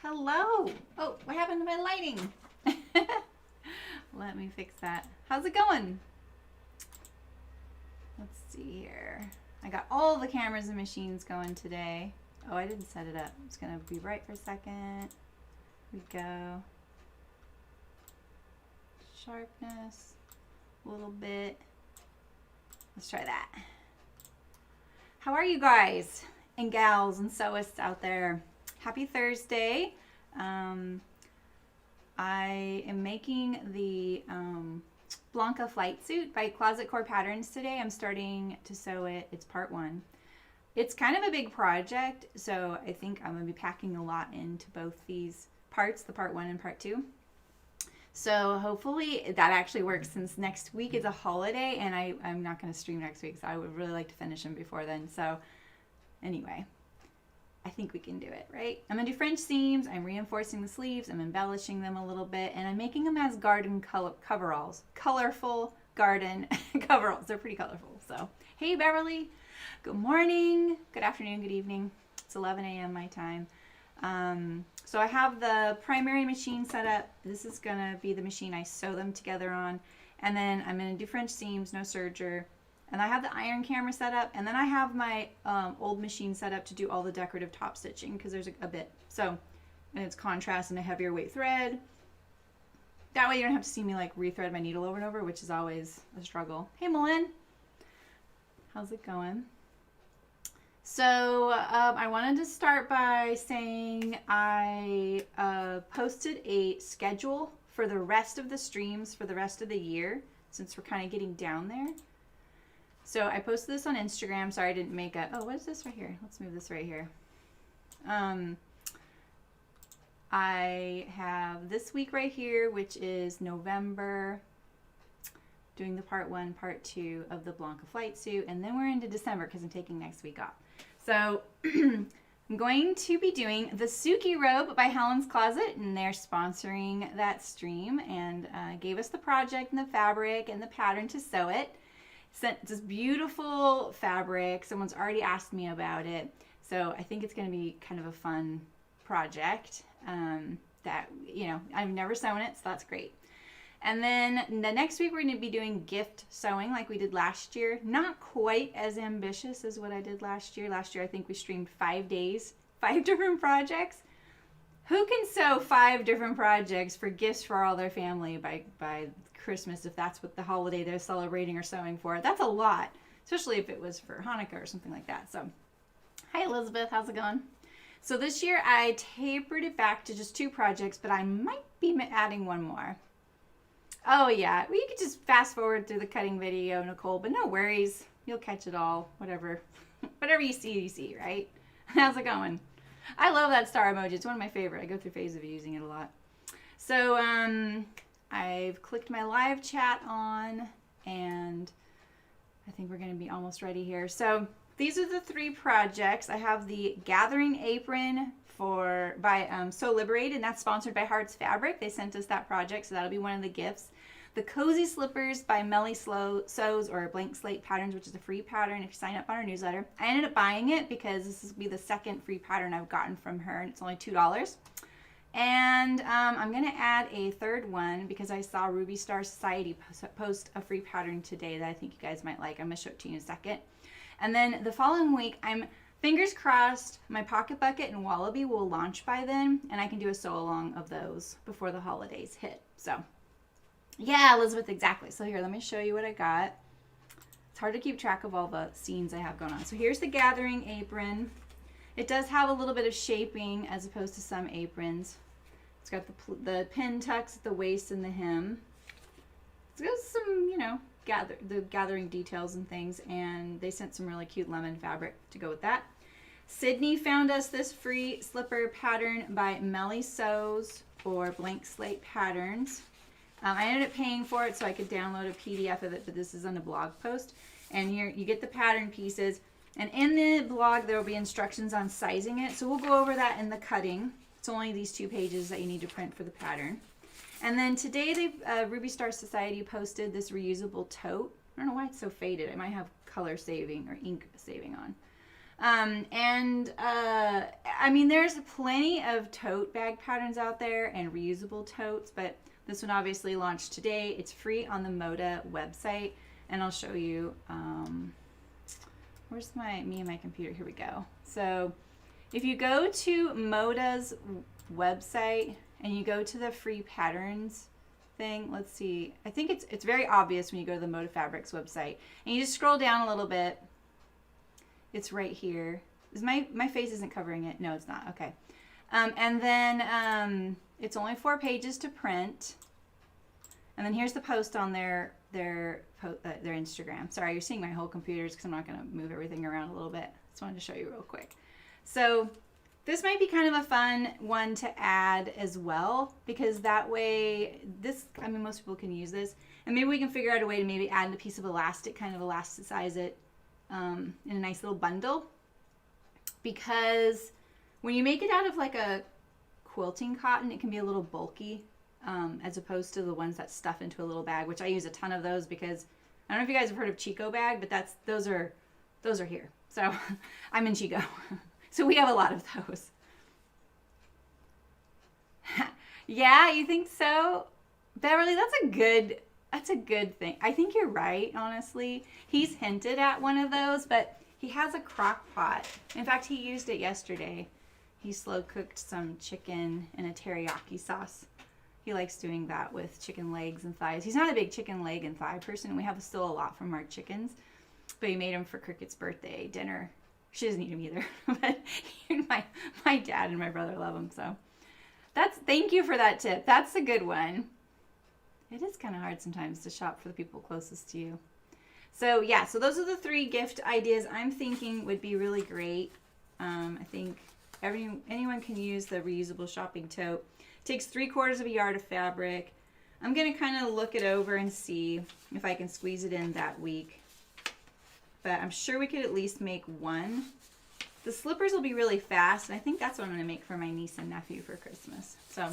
Hello. Oh, what happened to my lighting? Let me fix that. How's it going? Let's see here. I got all the cameras and machines going today. Oh, I didn't set it up. It's going to be bright for a second. Here we go. Sharpness. A little bit. Let's try that. How are you guys and gals and sewists out there? Happy Thursday. I am making the Blanca flight suit by Closet Core Patterns today. I'm starting to sew it. It's part 1. It's kind of a big project, so I think I'm going to be packing a lot into both these parts, the part 1 and part 2. So hopefully that actually works, since next week is a holiday and I'm not going to stream next week, so I would really like to finish them before then. So anyway, I think we can do it, right? I'm going to do French seams. I'm reinforcing the sleeves. I'm embellishing them a little bit, and I'm making them as garden coveralls. Colorful garden coveralls. They're pretty colorful. So, hey, Beverly. Good morning. Good afternoon. Good evening. It's 11 a.m. my time. So I have the primary machine set up. This is going to be the machine I sew them together on. And then I'm going to do French seams, no serger. And I have the iron camera set up, and then I have my old machine set up to do all the decorative top stitching, because there's a bit. So, and it's contrast and a heavier weight thread. That way you don't have to see me like rethread my needle over and over, which is always a struggle. Hey, Malin. How's it going? So I wanted to start by saying I posted a schedule for the rest of the streams for the rest of the year, since we're kind of getting down there. So I posted this on Instagram. Sorry I didn't make a... Oh, what is this right here? Let's move this right here. I have this week right here, which is November, doing the part 1, part 2 of the Blanca flight suit. And then we're into December because I'm taking next week off. So I'm going to be doing the Suki robe by Helen's Closet, and they're sponsoring that stream and gave us the project and the fabric and the pattern to sew it. Sent this beautiful fabric. Someone's already asked me about it, so I think it's going to be kind of a fun project that, you know, I've never sewn it, so that's great. And then the next week we're going to be doing gift sewing like we did last year. Not quite as ambitious as what I did last year. Last year I think we streamed 5 days, 5 different projects. Who can sew 5 different projects for gifts for all their family by Christmas, if that's what the holiday they're celebrating or sewing for? That's a lot, especially if it was for Hanukkah or something like that. So, hi Elizabeth, how's it going? So this year I tapered it back to just 2 projects, but I might be adding one more. Oh yeah, well, you could just fast forward through the cutting video, Nicole, but no worries. You'll catch it all, whatever you see, right? How's it going? I love that star emoji. It's one of my favorite. I go through phases of using it a lot. So I've clicked my live chat on, and I think we're going to be almost ready here. So these are the 3 projects. I have the Gathering Apron by So Liberated, and that's sponsored by Hearts Fabric. They sent us that project, so that'll be one of the gifts. The Cozy Slippers by Melly Sews, or Blank Slate Patterns, which is a free pattern if you sign up on our newsletter. I ended up buying it because this will be the 2nd free pattern I've gotten from her, and it's only $2. And I'm going to add a 3rd one because I saw Ruby Star Society post a free pattern today that I think you guys might like. I'm going to show it to you in a second. And then the following week, I'm fingers crossed my Pocket Bucket and Wallaby will launch by then, and I can do a sew along of those before the holidays hit. So yeah, Elizabeth, exactly. So here, let me show you what I got. It's hard to keep track of all the scenes I have going on. So here's the Gathering Apron. It does have a little bit of shaping as opposed to some aprons. It's got the pin tucks at the waist and the hem. It's got some, you know, the gathering details and things, and they sent some really cute lemon fabric to go with that. Sydney found us this free slipper pattern by Melly Sews, or Blank Slate Patterns. I ended up paying for it so I could download a PDF of it, but this is on the blog post. And here you get the pattern pieces, and in the blog there will be instructions on sizing it, so we'll go over that in the cutting. It's only these 2 pages that you need to print for the pattern. And then today Ruby Star Society posted this reusable tote. I don't know why it's so faded. It might have color saving or ink saving on. I mean, there's plenty of tote bag patterns out there and reusable totes, but this one obviously launched today. It's free on the Moda website, and I'll show you. Where's me and my computer? Here we go. So if you go to Moda's website and you go to the free patterns thing, let's see. I think it's very obvious when you go to the Moda Fabrics website, and you just scroll down a little bit. It's right here. Is my face isn't covering it? No, it's not. Okay. And then it's only 4 pages to print. And then here's the post on their Instagram. Sorry, you're seeing my whole computers because I'm not going to move everything around a little bit. Just wanted to show you real quick. So this might be kind of a fun one to add as well, because that way I mean, most people can use this. And maybe we can figure out a way to maybe add a piece of elastic, kind of elasticize it in a nice little bundle. Because when you make it out of like a quilting cotton, it can be a little bulky, as opposed to the ones that stuff into a little bag, which I use a ton of those because I don't know if you guys have heard of Chico bag, but those are here. So I'm in Chico. So we have a lot of those. Yeah, you think so? Beverly, that's a good thing. I think you're right, honestly. He's hinted at one of those, but he has a crock pot. In fact, he used it yesterday. He slow cooked some chicken in a teriyaki sauce. He likes doing that with chicken legs and thighs. He's not a big chicken leg and thigh person. We have still a lot from our chickens, but he made them for Cricket's birthday dinner. She doesn't eat them either, but my dad and my brother love them. So thank you for that tip. That's a good one. It is kind of hard sometimes to shop for the people closest to you. So yeah, so those are the 3 gift ideas I'm thinking would be really great. I think anyone can use the reusable shopping tote. It takes 3/4 of a yard of fabric. I'm going to kind of look it over and see if I can squeeze it in that week. But I'm sure we could at least make one. The slippers will be really fast, and I think that's what I'm going to make for my niece and nephew for Christmas. So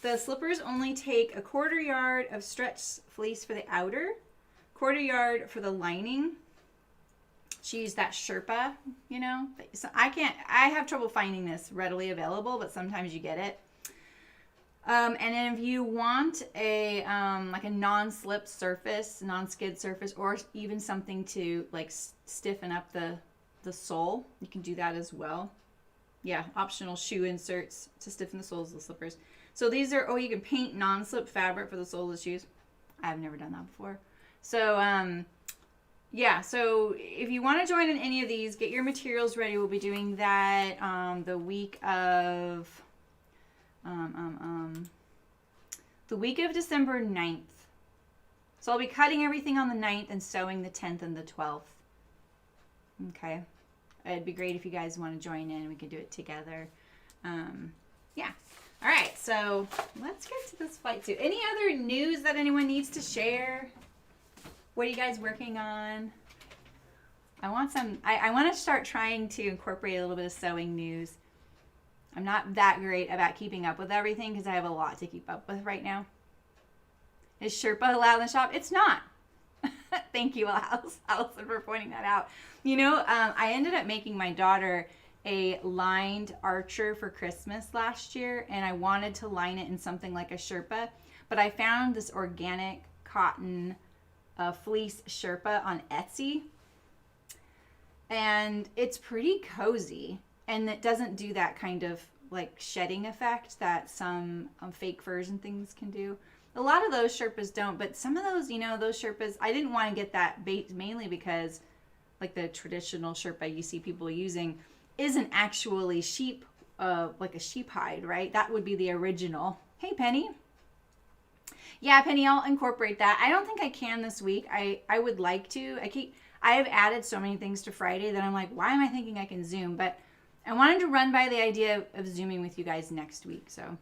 the slippers only take 1/4 yard of stretch fleece for the outer, 1/4 yard for the lining. She used that Sherpa, you know. So I have trouble finding this readily available, but sometimes you get it. And then if you want a like a non-slip surface, non-skid surface, or even something to like stiffen up the sole, you can do that as well. Yeah, optional shoe inserts to stiffen the soles of the slippers. So these are, you can paint non-slip fabric for the soles of the shoes. I've never done that before. So yeah, so if you want to join in any of these, get your materials ready. We'll be doing that the week of December 9th. So I'll be cutting everything on the 9th and sewing the 10th and the 12th. Okay. It'd be great if you guys want to join in. We could do it together. Yeah. All right. So let's get to this flight suit. Any other news that anyone needs to share? What are you guys working on? I want to start trying to incorporate a little bit of sewing news. I'm not that great about keeping up with everything because I have a lot to keep up with right now. Is Sherpa allowed in the shop? It's not. Thank you, Allison, for pointing that out. You know, I ended up making my daughter a lined Archer for Christmas last year, and I wanted to line it in something like a Sherpa, but I found this organic cotton fleece Sherpa on Etsy, and it's pretty cozy, and it doesn't do that kind of like shedding effect that some fake furs and things can do. A lot of those Sherpas don't, but some of those, you know, those Sherpas, I didn't want to get that bait mainly because like the traditional Sherpa you see people using isn't actually sheep, like a sheep hide, right? That would be the original. Hey, Penny. Yeah, Penny, I'll incorporate that. I don't think I can this week. I would like to. I have added so many things to Friday that I'm like, why am I thinking I can Zoom? But I wanted to run by the idea of Zooming with you guys next week. So,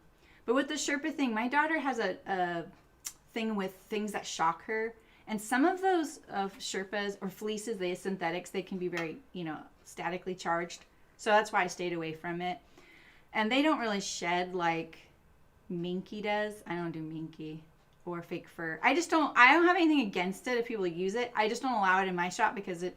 but with the Sherpa thing, my daughter has a thing with things that shock her. And some of those Sherpas or fleeces, the synthetics, they can be very, you know, statically charged. So that's why I stayed away from it. And they don't really shed like Minky does. I don't do Minky or fake fur. I don't have anything against it if people use it. I just don't allow it in my shop because it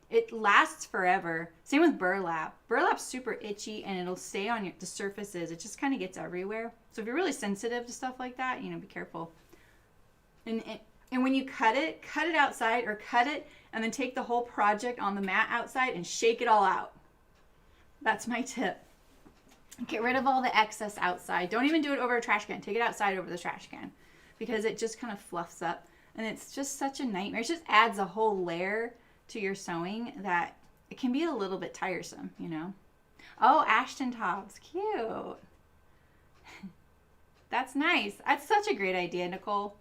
It lasts forever. Same with burlap. Burlap's super itchy and it'll stay on the surfaces. It just kind of gets everywhere. So if you're really sensitive to stuff like that, be careful. And when you cut it outside, or cut it and then take the whole project on the mat outside and shake it all out. That's my tip. Get rid of all the excess outside. Don't even do it over a trash can. Take it outside over the trash can, because it just kind of fluffs up and it's just such a nightmare. It just adds a whole layer to your sewing that it can be a little bit tiresome, Oh, Ashton tops. Cute. That's nice. That's such a great idea, Nicole.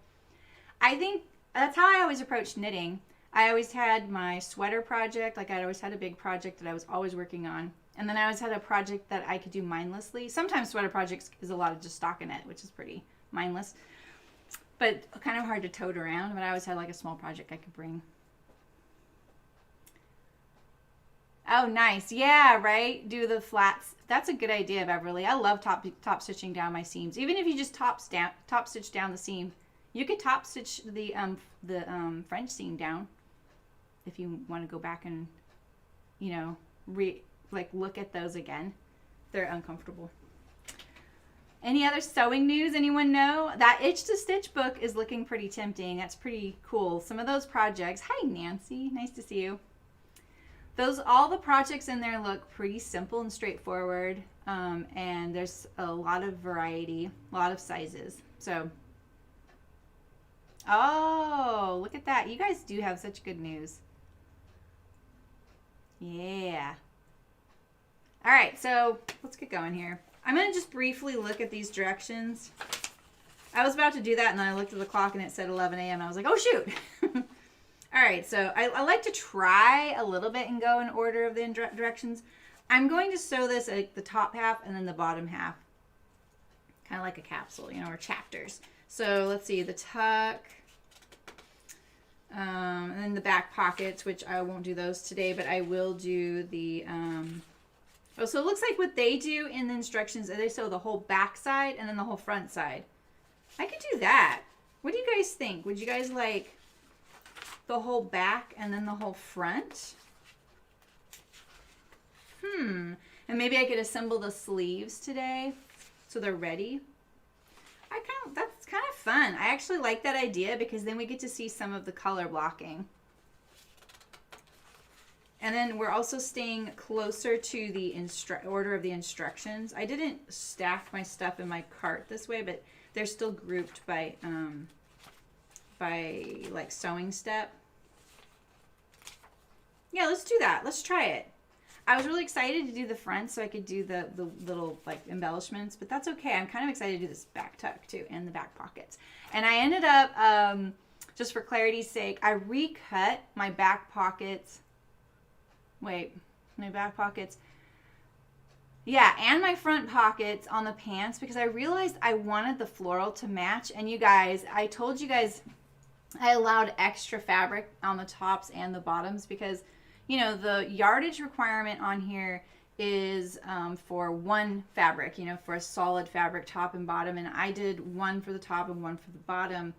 I think that's how I always approached knitting. I always had my sweater project. Like, I always had a big project that I was always working on. And then I always had a project that I could do mindlessly. Sometimes sweater projects is a lot of just stockinette, which is pretty mindless, but kind of hard to tote around. But I always had like a small project I could bring. Oh, nice. Yeah, right? Do the flats. That's a good idea, Beverly. I love top stitching down my seams. Even if you just top stitch down the seam, you could top stitch the French seam down if you want to go back and, look at those again. They're uncomfortable. Any other sewing news? Anyone know? That Itch to Stitch book is looking pretty tempting. That's pretty cool. Some of those projects. Hi, Nancy. Nice to see you. All the projects in there look pretty simple and straightforward, and there's a lot of variety, a lot of sizes. So, oh, look at that. You guys do have such good news. Yeah. All right, so let's get going here. I'm going to just briefly look at these directions. I was about to do that, and then I looked at the clock, and it said 11 a.m. I was like, oh, shoot. All right, so I like to try a little bit and go in order of the directions. I'm going to sew this at the top half and then the bottom half, kind of like a capsule, or chapters. So let's see, the tuck, and then the back pockets, which I won't do those today, but I will do the, so it looks like what they do in the instructions is they sew the whole back side and then the whole front side. I could do that. What do you guys think? Would you guys like the whole back and then the whole front? And maybe I could assemble the sleeves today so they're ready. That's kind of fun. I actually like that idea because then we get to see some of the color blocking. And then we're also staying closer to the order of the instructions. I didn't stack my stuff in my cart this way, but they're still grouped by like sewing step. Yeah, let's do that. Let's try it. I was really excited to do the front so I could do the little like embellishments, but that's okay. I'm kind of excited to do this back tuck too and the back pockets. And I ended up, just for clarity's sake, I recut my back pockets. Wait, my back pockets. Yeah, and my front pockets on the pants because I realized I wanted the floral to match. And you guys, I told you guys I allowed extra fabric on the tops and the bottoms because, the yardage requirement on here is for one fabric, for a solid fabric top and bottom. And I did one for the top and one for the bottom.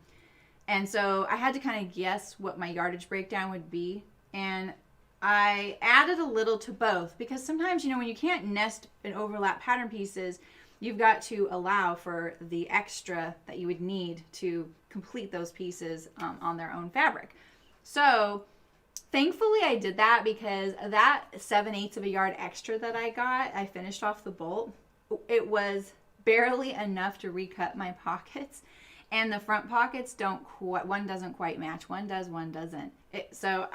And so I had to kind of guess what my yardage breakdown would be. And I added a little to both because sometimes, when you can't nest and overlap pattern pieces, you've got to allow for the extra that you would need to complete those pieces on their own fabric. So thankfully I did that because that 7/8 of a yard extra that I got, I finished off the bolt. It was barely enough to recut my pockets, and the front pockets one doesn't quite match. One does, one doesn't. So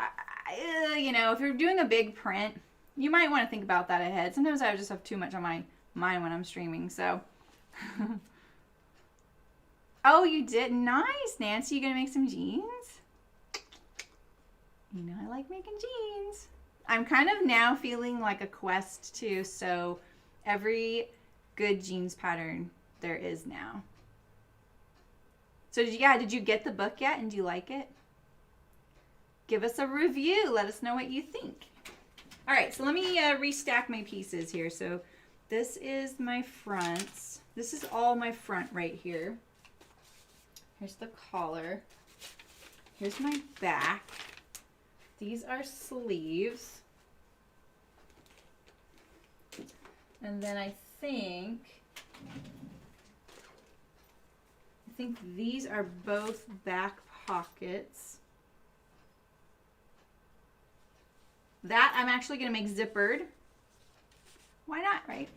if you're doing a big print, you might want to think about that ahead. Sometimes I just have too much on my mind when I'm streaming, so. Oh, you did? Nice, Nancy. You gonna make some jeans? I like making jeans. I'm kind of now feeling like a quest to sew every good jeans pattern there is now. So did you get the book yet, and do you like it? Give us a review. Let us know what you think. All right, so let me restack my pieces here. So this is my fronts. This is all my front right here. Here's the collar. Here's my back. these are sleeves. And then I think these are both back pockets. That I'm actually going to make zippered. Why not, right?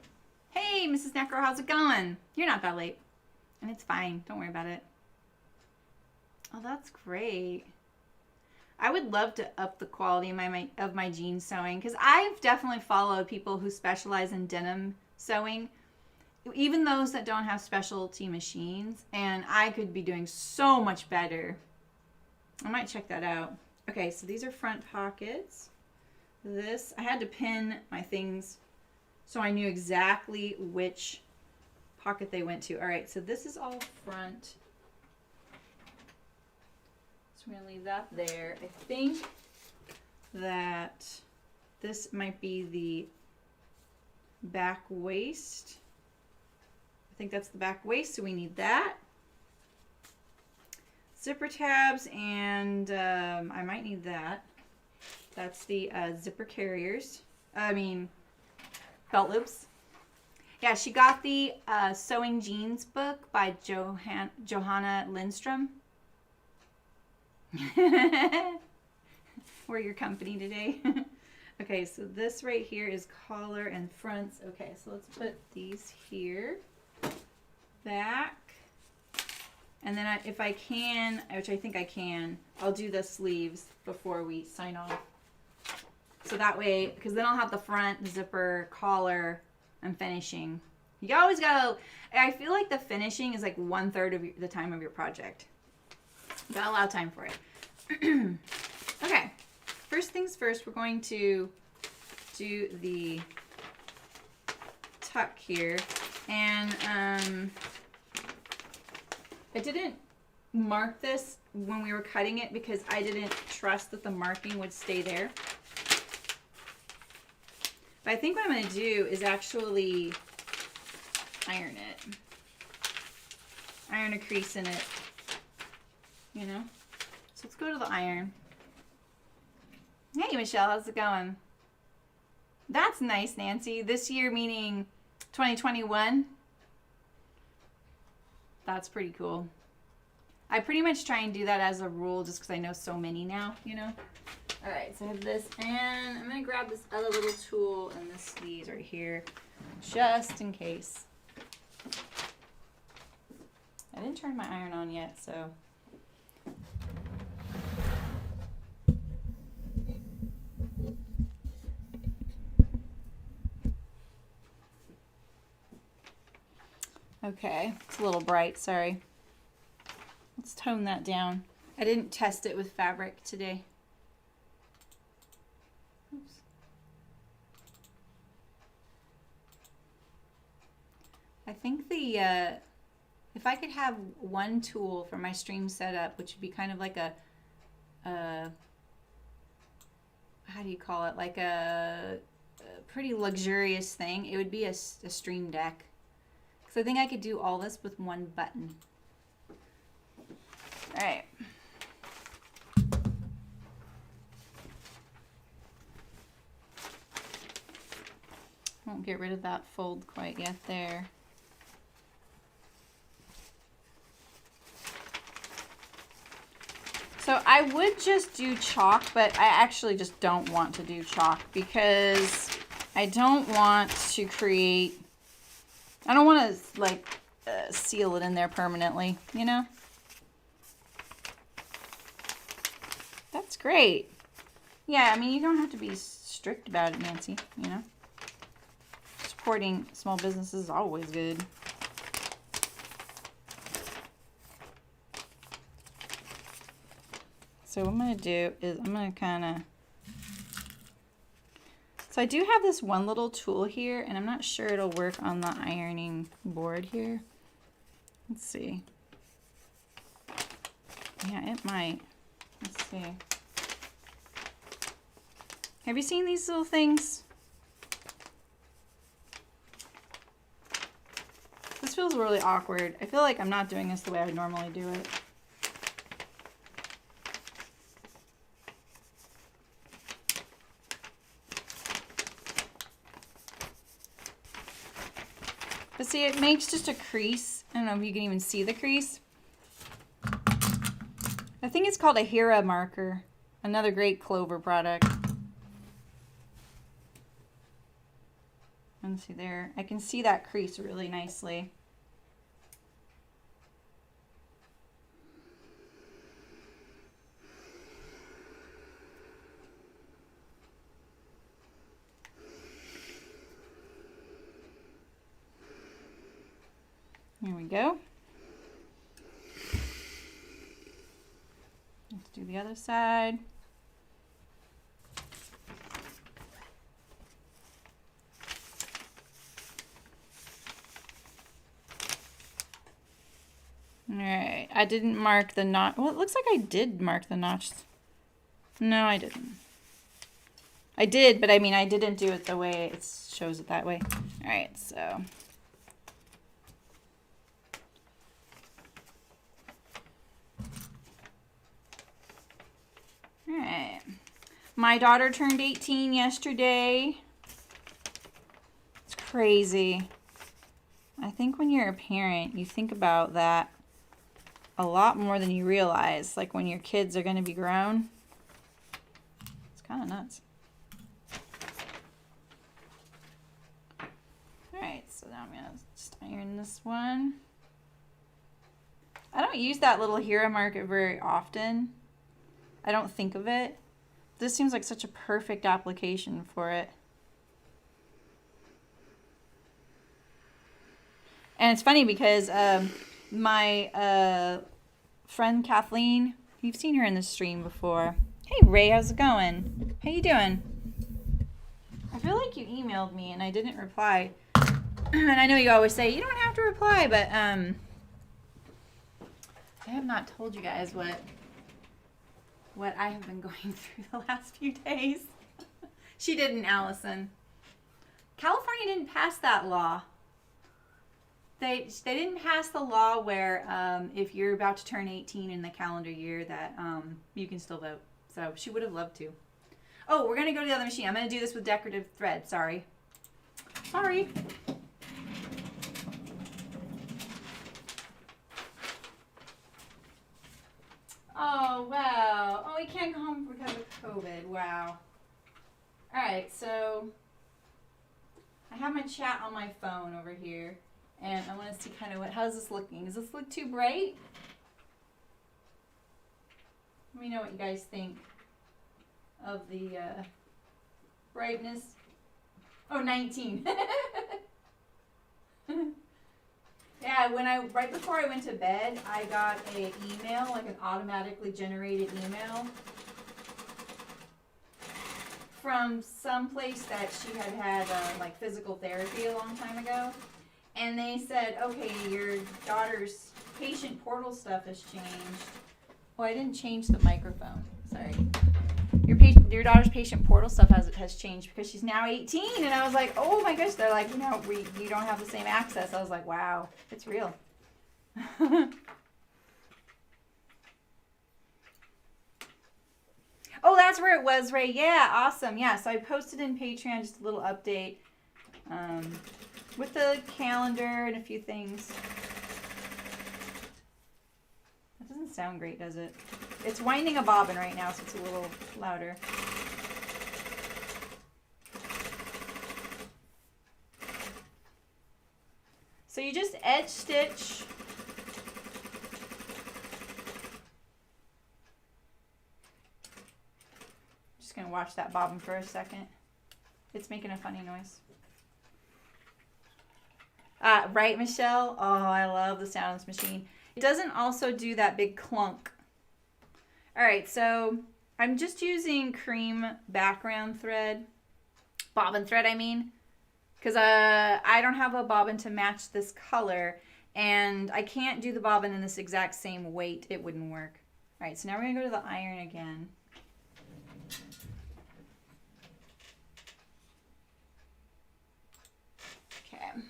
Hey, Mrs. Necro, how's it going? You're not that late. And it's fine. Don't worry about it. Oh, that's great. I would love to up the quality of my jean sewing, because I've definitely followed people who specialize in denim sewing, even those that don't have specialty machines, and I could be doing so much better. I might check that out. Okay, so these are front pockets. This, I had to pin my things so I knew exactly which pocket they went to. All right, so this is all front. So I'm gonna leave that there. I think that this might be the back waist. I think that's the back waist, so we need that. Zipper tabs, and I might need that. That's the zipper carriers. Belt loops. Yeah, she got the Sewing Jeans book by Johanna Lindstrom. We're your company today. Okay, so this right here is collar and fronts. Okay, so let's put these here. Back. And then if I can, which I think I can, I'll do the sleeves before we sign off. So that way, because then I'll have the front, the zipper, collar, and finishing. You always gotta, I feel like the finishing is like 1/3 of the time of your project. You gotta allow time for it. Okay, first things first, we're going to do the tuck here. And I didn't mark this when we were cutting it because I didn't trust that the marking would stay there. But I think what I'm going to do is actually iron it. Iron a crease in it, you know? So let's go to the iron. Hey, Michelle, how's it going? That's nice, Nancy. This year meaning 2021. That's pretty cool. I pretty much try and do that as a rule just because I know so many now, you know? All right, so I have this, and I'm going to grab this other little tool and this sleeves right here, just in case. I didn't turn my iron on yet, so. Okay, it's a little bright, sorry. Let's tone that down. I didn't test it with fabric today. Oops. I think if I could have one tool for my stream setup, which would be kind of like a how do you call it? Like a pretty luxurious thing, it would be a stream deck. So I think I could do all this with one button. All right. Won't get rid of that fold quite yet there. So I would just do chalk, but I actually just don't want to do chalk because I don't want to create, I don't want to like seal it in there permanently, you know? That's great. Yeah, I mean, you don't have to be strict about it, Nancy, you know? Supporting small businesses is always good. So what I'm going to do is I'm going to kind of, so I do have this one little tool here, and I'm not sure it'll work on the ironing board here. Let's see. Yeah, it might. Let's see. Have you seen these little things? This feels really awkward. I feel like I'm not doing this the way I would normally do it. But see, it makes just a crease. I don't know if you can even see the crease. I think it's called a Hera marker. Another great Clover product. And see there, I can see that crease really nicely. Here we go. Let's do the other side. All right, I didn't mark the notch. Well, it looks like I did mark the notch. No, I didn't. I did, but I mean, I didn't do it the way it shows it that way. All right, so. All right. My daughter turned 18 yesterday. It's crazy. I think when you're a parent, you think about that a lot more than you realize. Like when your kids are going to be grown. It's kind of nuts. All right, so now I'm going to just iron this one. I don't use that little Hera marker very often. I don't think of it. This seems like such a perfect application for it. And it's funny because my friend Kathleen, you've seen her in the stream before. Hey Ray, how's it going? How you doing? I feel like you emailed me and I didn't reply. And I know you always say you don't have to reply, but I have not told you guys what I have been going through the last few days. She didn't, Allison. California didn't pass that law. They didn't pass the law where if you're about to turn 18 in the calendar year that you can still vote. So she would have loved to. Oh, we're going to go to the other machine. I'm going to do this with decorative thread. Sorry. Sorry. Oh, wow. Oh, we can't go home because of COVID. Wow. All right, so I have my chat on my phone over here. And I want to see kind of how's this looking? Does this look too bright? Let me know what you guys think of the brightness. Oh, 19. Yeah, right before I went to bed, I got an email, like an automatically generated email from some place that she had like physical therapy a long time ago. And they said, okay, your daughter's patient portal stuff has changed. Oh, I didn't change the microphone. Sorry. Your daughter's patient portal stuff has changed because she's now 18. And I was like, oh my gosh. They're like, you don't have the same access. I was like, wow, it's real. Oh, that's where it was, Ray. Yeah, awesome. Yeah, so I posted in Patreon just a little update. With the calendar and a few things. That doesn't sound great, does it? It's winding a bobbin right now, so it's a little louder. So you just edge stitch. I'm just going to watch that bobbin for a second. It's making a funny noise. Right, Michelle? Oh, I love the sound of this machine. It doesn't also do that big clunk. All right, so I'm just using cream background thread, bobbin thread, I mean, because I don't have a bobbin to match this color, and I can't do the bobbin in this exact same weight. It wouldn't work. All right, so now we're going to go to the iron again. Okay.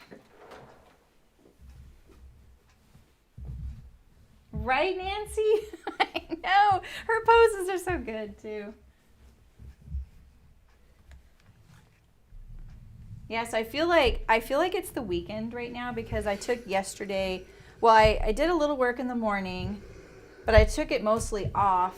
Right, Nancy? I know. Her poses are so good, too. Yes, I feel like it's the weekend right now because I took yesterday. Well, I did a little work in the morning, but I took it mostly off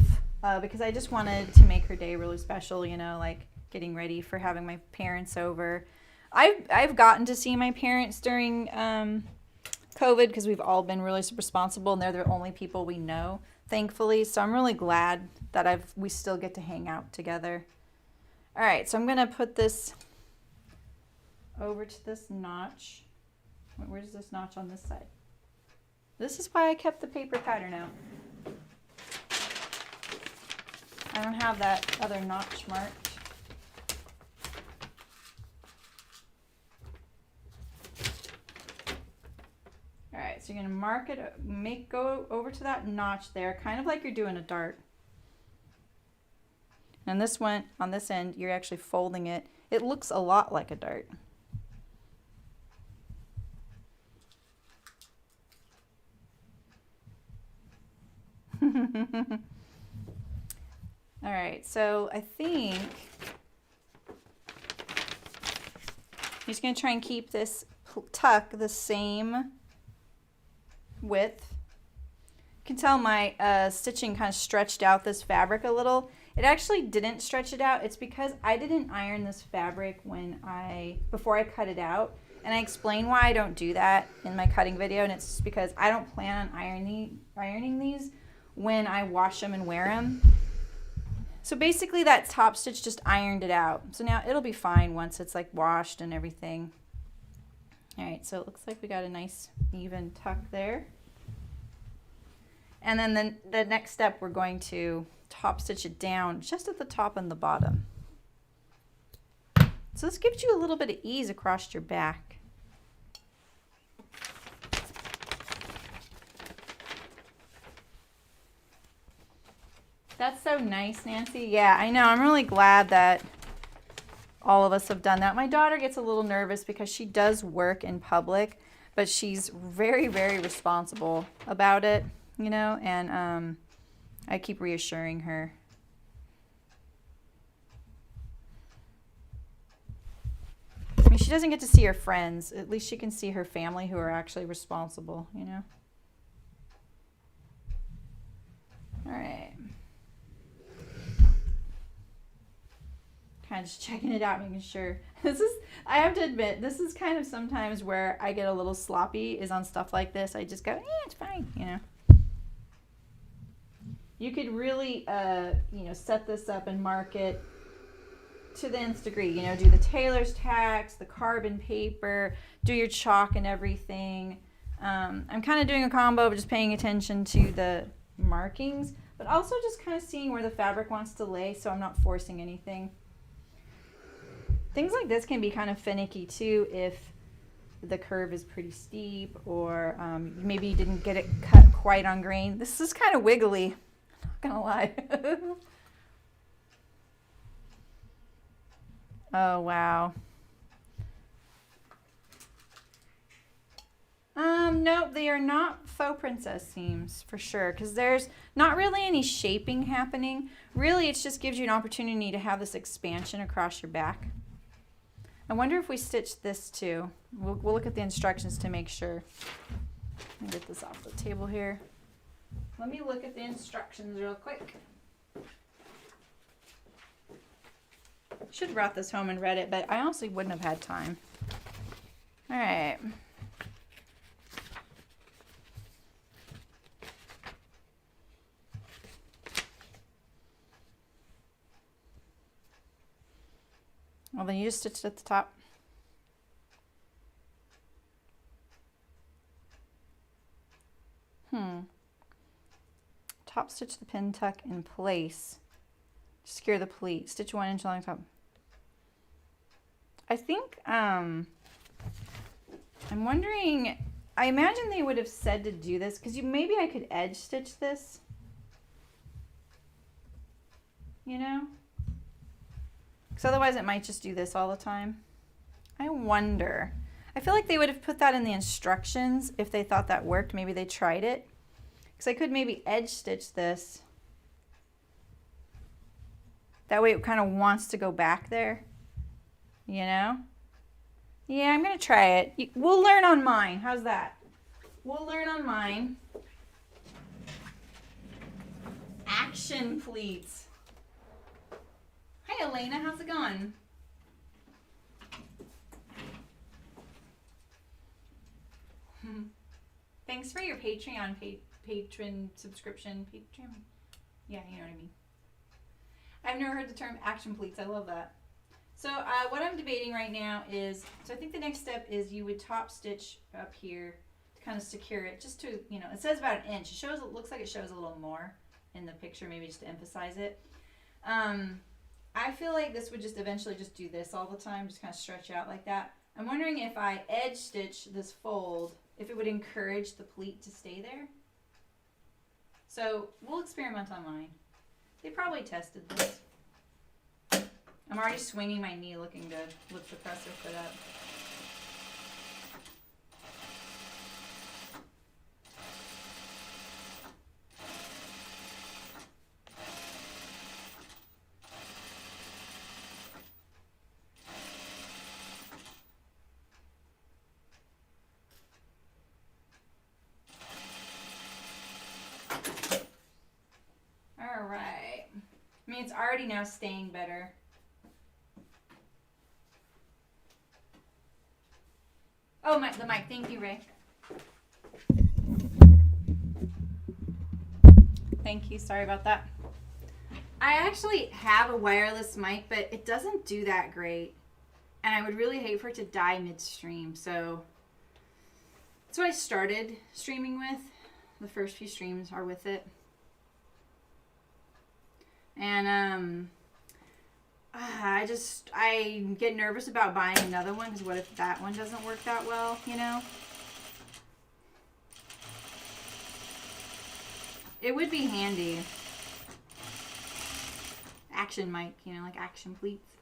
because I just wanted to make her day really special. You know, like getting ready for having my parents over. I've gotten to see my parents during COVID because we've all been really responsible, and they're the only people we know, thankfully. So I'm really glad that we still get to hang out together. All right, so I'm gonna put this over to this notch. Where's this notch on this side? This is why I kept the paper pattern out. I don't have that other notch marked. All right, so you're gonna mark it, go over to that notch there, kind of like you're doing a dart. And this one, on this end, you're actually folding it. It looks a lot like a dart. All right, so I think I'm just going to try and keep this tuck the same width. You can tell my stitching kind of stretched out this fabric a little. It actually didn't stretch it out. It's because I didn't iron this fabric before I cut it out. And I explain why I don't do that in my cutting video, and it's because I don't plan on ironing these when I wash them and wear them. So basically that top stitch just ironed it out. So now it'll be fine once it's like washed and everything. All right, so it looks like we got a nice even tuck there. And then the next step, we're going to top stitch it down just at the top and the bottom. So this gives you a little bit of ease across your back. That's so nice, Nancy. Yeah, I know. I'm really glad that all of us have done that. My daughter gets a little nervous because she does work in public, but she's very, very responsible about it, you know, and I keep reassuring her. I mean, she doesn't get to see her friends. At least she can see her family who are actually responsible, you know. All right. Kind of just checking it out, making sure. I have to admit, this is kind of sometimes where I get a little sloppy is on stuff like this. I just go, yeah, it's fine, you know. You could really, you know, set this up and mark it to the nth degree. You know, do the tailor's tacks, the carbon paper, do your chalk and everything. I'm kind of doing a combo of just paying attention to the markings, but also just kind of seeing where the fabric wants to lay so I'm not forcing anything. Things like this can be kind of finicky too if the curve is pretty steep or maybe you didn't get it cut quite on grain. This is kind of wiggly, I'm not gonna lie. Oh, wow. Nope, they are not faux princess seams for sure, because there's not really any shaping happening. Really, it just gives you an opportunity to have this expansion across your back. I wonder if we stitch this too. We'll look at the instructions to make sure. Let me get this off the table here. Let me look at the instructions real quick. Should have brought this home and read it, but I honestly wouldn't have had time. All right. Well, then you just stitched at the top. Top stitch the pin tuck in place. Secure the pleat. Stitch 1 inch along top. I think, I'm wondering, I imagine they would have said to do this, because maybe I could edge stitch this. You know? Because otherwise it might just do this all the time. I wonder. I feel like they would have put that in the instructions if they thought that worked. Maybe they tried it. Because I could maybe edge stitch this. That way it kind of wants to go back there. You know? Yeah, I'm going to try it. We'll learn on mine. How's that? We'll learn on mine. Action pleats. Hi, Elena. How's it going? Thanks for your Patreon patron subscription. Patreon. Yeah, you know what I mean. I've never heard the term action pleats. I love that. So what I'm debating right now is, so I think the next step is you would top stitch up here to kind of secure it, just to, you know, it says about an inch. It looks like it shows a little more in the picture, maybe just to emphasize it. I feel like this would just eventually just do this all the time, just kind of stretch out like that. I'm wondering if I edge stitch this fold, if it would encourage the pleat to stay there. So we'll experiment on mine. They probably tested this. I'm already swinging my knee looking good. Lift the presser foot up. All right. I mean, it's already now staying better. Oh, the mic. Thank you, Ray. Thank you. Sorry about that. I actually have a wireless mic, but it doesn't do that great. And I would really hate for it to die midstream. So that's what I started streaming with. The first few streams are with it. And I get nervous about buying another one, because what if that one doesn't work that well, you know? It would be handy. Action mic, you know, like action pleats.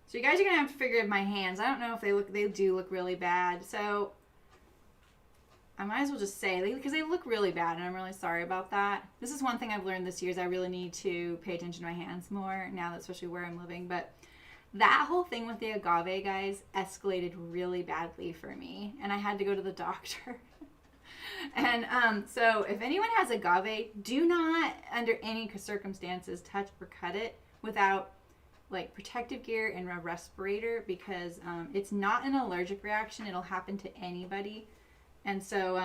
So you guys are gonna have to figure out my hands. I don't know if they do look really bad. So I might as well just say, because they look really bad, and I'm really sorry about that. This is one thing I've learned this year, is I really need to pay attention to my hands more now, especially where I'm living. But that whole thing with the agave, guys, escalated really badly for me, and I had to go to the doctor. And so if anyone has agave, do not, under any circumstances, touch or cut it without like protective gear and a respirator, because it's not an allergic reaction. It'll happen to anybody. And so,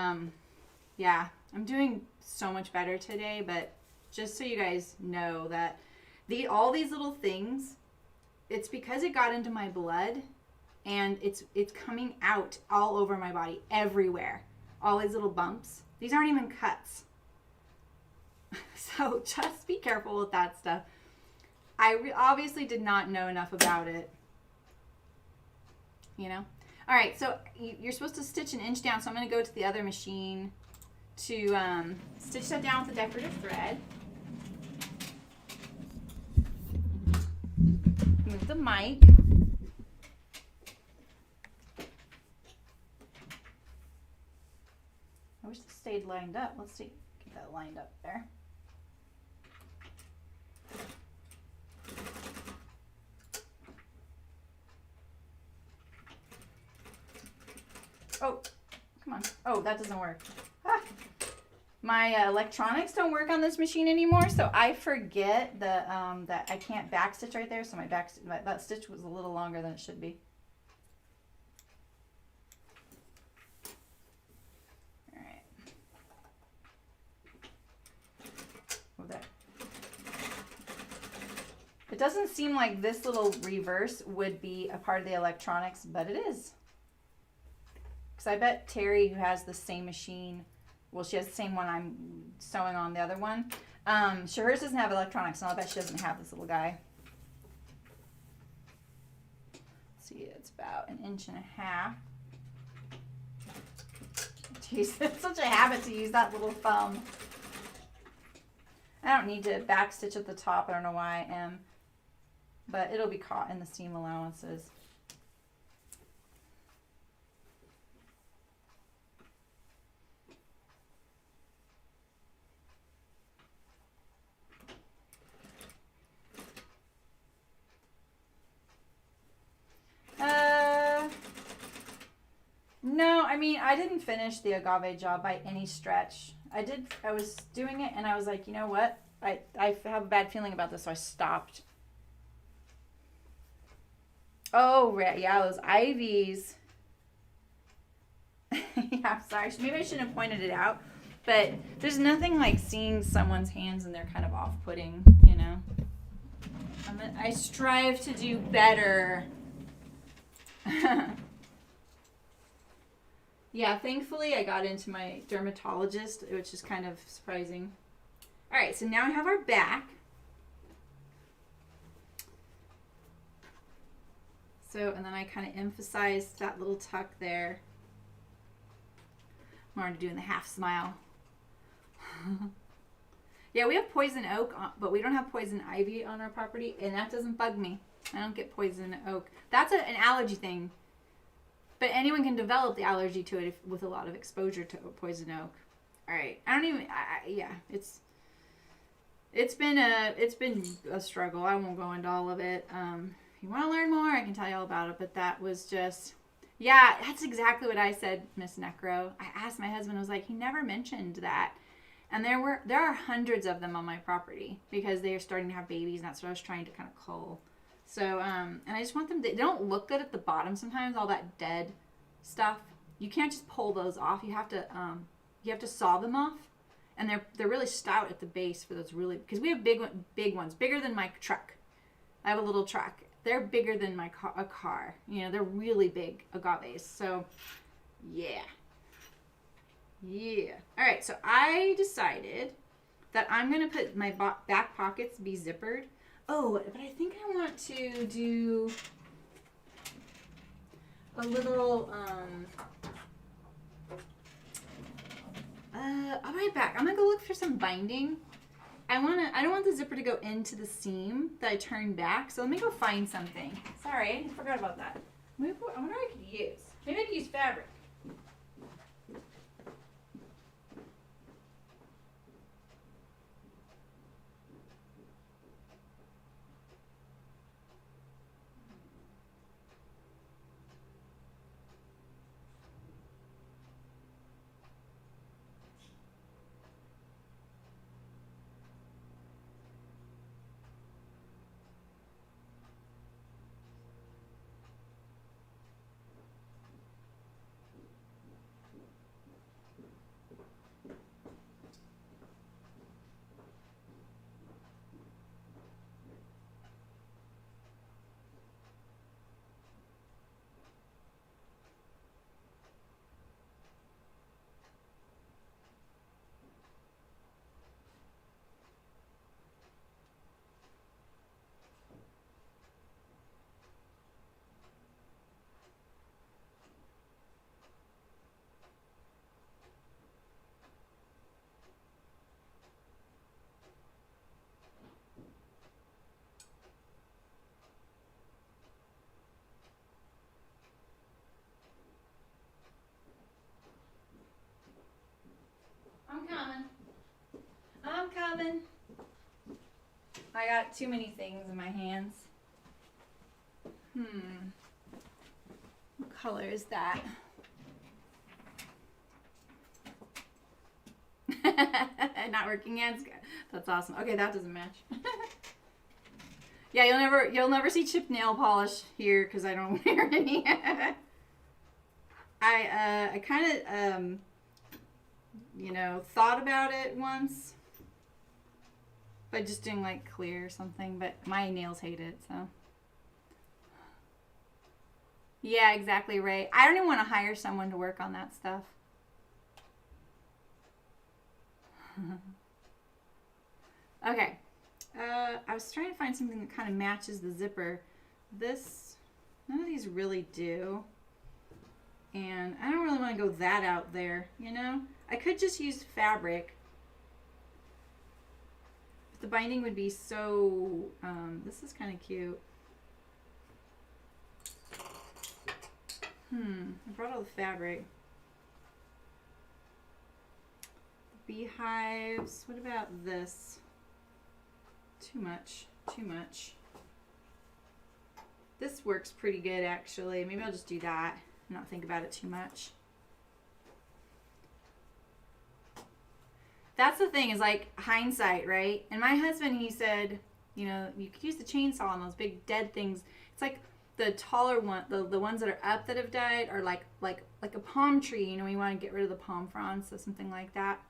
yeah, I'm doing so much better today, but just so you guys know that all these little things, it's because it got into my blood, and it's coming out all over my body, everywhere. All these little bumps. These aren't even cuts. So just be careful with that stuff. I obviously did not know enough about it, you know? All right, so you're supposed to stitch an inch down, so I'm going to go to the other machine to stitch that down with the decorative thread. Move the mic. I wish this stayed lined up. Let's see. Get that lined up there. Oh, come on. Oh, that doesn't work. Ah. My electronics don't work on this machine anymore, so I forget that I can't back stitch right there. So that stitch was a little longer than it should be. All right. Oh, there. It doesn't seem like this little reverse would be a part of the electronics, but it is. Because I bet Terry, who has the same machine, well, she has the same one I'm sewing on the other one. Hers doesn't have electronics, and I'll bet she doesn't have this little guy. Let's see, it's about 1.5 inches. Jeez, it's such a habit to use that little thumb. I don't need to back stitch at the top. I don't know why I am, but it'll be caught in the seam allowances. No, I mean, I didn't finish the agave job by any stretch. I was doing it and I was like, you know what? I have a bad feeling about this, so I stopped. Oh, right. Yeah, those ivies. Yeah, I'm sorry. Maybe I shouldn't have pointed it out. But there's nothing like seeing someone's hands and they're kind of off-putting, you know? I strive to do better. Yeah, thankfully I got into my dermatologist, which is kind of surprising. All right, so now I have our back. So, and then I kind of emphasized that little tuck there. I'm already doing the half smile. Yeah, we have poison oak, but we don't have poison ivy on our property, and that doesn't bug me. I don't get poison oak. That's an allergy thing. But anyone can develop the allergy to it with a lot of exposure to poison oak. All right, I don't even. Yeah, it's been a struggle. I won't go into all of it. If you want to learn more, I can tell you all about it. But that was just, yeah, that's exactly what I said, Miss Necro. I asked my husband. I was like, he never mentioned that. And there are hundreds of them on my property because they are starting to have babies, and that's what I was trying to kind of cull. So, and I just want them to, they don't look good at the bottom sometimes, all that dead stuff. You can't just pull those off. You have to saw them off. And they're really stout at the base for those really, because we have big ones, bigger than my truck. I have a little truck. They're bigger than a car. You know, they're really big agaves. So, yeah. Yeah. All right, so I decided that I'm going to put my back pockets be zippered. Oh, but I think I want to do a little, I'll be right back. I'm going to go look for some binding. I don't want the zipper to go into the seam that I turned back, so let me go find something. Sorry, I forgot about that. I wonder what I could use. Maybe I could use fabric. I'm coming. I got too many things in my hands. What color is that? Not working hands. That's awesome. Okay, that doesn't match. Yeah, you'll never see chipped nail polish here because I don't wear any. I kind of thought about it once, but just doing like clear or something. But my nails hate it, so. Yeah, exactly right. I don't even want to hire someone to work on that stuff. Okay. I was trying to find something that kind of matches the zipper. None of these really do. And I don't really want to go that out there, you know? I could just use fabric. But the binding would be so, this is kind of cute. I brought all the fabric. Beehives. What about this? Too much. This works pretty good, actually. Maybe I'll just do that. not think about it too much. That's the thing, is like hindsight, right? And my husband, he said, you know, you could use the chainsaw on those big dead things. It's like the taller one, the ones that are up that have died are like a palm tree. You know, you want to get rid of the palm fronds, so something like that.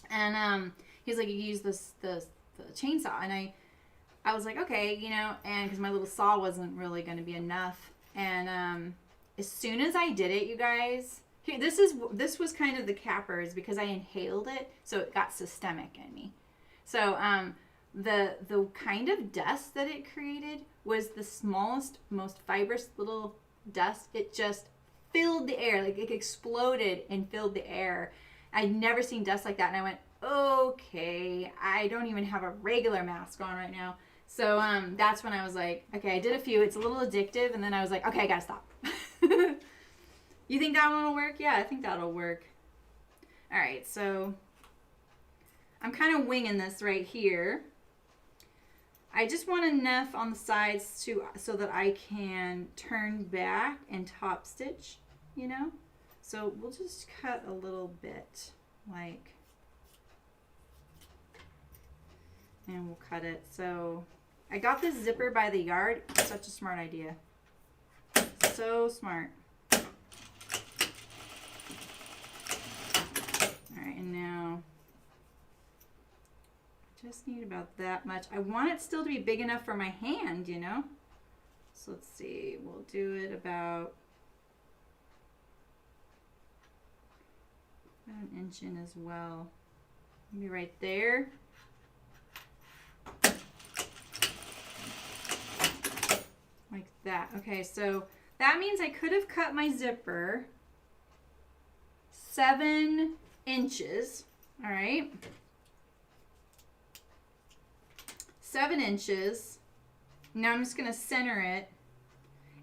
And he's like, you use the chainsaw, and I was like, okay, you know, and because my little saw wasn't really going to be enough, and as soon as I did it, you guys, here, this was kind of the capper, is because I inhaled it, so it got systemic in me. So the kind of dust that it created was the smallest, most fibrous little dust. It just filled the air, like it exploded and filled the air. I'd never seen dust like that, and I went, okay, I don't even have a regular mask on right now. So that's when I was like, okay, I did a few. It's a little addictive, and then I was like, okay, I gotta stop. You think that one will work? Yeah, I think that'll work. All right, so I'm kind of winging this right here. I just want enough on the sides so that I can turn back and top stitch, you know? So we'll just cut a little bit, like, and we'll cut it. So I got this zipper by the yard. Such a smart idea. So smart. All right, and now I just need about that much. I want it still to be big enough for my hand, you know? So let's see, we'll do it about an inch in as well. Maybe right there. Like that. Okay, so that means I could have cut my zipper 7 inches. All right. 7 inches. Now I'm just going to center it.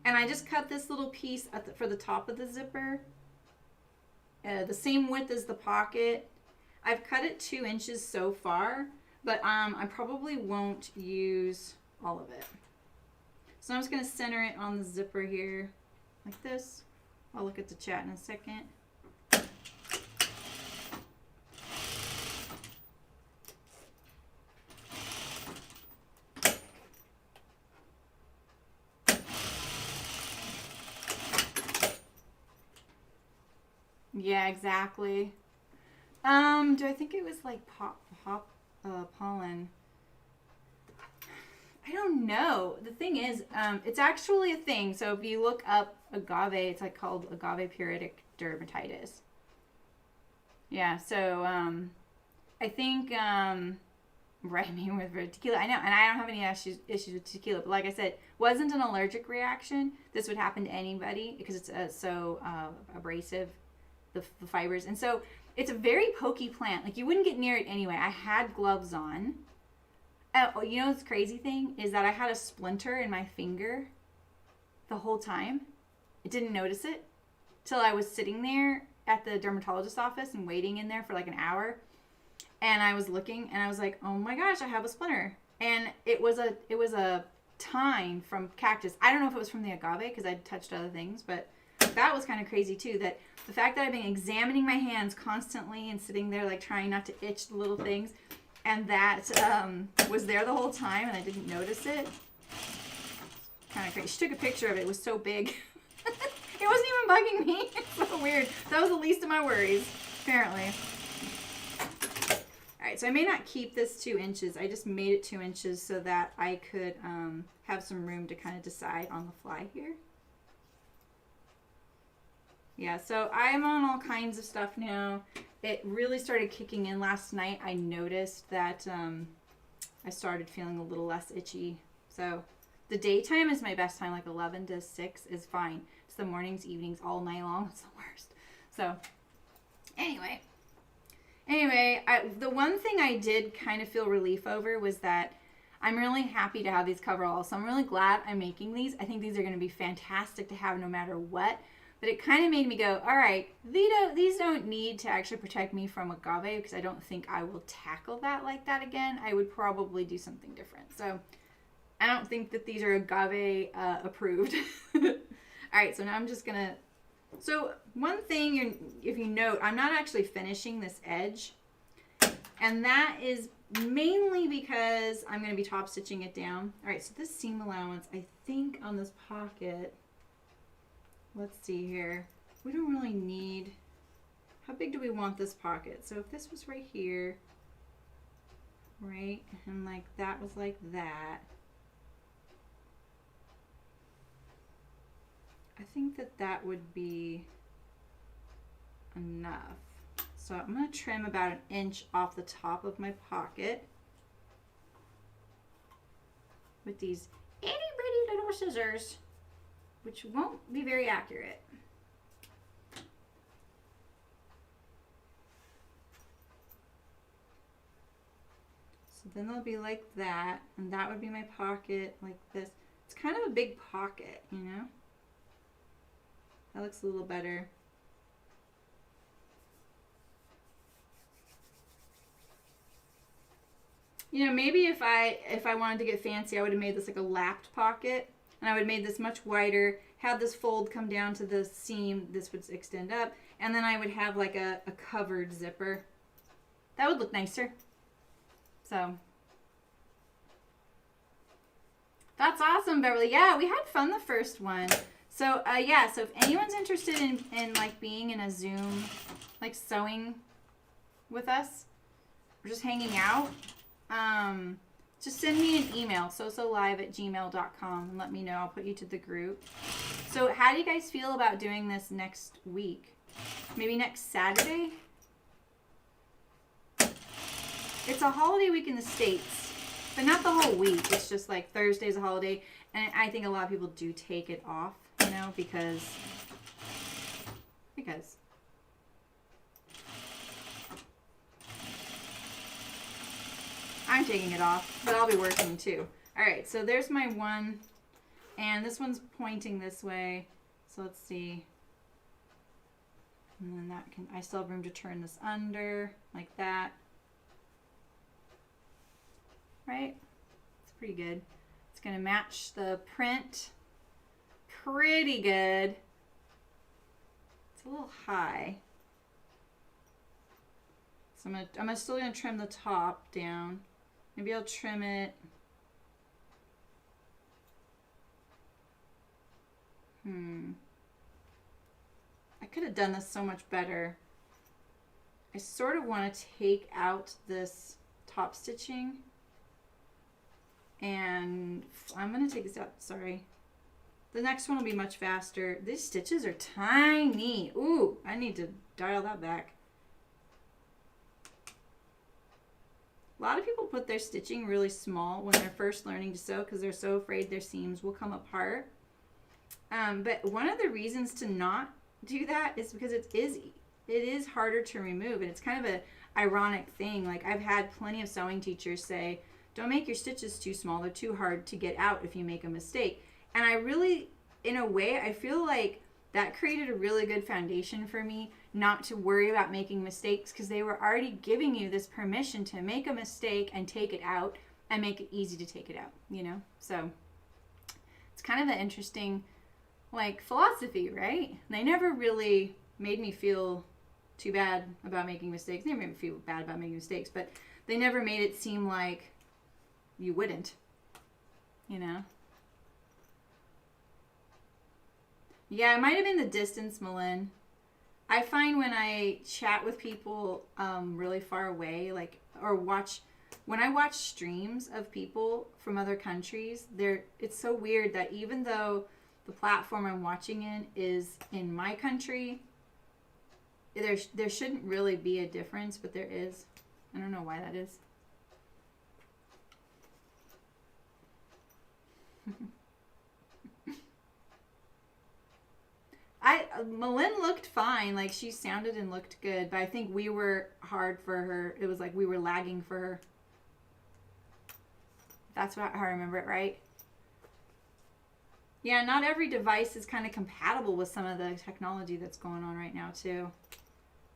And I just cut this little piece for the top of the zipper. The same width as the pocket. I've cut it 2 inches so far, but I probably won't use all of it. So I'm just going to center it on the zipper here, like this. I'll look at the chat in a second. Yeah, exactly. Do I think it was like pollen? I don't know. The thing is, it's actually a thing. So if you look up agave, it's like called agave puritic dermatitis. Yeah. So I think right, me with tequila. I know, and I don't have any issues with tequila. But like I said, wasn't an allergic reaction. This would happen to anybody because it's so abrasive, the fibers, and so it's a very pokey plant. Like you wouldn't get near it anyway. I had gloves on. Oh, you know what's crazy thing is that I had a splinter in my finger the whole time. I didn't notice it till I was sitting there at the dermatologist's office and waiting in there for like an hour. And I was looking and I was like, oh my gosh, I have a splinter. And it was a tine from cactus. I don't know if it was from the agave because I'd touched other things, but that was kind of crazy too. That the fact that I've been examining my hands constantly and sitting there like trying not to itch the little things, and that was there the whole time and I didn't notice it. Kind of crazy. She took a picture of it. It was so big. It wasn't even bugging me. It's so weird. That was the least of my worries, apparently. All right, so I may not keep this 2 inches. I just made it 2 inches so that I could have some room to kind of decide on the fly here. Yeah, so I'm on all kinds of stuff now. It really started kicking in last night. I noticed that I started feeling a little less itchy. So the daytime is my best time, like 11 to 6 is fine. It's the mornings, evenings, all night long. It's the worst. So anyway, the one thing I did kind of feel relief over was that I'm really happy to have these coveralls. So I'm really glad I'm making these. I think these are going to be fantastic to have no matter what. But it kind of made me go, all right, these don't need to actually protect me from agave because I don't think I will tackle that like that again. I would probably do something different. So I don't think that these are agave approved. All right, so now I'm just going to So one thing, if you note, I'm not actually finishing this edge. And that is mainly because I'm going to be top stitching it down. All right, so this seam allowance, I think on this pocket, let's see here. We don't really need, how big do we want this pocket? So if this was right here, right, and like that was like that, I think that that would be enough. So I'm going to trim about 1 inch off the top of my pocket with these itty bitty little scissors, which won't be very accurate. So then they'll be like that, and that would be my pocket like this. It's kind of a big pocket, you know? That looks a little better. You know, maybe if I wanted to get fancy, I would have made this like a lapped pocket, and I would have made this much wider, had this fold come down to the seam, this would extend up, and then I would have like a covered zipper. That would look nicer. So that's awesome, Beverly. Yeah, we had fun the first one. So yeah, so if anyone's interested in like being in a Zoom, like sewing with us, or just hanging out, just send me an email, sewsolive@gmail.com, and let me know. I'll put you to the group. So how do you guys feel about doing this next week? Maybe next Saturday? It's a holiday week in the States, but not the whole week. It's just like Thursday's a holiday, and I think a lot of people do take it off, you know, because I'm taking it off, but I'll be working too. All right, so there's my one, and this one's pointing this way. So let's see. And then that can, I still have room to turn this under like that. Right? It's pretty good. It's gonna match the print pretty good. It's a little high. So I'm still gonna trim the top down. Maybe I'll trim it. I could have done this so much better. I sort of want to take out this top stitching, and I'm going to take this out. Sorry. The next one will be much faster. These stitches are tiny. Ooh, I need to dial that back. A lot of people put their stitching really small when they're first learning to sew because they're so afraid their seams will come apart. But one of the reasons to not do that is because it is harder to remove, and it's kind of an ironic thing. Like, I've had plenty of sewing teachers say, don't make your stitches too small. They're too hard to get out if you make a mistake. And I really, in a way, I feel like that created a really good foundation for me not to worry about making mistakes, because they were already giving you this permission to make a mistake and take it out and make it easy to take it out, you know? So it's kind of an interesting, like, philosophy, right? They never really made me feel too bad about making mistakes. They never made me feel bad about making mistakes, but they never made it seem like you wouldn't, you know? Yeah, it might have been the distance, Malin. I find when I chat with people really far away, like, or when I watch streams of people from other countries, it's so weird that even though the platform I'm watching in is in my country, there shouldn't really be a difference, but there is. I don't know why that is. Malin looked fine. Like, she sounded and looked good, but I think we were hard for her. It was like we were lagging for her. That's how I remember it, right? Yeah, not every device is kind of compatible with some of the technology that's going on right now, too.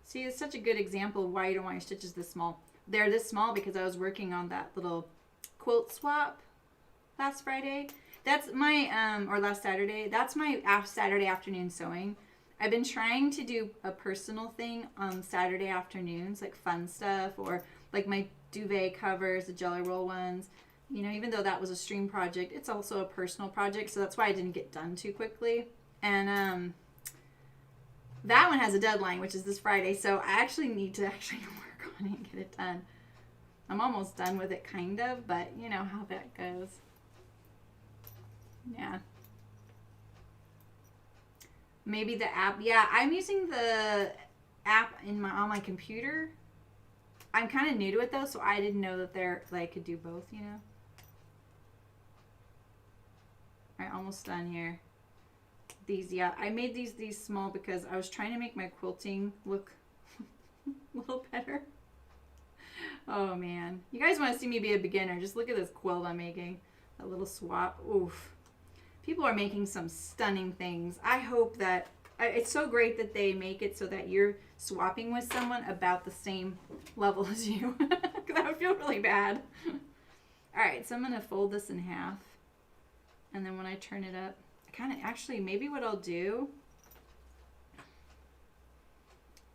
See, it's such a good example of why you don't want your stitches this small. They're this small because I was working on that little quilt swap last Friday. That's my, or last Saturday. That's my Saturday afternoon sewing. I've been trying to do a personal thing on Saturday afternoons, like fun stuff, or like my duvet covers, the Jelly Roll ones. You know, even though that was a stream project, it's also a personal project, so that's why I didn't get done too quickly. And that one has a deadline, which is this Friday, so I actually need to actually work on it and get it done. I'm almost done with it, kind of, but you know how that goes. Yeah. Maybe the app. Yeah, I'm using the app on my computer. I'm kind of new to it though, so I didn't know that I could do both, you know. All right, almost done here. These, yeah, I made these small because I was trying to make my quilting look a little better. Oh man, you guys want to see me be a beginner? Just look at this quilt I'm making. That little swap. Oof. People are making some stunning things. I hope that it's so great that they make it so that you're swapping with someone about the same level as you. Because I would feel really bad. All right, so I'm going to fold this in half. And then when I turn it up, I kind of actually, maybe what I'll do,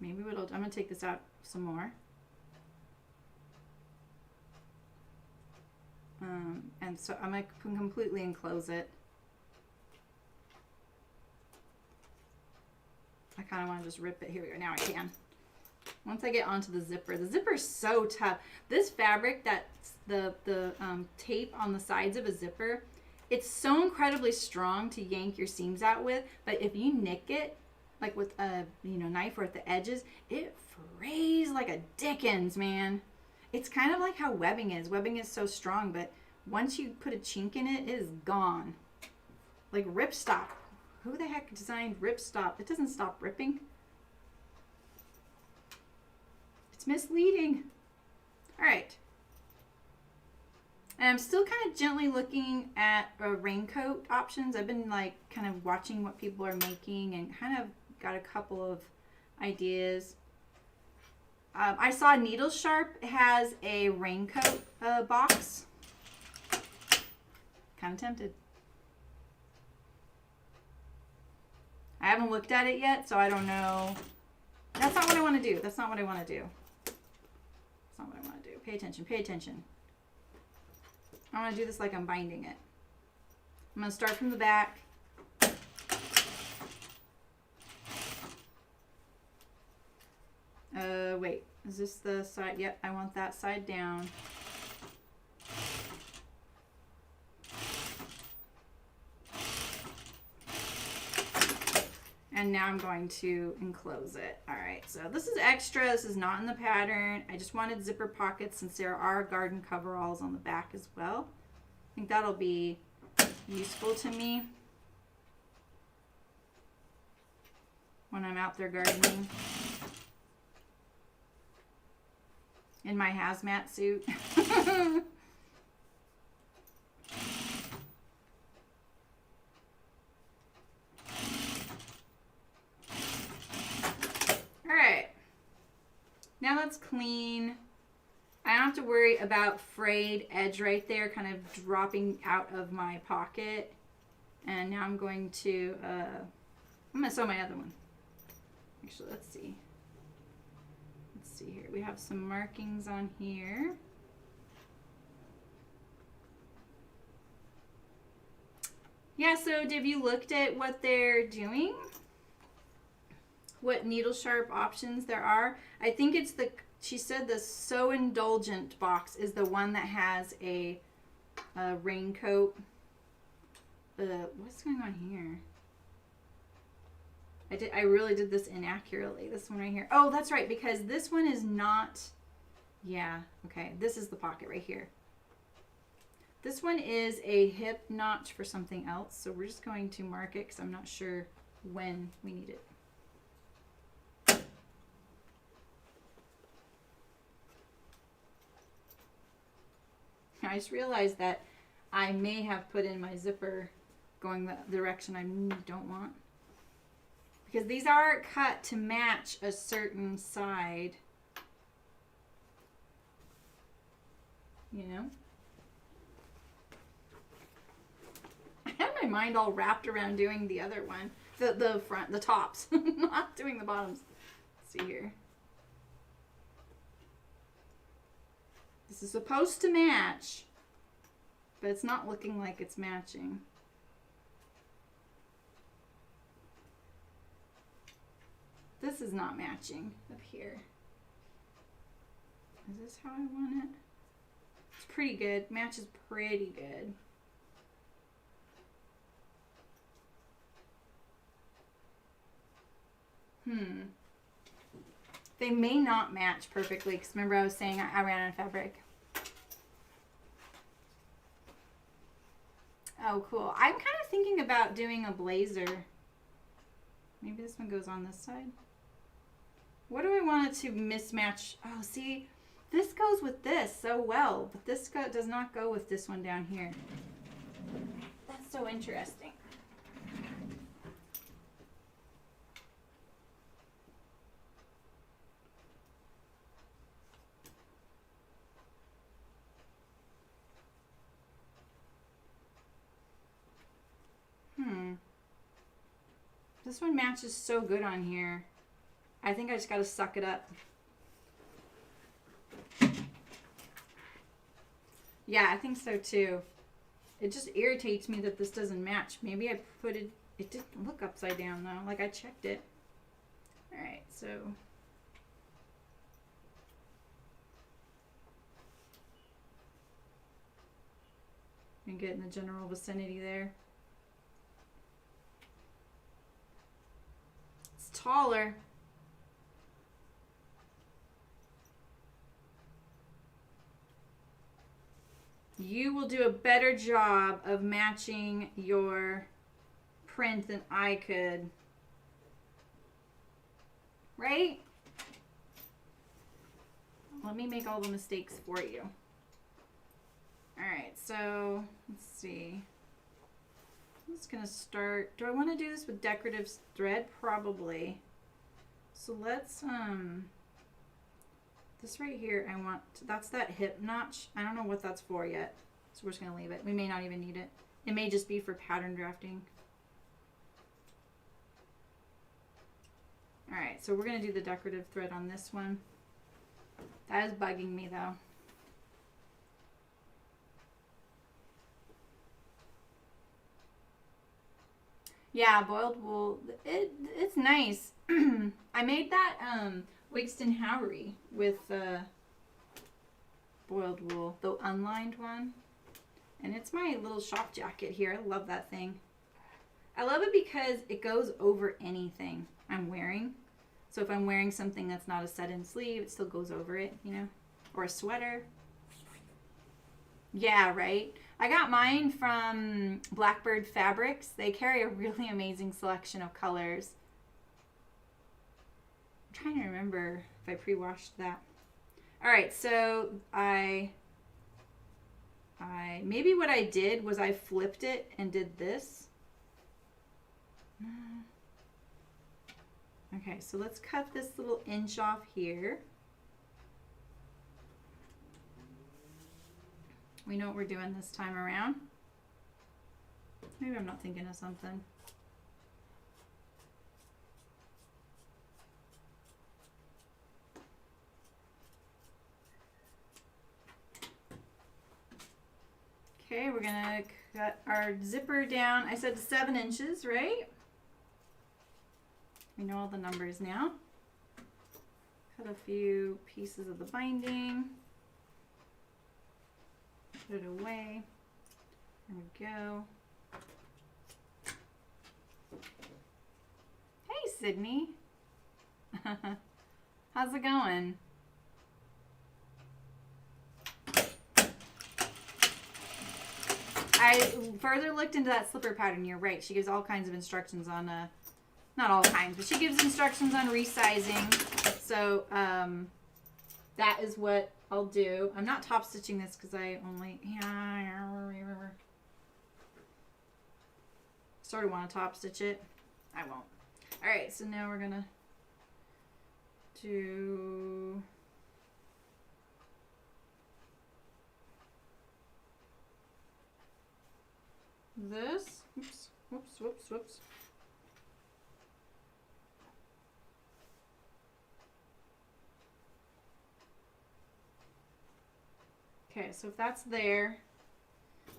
I'm going to take this out some more. And so I'm going to completely enclose it. I kind of want to just rip it. Here we go. Now I can. Once I get onto the zipper is so tough. This fabric, that's the tape on the sides of a zipper, it's so incredibly strong to yank your seams out with. But if you nick it, like with a knife or at the edges, it frays like a dickens, man. It's kind of like how webbing is. Webbing is so strong, but once you put a chink in it, it is gone. Like ripstop. Who the heck designed ripstop? It doesn't stop ripping. It's misleading. All right. And I'm still kind of gently looking at raincoat options. I've been like kind of watching what people are making and kind of got a couple of ideas. I saw Needle Sharp has a raincoat box. Kind of tempted. I haven't looked at it yet, so I don't know. That's not what I want to do. That's not what I want to do. That's not what I want to do. Pay attention. Pay attention. I want to do this like I'm binding it. I'm going to start from the back. Wait. Is this the side? Yep, I want that side down. And now I'm going to enclose it. All right, so this is extra. This is not in the pattern. I just wanted zipper pockets since there are garden coveralls on the back as well. I think that'll be useful to me when I'm out there gardening in my hazmat suit. Now that's clean. I don't have to worry about frayed edge right there kind of dropping out of my pocket. And now I'm going to sew my other one. Actually, let's see. Let's see here. We have some markings on here. Yeah, so have you looked at what they're doing? What needle sharp options there are? I think it's she said the So Indulgent box is the one that has a raincoat. What's going on here? I really did this inaccurately. This one right here. Oh, that's right, because this one is not, yeah, okay. This is the pocket right here. This one is a hip notch for something else. So we're just going to mark it because I'm not sure when we need it. I just realized that I may have put in my zipper going the direction I don't want. Because these are cut to match a certain side. You know? I had my mind all wrapped around doing the other one. The front, the tops. Not doing the bottoms. Let's see here. This is supposed to match, but it's not looking like it's matching. This is not matching up here. Is this how I want it? It's pretty good. Matches pretty good. They may not match perfectly because remember I was saying I ran out of fabric. Oh, cool. I'm kind of thinking about doing a blazer. Maybe this one goes on this side. What do I want it to mismatch? Oh, see, this goes with this so well, but this does not go with this one down here. That's so interesting. This one matches so good on here. I think I just gotta suck it up. Yeah, I think so too. It just irritates me that this doesn't match. Maybe I put it, it didn't look upside down though. Like I checked it. All right, so. And get in the general vicinity there. It's taller. You will do a better job of matching your print than I could. Right? Let me make all the mistakes for you. All right, so let's see. I'm just gonna start. Do I want to do this with decorative thread? Probably. So let's this right here, I want to, that's that hip notch. I don't know what that's for yet, so we're just gonna leave it. We may not even need it. It may just be for pattern drafting. All right, so we're gonna do the decorative thread on this one. That is bugging me though. Yeah, boiled wool, it's nice. I made that Wigston Howery with boiled wool, the unlined one. And it's my little shop jacket here. I love that thing. I love it because it goes over anything I'm wearing. So if I'm wearing something that's not a set-in sleeve, it still goes over it, you know? Or a sweater. Yeah, right? I got mine from Blackbird Fabrics. They carry a really amazing selection of colors. I'm trying to remember if I pre-washed that. All right, so maybe what I did was I flipped it and did this. Okay, so let's cut this little inch off here. We know what we're doing this time around. Maybe I'm not thinking of something. Okay, we're gonna cut our zipper down. I said 7 inches, right? We know all the numbers now. Cut a few pieces of the binding. Put it away. There we go. Hey, Sydney. How's it going? I further looked into that slipper pattern. You're right. She gives all kinds of instructions on, not all kinds, but she gives instructions on resizing. So that is what I'll do. I'm not top stitching this because I only, sort of want to top stitch it. I won't. All right, so now we're gonna do this. Oops, whoops, whoops, whoops. Okay, so if that's there,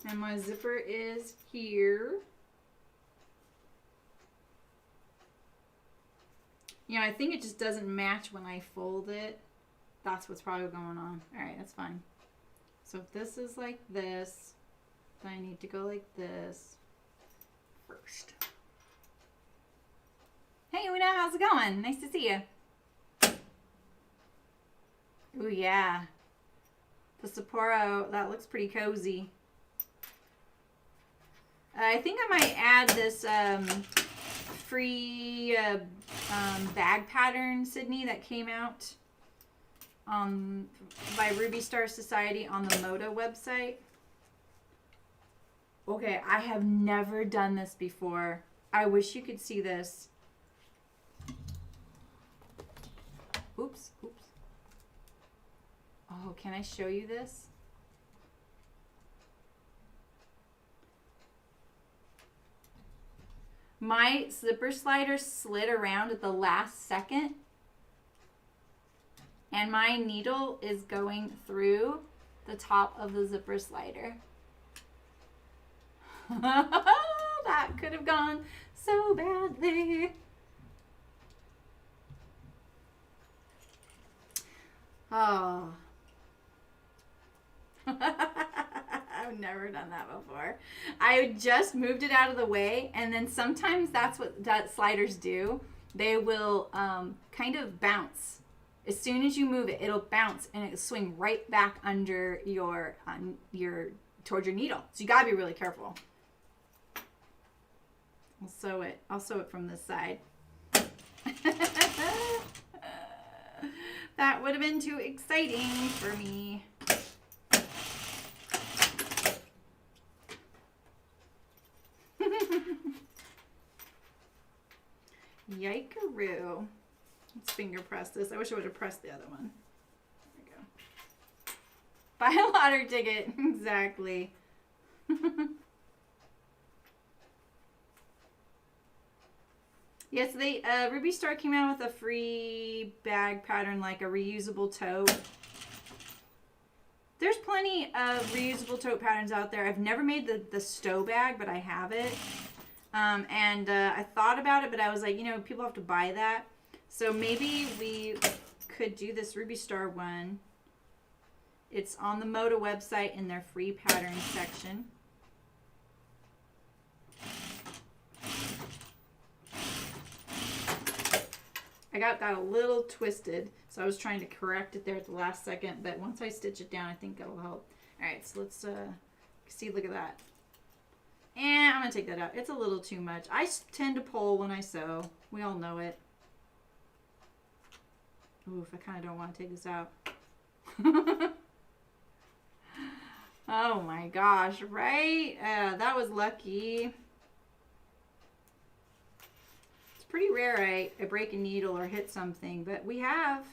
and my zipper is here. You know, I think it just doesn't match when I fold it. That's what's probably going on. All right, that's fine. So if this is like this, then I need to go like this first. Hey, Una, how's it going? Nice to see you. Ooh, yeah. The Sapporo, that looks pretty cozy. I think I might add this free bag pattern, Sydney, that came out by Ruby Star Society on the Moda website. Okay, I have never done this before. I wish you could see this. Oops, oops. Oh, can I show you this? My zipper slider slid around at the last second, and my needle is going through the top of the zipper slider. That could have gone so badly. Oh. I've never done that before. I just moved it out of the way, and then sometimes that's what sliders do. They will kind of bounce. As soon as you move it, it'll bounce and it'll swing right back under your towards your needle. So you gotta be really careful. I'll sew it from this side. That would have been too exciting for me. Yikeroo. Let's finger press this. I wish I would have pressed the other one. There we go. Buy a lottery ticket. Exactly. Yes, Ruby Star came out with a free bag pattern, like a reusable tote. There's plenty of reusable tote patterns out there. I've never made the stow bag, but I have it. I thought about it, but I was like, you know, people have to buy that. So maybe we could do this Ruby Star one. It's on the Moda website in their free pattern section. I got that a little twisted, so I was trying to correct it there at the last second, but once I stitch it down, I think it'll help. All right, so let's see, look at that. And I'm gonna take that out. It's a little too much. I tend to pull when I sew. We all know it. Oof, I kind of don't want to take this out. Oh my gosh, right? That was lucky. Pretty rare I break a needle or hit something, but we have.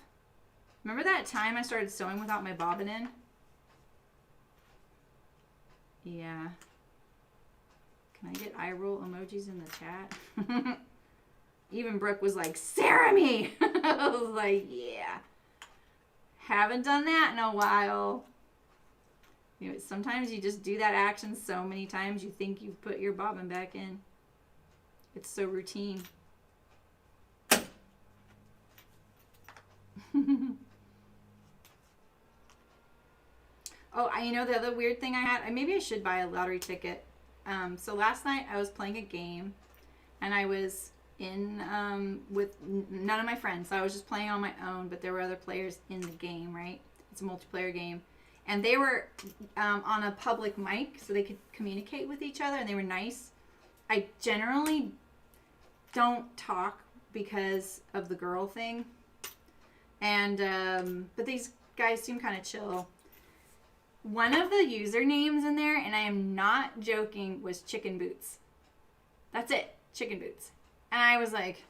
Remember that time I started sewing without my bobbin in? Yeah. Can I get eye roll emojis in the chat? Even Brooke was like, Sarah me! I was like, yeah. Haven't done that in a while. You know, sometimes you just do that action so many times you think you've put your bobbin back in. It's so routine. Oh, you know the other weird thing I had? Maybe I should buy a lottery ticket. So last night I was playing a game, and I was in with none of my friends. So I was just playing on my own, but there were other players in the game, right? It's a multiplayer game. And they were on a public mic, so they could communicate with each other, and they were nice. I generally don't talk because of the girl thing. And but these guys seem kind of chill. One of the usernames in there, and I am not joking, was Chicken Boots. That's it, Chicken Boots. And I was like,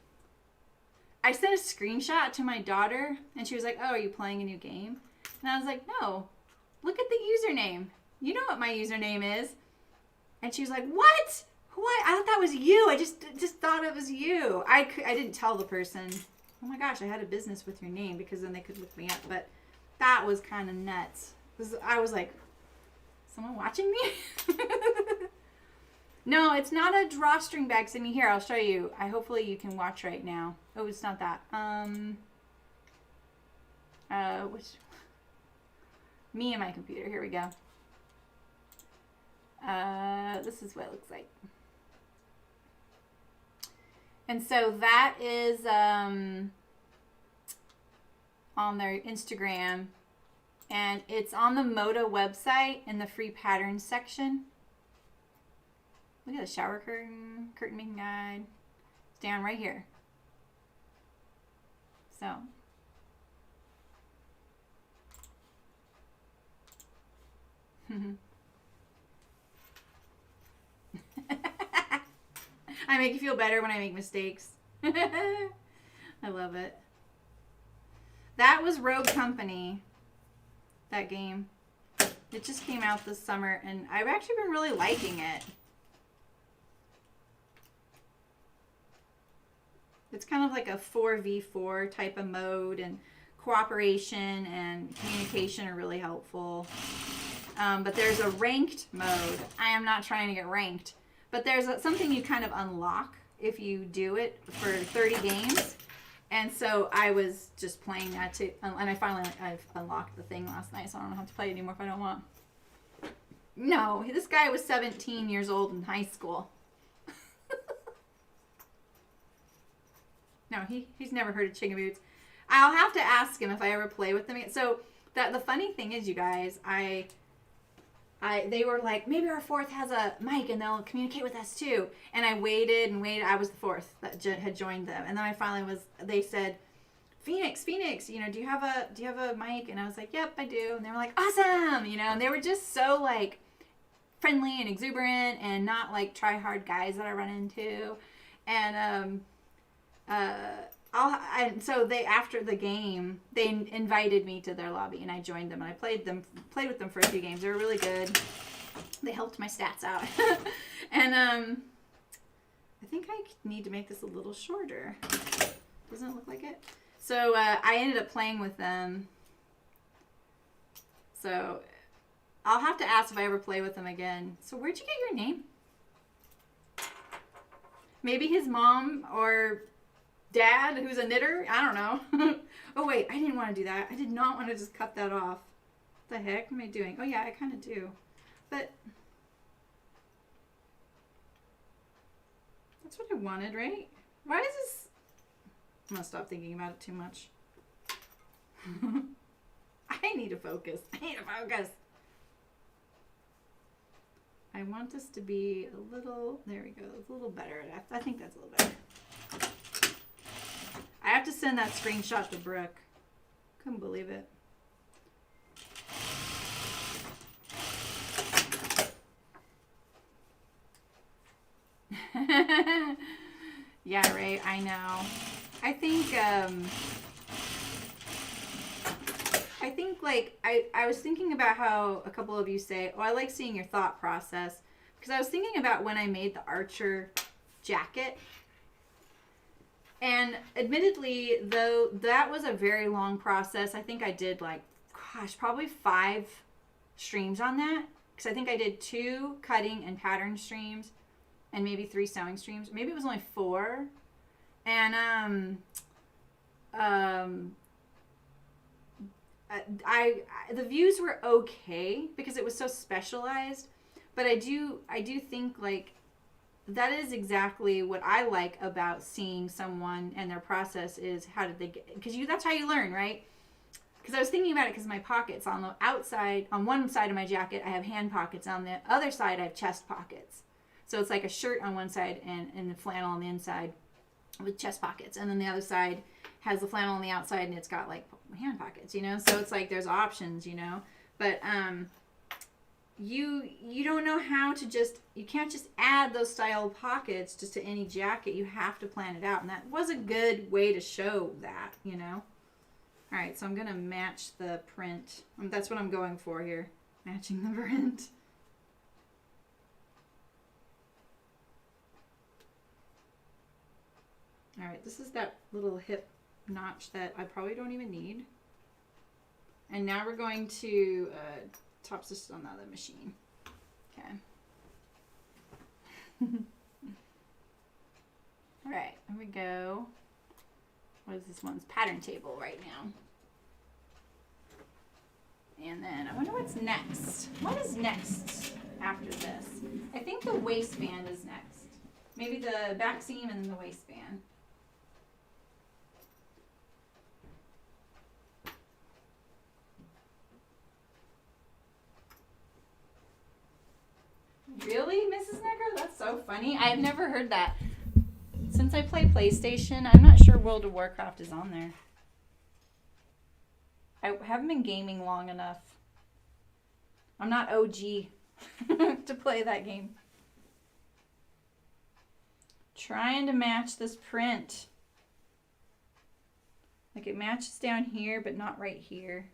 I sent a screenshot to my daughter, and she was like, oh, are you playing a new game? And I was like, no, look at the username. You know what my username is. And she was like, what? What? I thought that was you. I just thought it was you. I didn't tell the person. Oh my gosh, I had a business with your name, because then they could look me up. But that was kind of nuts. I was like, someone watching me? No, it's not a drawstring bag, Sydney. Here, I'll show you. Hopefully you can watch right now. Oh, it's not that. Which... Me and my computer. Here we go. This is what it looks like. And so that is on their Instagram. And it's on the Moda website in the free patterns section. Look at the shower curtain making guide. It's down right here. So. I make you feel better when I make mistakes. I love it. That was Rogue Company. That game. It just came out this summer and I've actually been really liking it. It's kind of like a 4v4 type of mode, and cooperation and communication are really helpful. But there's a ranked mode. I am not trying to get ranked. But there's something you kind of unlock if you do it for 30 games. And so I was just playing that too. And I've unlocked the thing last night, so I don't have to play it anymore if I don't want. No, this guy was 17 years old in high school. No, he's never heard of Chicken Boots. I'll have to ask him if I ever play with them again. So the funny thing is, you guys, they were like, maybe our fourth has a mic and they'll communicate with us too. And I waited and waited. I was the fourth that had joined them. And then I finally they said, Phoenix, do you have a mic? And I was like, yep, I do. And they were like, awesome. And they were just so like friendly and exuberant and not like try hard guys that I run into. And, so they, after the game, they invited me to their lobby and I joined them and I played with them for a few games. They were really good. They helped my stats out. And, I think I need to make this a little shorter. Doesn't it look like it? So, I ended up playing with them. So, I'll have to ask if I ever play with them again. So, where'd you get your name? Maybe his mom or dad, who's a knitter? I don't know. Oh, wait. I didn't want to do that. I did not want to just cut that off. What the heck am I doing? Oh, yeah, I kind of do. But that's what I wanted, right? Why is this... I'm going to stop thinking about it too much. I need to focus. I want this to be a little... There we go. A little better. I think that's a little better. I have to send that screenshot to Brooke. Couldn't believe it. Yeah, right. I know. I think like I was thinking about how a couple of you say, oh, I like seeing your thought process, because I was thinking about when I made the Archer jacket. And admittedly, though, that was a very long process. I think I did like, gosh, probably 5 streams on that. Because I think I did 2 cutting and pattern streams and maybe 3 sewing streams. Maybe it was only 4. And the views were okay because it was so specialized. But I do think like that is exactly what I like about seeing someone and their process is how did they get, because that's how you learn, right? Because I was thinking about it because my pockets on the outside, on one side of my jacket, I have hand pockets. On the other side, I have chest pockets. So it's like a shirt on one side and the flannel on the inside with chest pockets. And then the other side has the flannel on the outside and it's got like hand pockets, So it's like there's options, But you don't know how to you can't just add those style pockets just to any jacket. You have to plan it out. And that was a good way to show that, All right, so I'm going to match the print. That's what I'm going for here, matching the print. All right, this is that little hip notch that I probably don't even need. And now we're going to top stitch on the other machine. Okay. All right, here we go. What is this one's pattern table right now? And then I wonder what's next. What is next after this? I think the waistband is next. Maybe the back seam and then the waistband. Really, Mrs. Necker? That's so funny. I've never heard that. Since I play PlayStation, I'm not sure World of Warcraft is on there. I haven't been gaming long enough. I'm not OG to play that game. Trying to match this print. Like it matches down here, but not right here.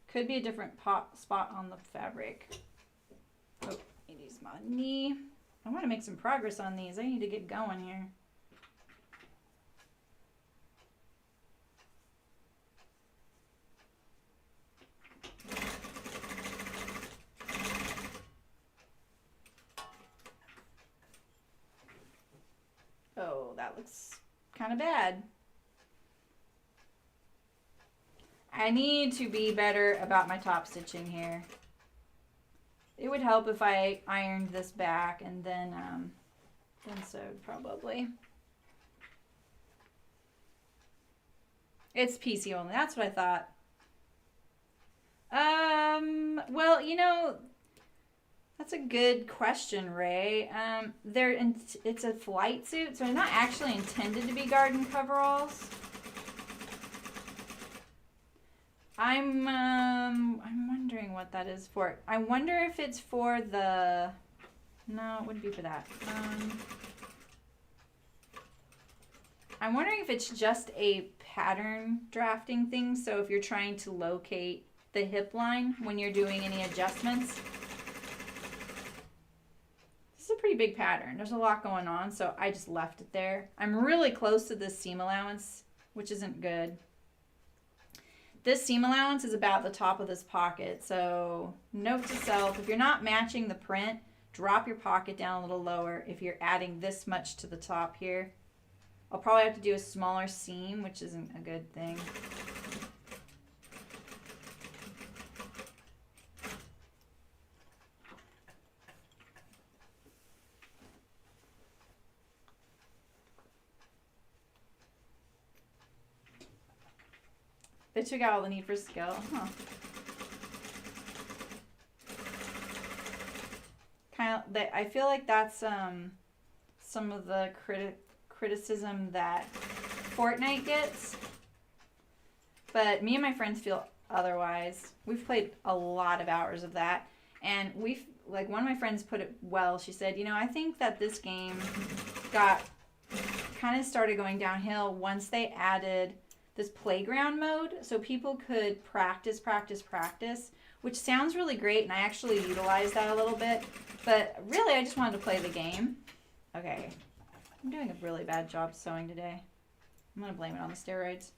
Could be a different spot on the fabric. Oh, it is my knee. I want to make some progress on these. I need to get going here. Oh, that looks kind of bad. I need to be better about my top stitching here. It would help if I ironed this back and then sewed probably. It's PC only. That's what I thought. Well, you know, that's a good question, Ray. It's a flight suit, so they're not actually intended to be garden coveralls. I'm wondering what that is for. I wonder if it's for the... No, it wouldn't be for that. I'm wondering if it's just a pattern drafting thing. So if you're trying to locate the hip line when you're doing any adjustments. This is a pretty big pattern. There's a lot going on, so I just left it there. I'm really close to this seam allowance, which isn't good. This seam allowance is about the top of this pocket, so note to self, if you're not matching the print, drop your pocket down a little lower if you're adding this much to the top here. I'll probably have to do a smaller seam, which isn't a good thing. They took out all the need for skill. Huh. Kind of, I feel like that's some of the criticism that Fortnite gets. But me and my friends feel otherwise. We've played a lot of hours of that. And like one of my friends put it well. She said, you know, I think that this game kind of started going downhill once they added this playground mode, so people could practice, which sounds really great, and I actually utilized that a little bit, but really I just wanted to play the game. Okay, I'm doing a really bad job sewing today. I'm gonna blame it on the steroids.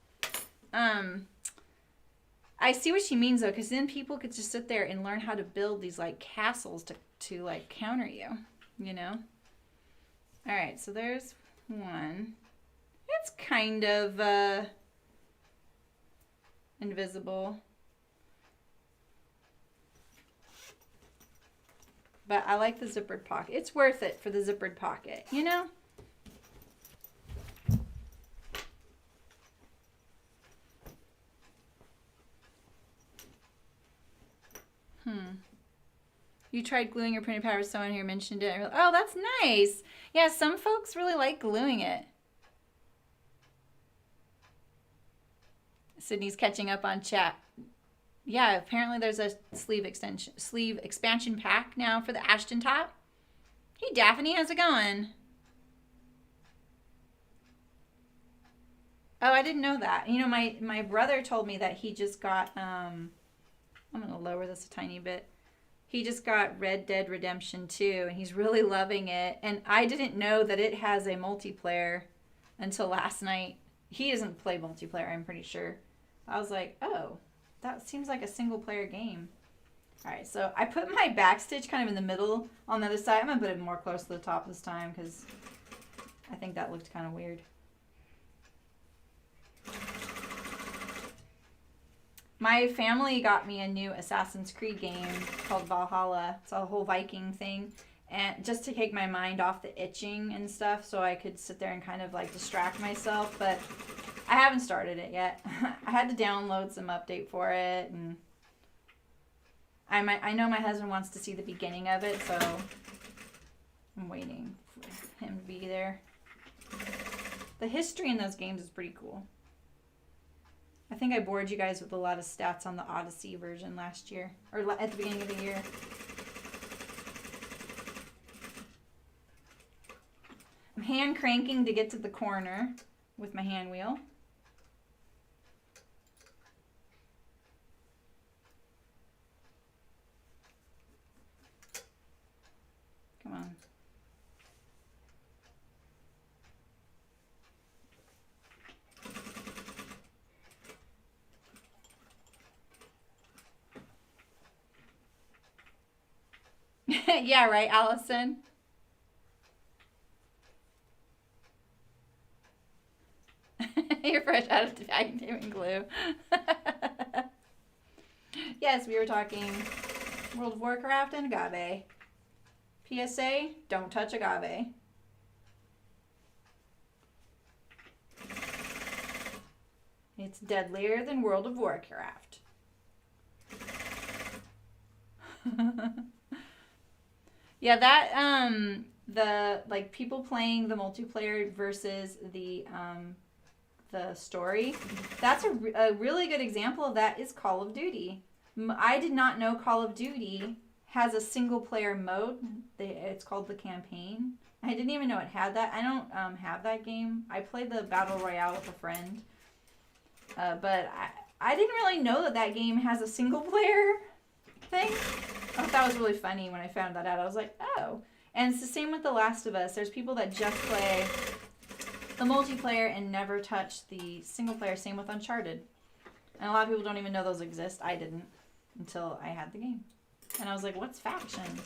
I see what she means though, because then people could just sit there and learn how to build these like castles to like counter you, you know? All right, so there's one. It's kind of invisible, but I like the zippered pocket. It's worth it for the zippered pocket, you know? You tried gluing your printed pattern, someone here mentioned it. Oh, that's nice. Yeah, some folks really like gluing it. Sydney's catching up on chat. Yeah, apparently there's a sleeve expansion pack now for the Ashton top. Hey, Daphne, how's it going? Oh, I didn't know that. You know, my brother told me that he just got, I'm going to lower this a tiny bit. He just got Red Dead Redemption 2, and he's really loving it. And I didn't know that it has a multiplayer until last night. He doesn't play multiplayer, I'm pretty sure. I was like, oh, that seems like a single player game. All right, so I put my back stitch kind of in the middle on the other side. I'm going to put it more close to the top this time because I think that looked kind of weird. My family got me a new Assassin's Creed game called Valhalla. It's a whole Viking thing. And just to take my mind off the itching and stuff so I could sit there and kind of like distract myself. But I haven't started it yet. I had to download some update for it. And I know my husband wants to see the beginning of it. So I'm waiting for him to be there. The history in those games is pretty cool. I think I bored you guys with a lot of stats on the Odyssey version last year, or at the beginning of the year. I'm hand cranking to get to the corner with my hand wheel. Come on. Yeah, right, Allison? You're fresh out of vacuum glue. Yes, we were talking World of Warcraft and agave. PSA, don't touch agave. It's deadlier than World of Warcraft. Yeah, that the like people playing the multiplayer versus the story. That's a really good example of that is Call of Duty. I did not know Call of Duty has a single player mode. It's called the campaign. I didn't even know it had that. I don't have that game. I played the Battle Royale with a friend. But I didn't really know that that game has a single player thing. I thought that was really funny when I found that out. I was like, oh. And it's the same with The Last of Us. There's people that just play the multiplayer and never touch the single player. Same with Uncharted. And a lot of people don't even know those exist. I didn't until I had the game. And I was like, what's factions?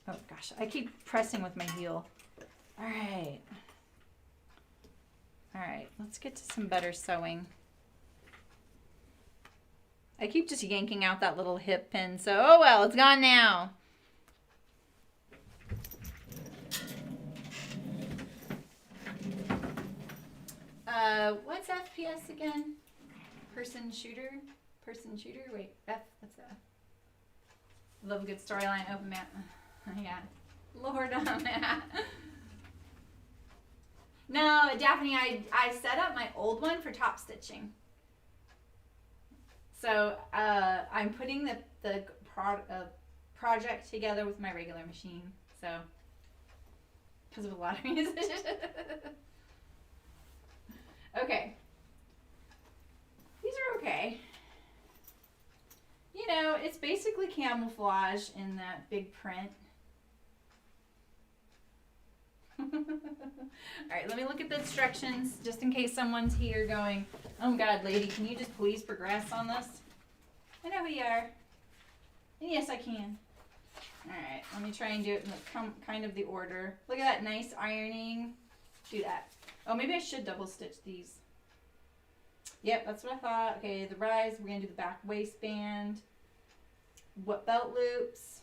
Oh gosh, I keep pressing with my heel. All right. All right, let's get to some better sewing. I keep just yanking out that little hip pin, so oh well, it's gone now. What's FPS again? Person shooter? Wait, F, what's that? Love a good storyline, open map. Yeah. Lord, yeah. No, Daphne, I set up my old one for top stitching. So I'm putting the project together with my regular machine. So because of a lot of reasons. Okay. These are okay. You know, it's basically camouflage in that big print. Alright, let me look at the instructions just in case someone's here going, oh God, lady, can you just please progress on this? I know who you are. And yes, I can. Alright, let me try and do it in the kind of the order. Look at that nice ironing. Do that. Oh, maybe I should double stitch these. Yep, that's what I thought. Okay, the rise, we're going to do the back waistband. What belt loops?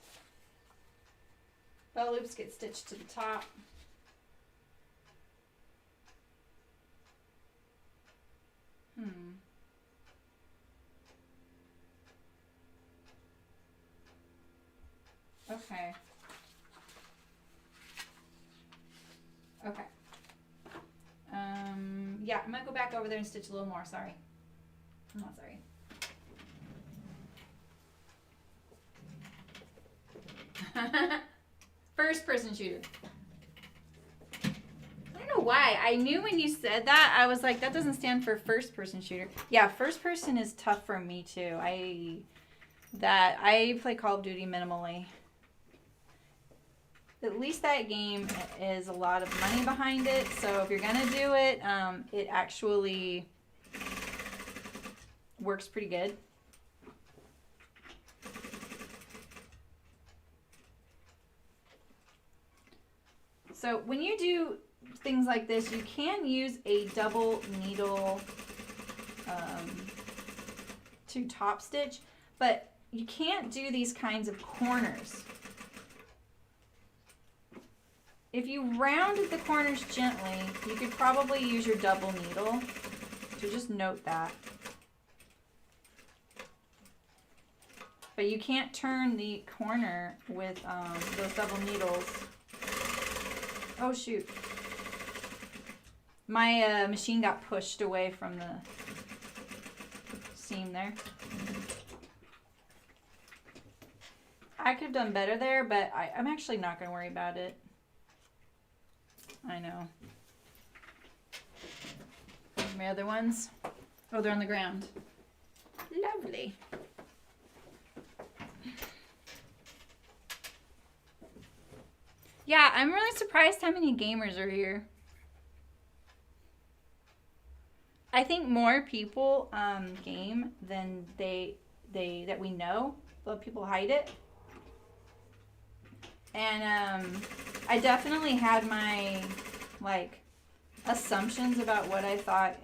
Belt loops get stitched to the top. Okay. Okay. Yeah, I'm gonna go back over there and stitch a little more. Sorry. I'm not sorry. First person shooter. I don't know why. I knew when you said that, I was like, that doesn't stand for first person shooter. Yeah, first person is tough for me too. I play Call of Duty minimally. at least that game is a lot of money behind it. So if you're gonna do it, it actually works pretty good. So when you do things like this, you can use a double needle to top stitch, but you can't do these kinds of corners. If you rounded the corners gently, you could probably use your double needle. So just note that. But you can't turn the corner with those double needles. Oh shoot. My machine got pushed away from the seam there. I could have done better there, but I'm actually not going to worry about it. I know. My other ones? Oh, they're on the ground. Lovely. Yeah, I'm really surprised how many gamers are here. I think more people game than that we know, but people hide it. And I definitely had my assumptions about what I thought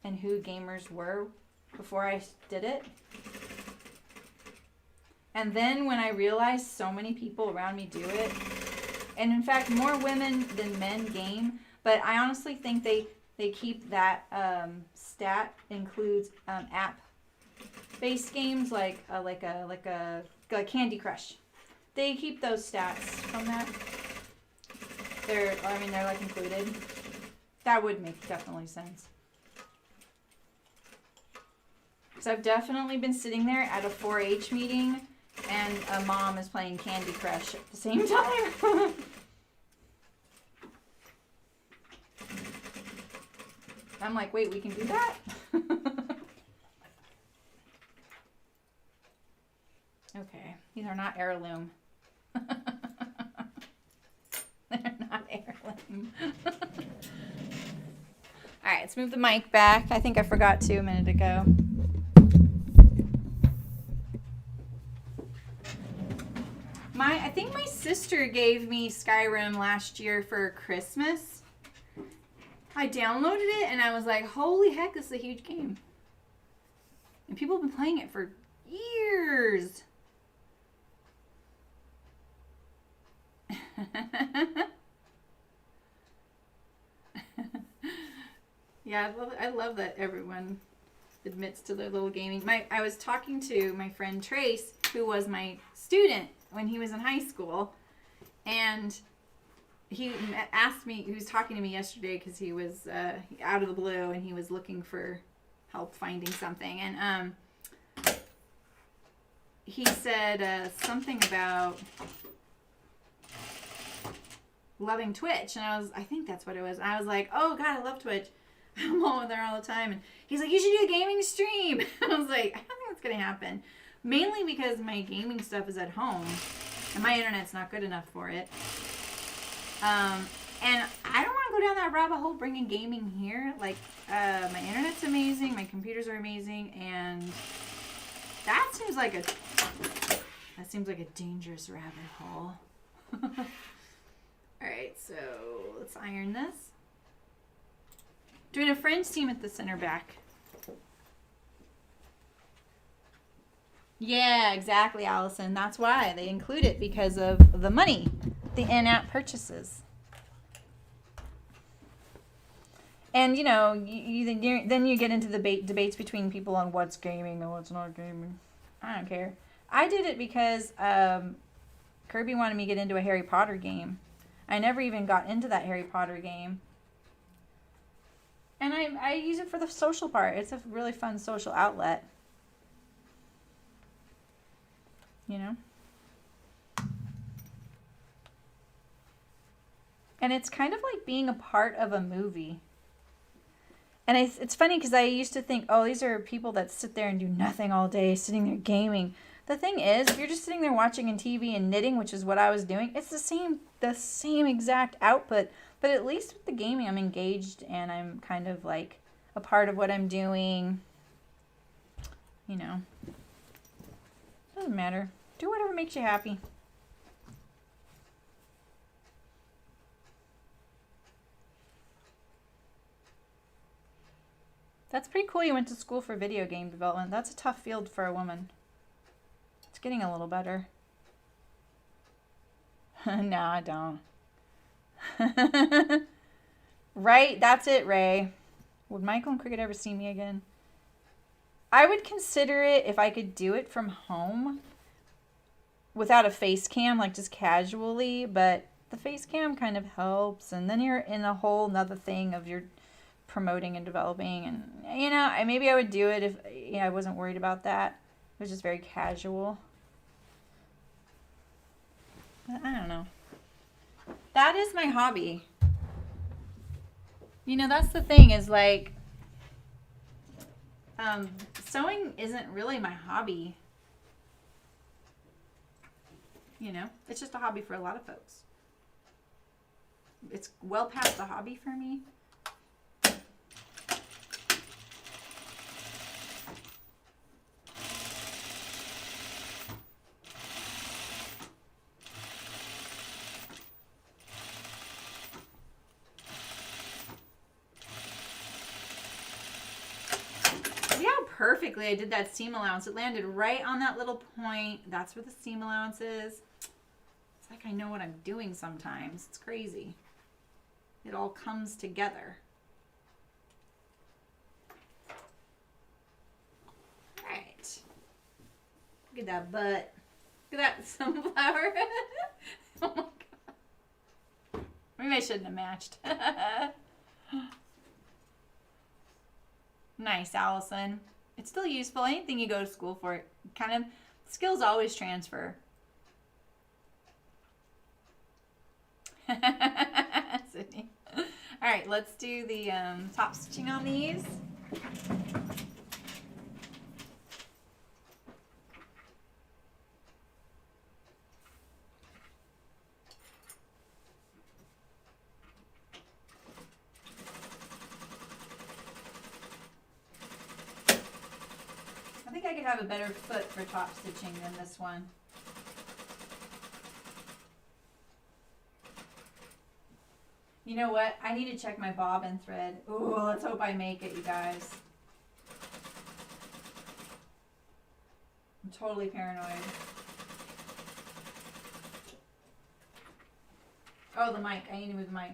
and who gamers were before I did it. And then when I realized so many people around me do it, and in fact more women than men game, but I honestly think they keep that stat includes app-based games like Candy Crush. They keep those stats from that. They're like included. That would make definitely sense. Because I've definitely been sitting there at a 4-H meeting and a mom is playing Candy Crush at the same time. I'm like, wait, we can do that? Okay, these are not heirloom. They're not heirloom. All right, let's move the mic back. I think I forgot to a minute ago. I think my sister gave me Skyrim last year for Christmas. I downloaded it and I was like, holy heck, this is a huge game. And people have been playing it for years. Yeah, I love that everyone admits to their little gaming. I was talking to my friend Trace, who was my student when he was in high school, and he asked me, he was talking to me yesterday because he was out of the blue and he was looking for help finding something, and he said something about loving Twitch, and I think that's what it was. I was like, oh god, I love Twitch. I'm on there all the time. And he's like, you should do a gaming stream. I was like, I don't think that's gonna happen. Mainly because my gaming stuff is at home and my internet's not good enough for it. And I don't want to go down that rabbit hole bringing gaming here. Like, my internet's amazing, my computers are amazing, and that seems like a dangerous rabbit hole. Alright, so let's iron this. Doing a fringe seam at the center back. Yeah, exactly, Allison. That's why they include it, because of the money, the in-app purchases. And, you know, then you get into the debates between people on what's gaming and what's not gaming. I don't care. I did it because Kirby wanted me to get into a Harry Potter game. I never even got into that Harry Potter game. And I use it for the social part. It's a really fun social outlet. You know? And it's kind of like being a part of a movie. And it's funny because I used to think, oh, these are people that sit there and do nothing all day, sitting there gaming. The thing is, if you're just sitting there watching in TV and knitting, which is what I was doing, it's the same exact output. But at least with the gaming, I'm engaged and I'm kind of like a part of what I'm doing. You know, doesn't matter. Do whatever makes you happy. That's pretty cool you went to school for video game development. That's a tough field for a woman. It's getting a little better. No, I don't. Right? That's it, Ray. Would Michael and Cricket ever see me again? I would consider it if I could do it from home without a face cam, like just casually, but the face cam kind of helps, and then you're in a whole nother thing of your promoting and developing, and you know, maybe I would do it if I wasn't worried about that. It was just very casual. But I don't know. That is my hobby. You know, that's the thing is like, sewing isn't really my hobby. You know, it's just a hobby for a lot of folks. It's well past the hobby for me. Perfectly, I did that seam allowance. It landed right on that little point. That's where the seam allowance is. It's like I know what I'm doing sometimes. It's crazy. It all comes together. All right. Look at that butt. Look at that sunflower. Oh my God. Maybe I shouldn't have matched. Nice, Allison. It's still useful. Anything you go to school for, kind of, skills always transfer. Sydney. All right, let's do the top stitching on these. I think I could have a better foot for top stitching than this one. You know what? I need to check my bobbin thread. Ooh, let's hope I make it, you guys. I'm totally paranoid. Oh, the mic. I need to move the mic.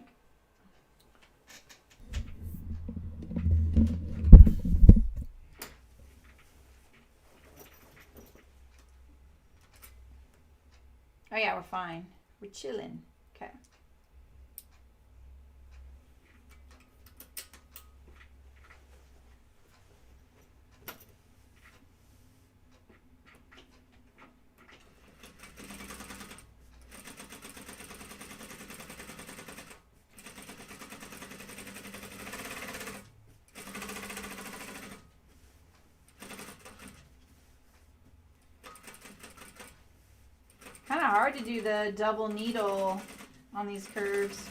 Oh yeah, we're fine. We're chilling. Okay. Kind of hard to do the double needle on these curves.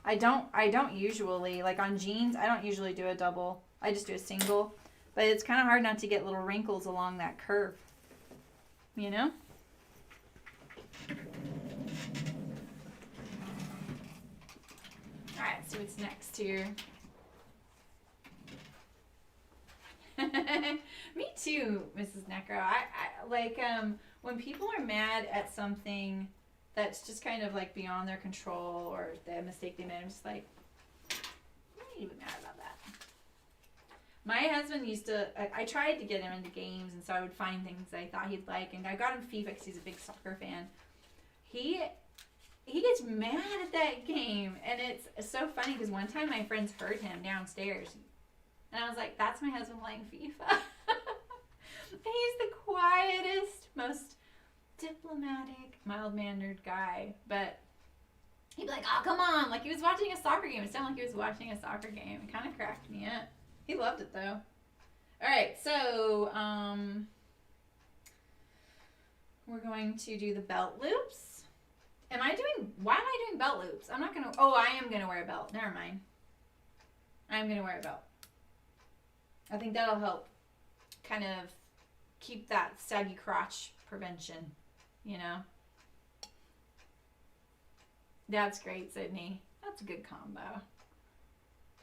I don't usually, like on jeans, I don't usually do a double. I just do a single. But it's kind of hard not to get little wrinkles along that curve. You know? Alright, let's see what's next here. Me too, Mrs. Necro. I like when people are mad at something that's just kind of like beyond their control or the mistake they made. I'm just like, I'm not even mad about that. My husband used to, I tried to get him into games, and so I would find things I thought he'd like, and I got him FIFA because he's a big soccer fan. He gets mad at that game, and it's so funny because one time my friends heard him downstairs, and I was like, that's my husband playing FIFA. He's the quietest, most diplomatic, mild-mannered guy, but he'd be like, oh, come on. Like, he was watching a soccer game. It sounded like he was watching a soccer game. It kind of cracked me up. He loved it, though. All right, so we're going to do the belt loops. Why am I doing belt loops? I'm not gonna, oh, I am gonna wear a belt. Never mind. I'm gonna wear a belt. I think that'll help kind of keep that saggy crotch prevention, you know? That's great, Sydney. That's a good combo.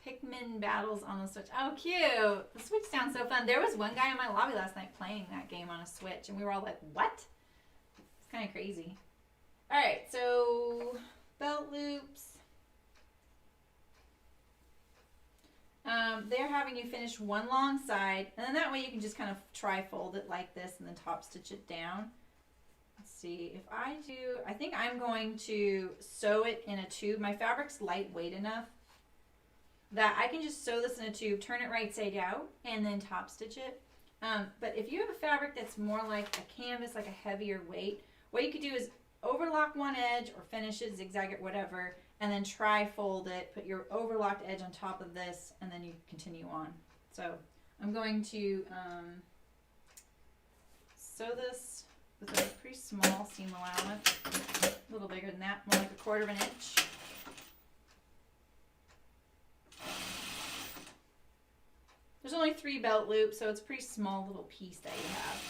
Pikmin battles on the Switch. Oh, cute. The Switch sounds so fun. There was one guy in my lobby last night playing that game on a Switch, and we were all like, what? It's kind of crazy. All right, so belt loops. They're having you finish one long side, and then that way you can just kind of tri-fold it like this and then top stitch it down. Let's see, if I do, I think I'm going to sew it in a tube. My fabric's lightweight enough that I can just sew this in a tube, turn it right side out, and then top stitch it. But if you have a fabric that's more like a canvas, like a heavier weight, what you could do is overlock one edge or finish it, zigzag it, whatever, and then tri-fold it, put your overlocked edge on top of this, and then you continue on. So I'm going to sew this with a pretty small seam allowance, a little bigger than that, more like 1/4 inch. There's only 3 belt loops, so it's a pretty small little piece that you have.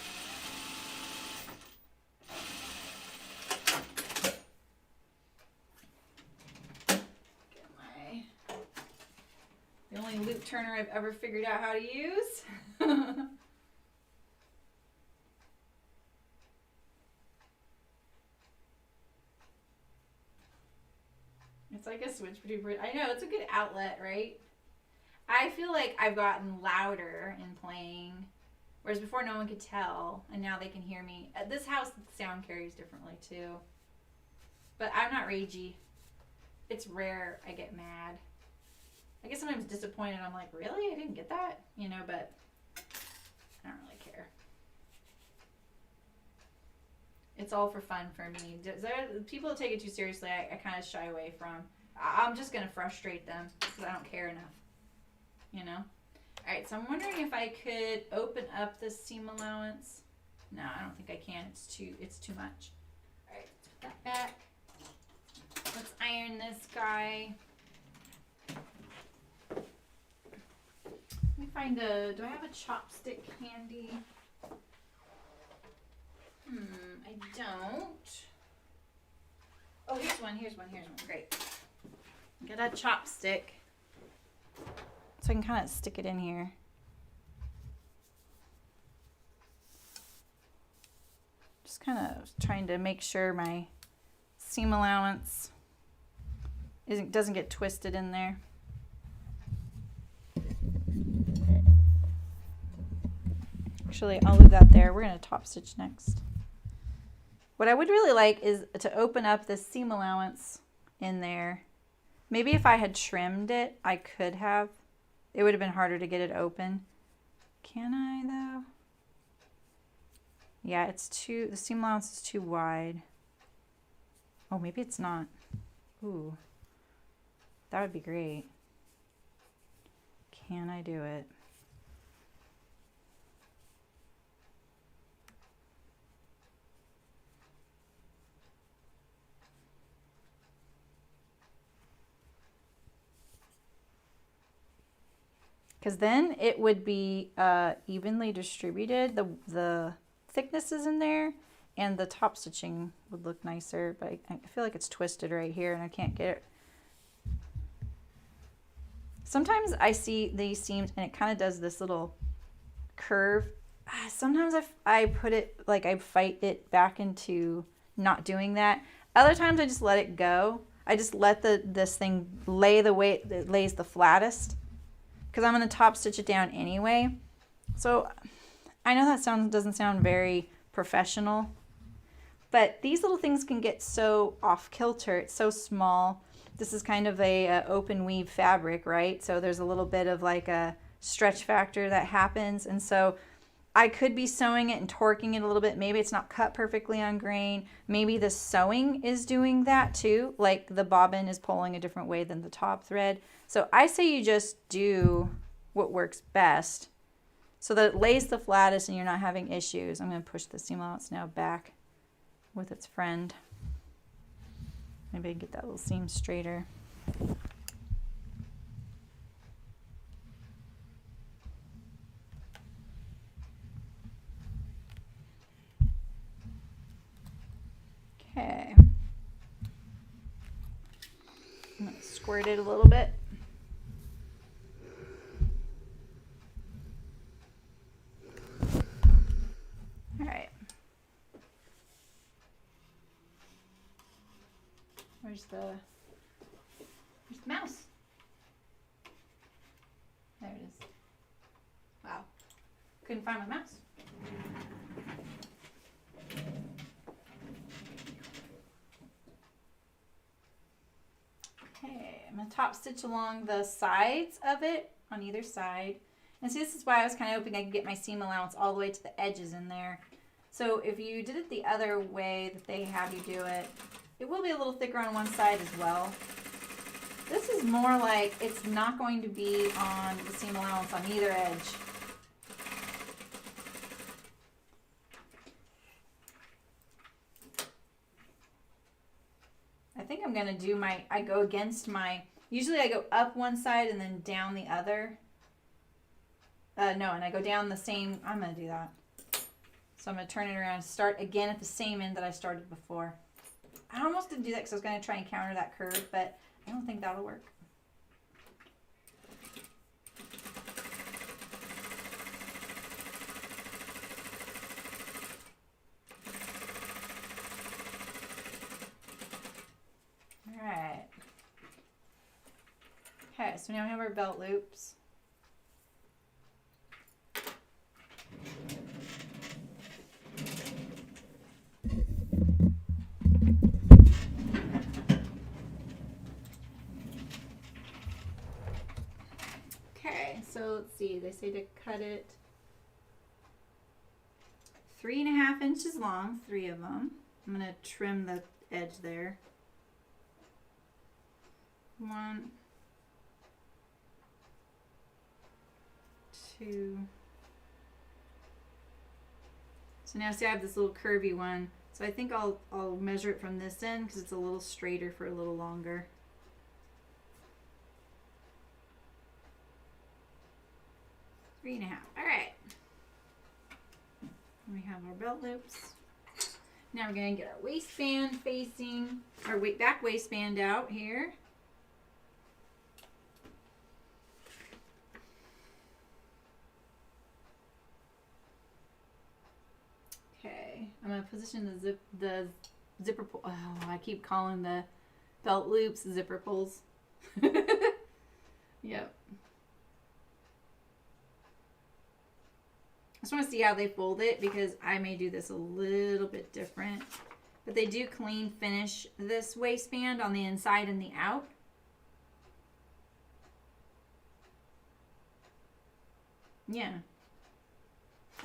The only loop turner I've ever figured out how to use. It's like a switch between, I know, it's a good outlet, right? I feel like I've gotten louder in playing, whereas before no one could tell, and now they can hear me. At this house, the sound carries differently too. But I'm not ragey. It's rare I get mad. I guess sometimes disappointed. I'm like, really? I didn't get that? You know, but I don't really care. It's all for fun for me. People that take it too seriously, I kind of shy away from. I'm just going to frustrate them because I don't care enough. You know? All right, so I'm wondering if I could open up this seam allowance. No, I don't think I can. It's too much. All right, let's put that back. Let's iron this guy. Let me find do I have a chopstick handy? I don't. Oh, here's one. Great. Get a chopstick. So I can kind of stick it in here. Just kind of trying to make sure my seam allowance doesn't get twisted in there. Actually, I'll leave that there. We're going to top stitch next. What I would really like is to open up this seam allowance in there. Maybe if I had trimmed it, I could have. It would have been harder to get it open. Can I though? Yeah, the seam allowance is too wide. Oh, maybe it's not. Ooh, that would be great. Can I do it? Because then it would be evenly distributed. The thicknesses in there and the top stitching would look nicer, but I feel like it's twisted right here and I can't get it. Sometimes I see these seams and it kind of does this little curve. Sometimes I put it, like I fight it back into not doing that. Other times I just let it go. I just let this thing lay the way it lays the flattest, because I'm going to top stitch it down anyway. So I know that doesn't sound very professional, but these little things can get so off kilter. It's so small. This is kind of a open weave fabric, right? So there's a little bit of like a stretch factor that happens. And so I could be sewing it and torquing it a little bit. Maybe it's not cut perfectly on grain. Maybe the sewing is doing that too. Like the bobbin is pulling a different way than the top thread. So I say you just do what works best. so that it lays the flattest and you're not having issues. I'm going to push the seam allowance now back with its friend. Maybe I can get that little seam straighter. Okay. I'm going to squirt it a little bit. All right. Where's the mouse? There it is. Wow. Couldn't find my mouse. Okay, I'm going to top stitch along the sides of it on either side. And see, this is why I was kind of hoping I could get my seam allowance all the way to the edges in there. So if you did it the other way that they have you do it, it will be a little thicker on one side as well. This is more like it's not going to be on the seam allowance on either edge. I think I'm going to do I go against usually I go up one side and then down the other. No, and I go down the same, I'm going to do that. So I'm going to turn it around and start again at the same end that I started before. I almost didn't do that because I was going to try and counter that curve, but I don't think that'll work. All right. Okay, so now we have our belt loops. So let's see, they say to cut it 3.5 inches long, 3 of them. I'm going to trim the edge there. 1, 2. So now see I have this little curvy one. So I think I'll measure it from this end because it's a little straighter for a little longer. 3.5. All right. We have our belt loops. Now we're going to get our waistband facing, our back waistband out here. Okay, I'm going to position the zipper pull. Oh, I keep calling the belt loops zipper pulls. Yep. I just want to see how they fold it because I may do this a little bit different. But they do clean finish this waistband on the inside and the out. Yeah.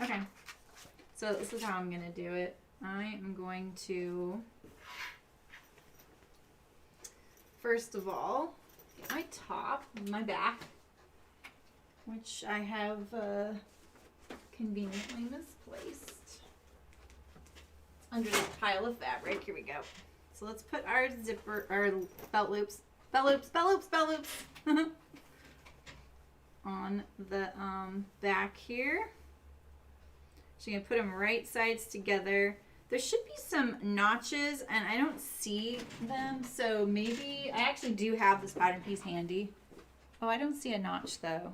Okay. So this is how I'm going to do it. I am going to, first of all, get my top, my back, which I have conveniently misplaced under this pile of fabric. Here we go. So let's put our belt loops on the back here. So you're gonna put them right sides together. There should be some notches and I don't see them, so maybe I actually do have this pattern piece handy. Oh, I don't see a notch though.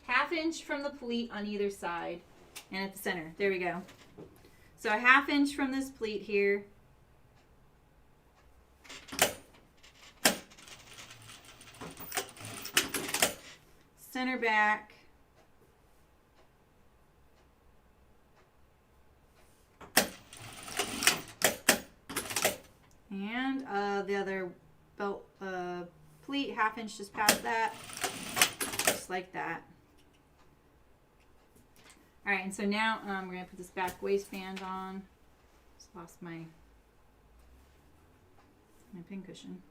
Half inch from the pleat on either side and at the center. There we go. So a 1/2 inch from this pleat here. Center back. And the other belt pleat, 1/2 inch just past that. Just like that. All right, and so now we're going to put this back waistband on. Just lost my pincushion.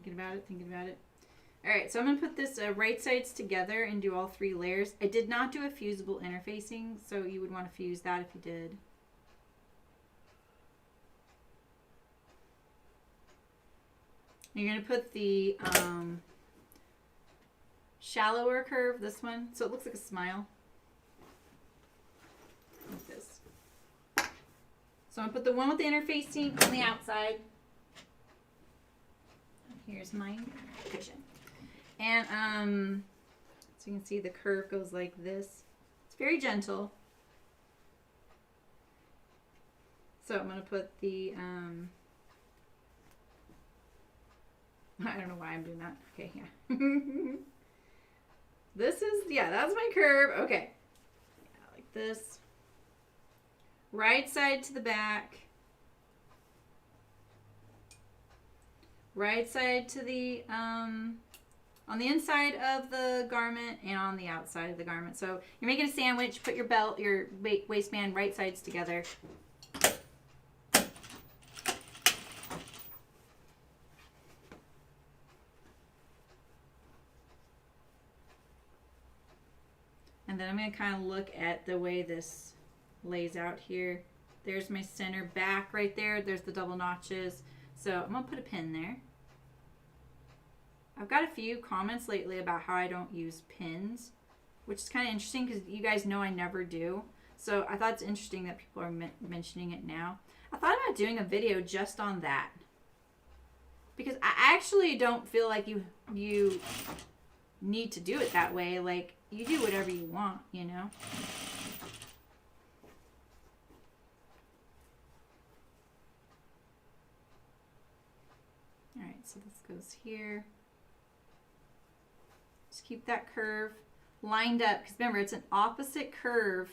Thinking about it, thinking about it. All right, so I'm going to put this right sides together and do all 3 layers. I did not do a fusible interfacing, so you would want to fuse that if you did. You're going to put the shallower curve, this one, so it looks like a smile. Like this. So I'm going to put the one with the interfacing on the outside. Here's my cushion. And so you can see the curve goes like this. It's very gentle. So I'm going to put the I don't know why I'm doing that. Okay, yeah. This is, yeah, that's my curve. Okay. Yeah, like this. Right side to the back. Right side to the, on the inside of the garment and on the outside of the garment. So you're making a sandwich, put your belt, your waistband right sides together. And then I'm going to kind of look at the way this lays out here. There's my center back right there. There's the double notches. So I'm going to put a pin there. I've got a few comments lately about how I don't use pins, which is kind of interesting because you guys know I never do. So I thought it's interesting that people are mentioning it now. I thought about doing a video just on that, because I actually don't feel like you need to do it that way. Like, you do whatever you want, you know? All right, so this goes here. Just keep that curve lined up, because remember, it's an opposite curve.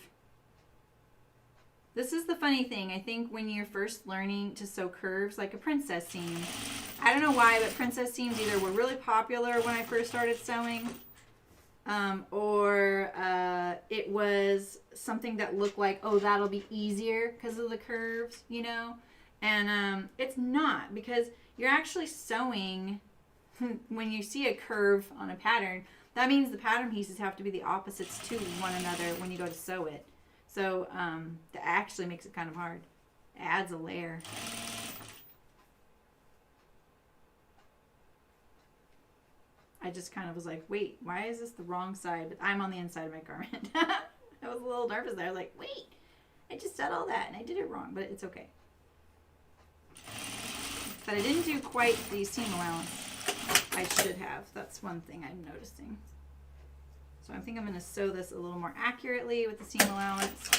This is the funny thing. I think when you're first learning to sew curves, like a princess seam, I don't know why, but princess seams either were really popular when I first started sewing, or it was something that looked like, oh, that'll be easier because of the curves, you know? And it's not, because you're actually sewing. When you see a curve on a pattern, that means the pattern pieces have to be the opposites to one another when you go to sew it. So that actually makes it kind of hard. It adds a layer. I just kind of was like, wait, why is this the wrong side? But I'm on the inside of my garment. I was a little nervous there. I was like, wait, I just said all that and I did it wrong, but it's okay. But I didn't do quite the seam allowance I should have. That's one thing I'm noticing. So I think I'm going to sew this a little more accurately with the seam allowance.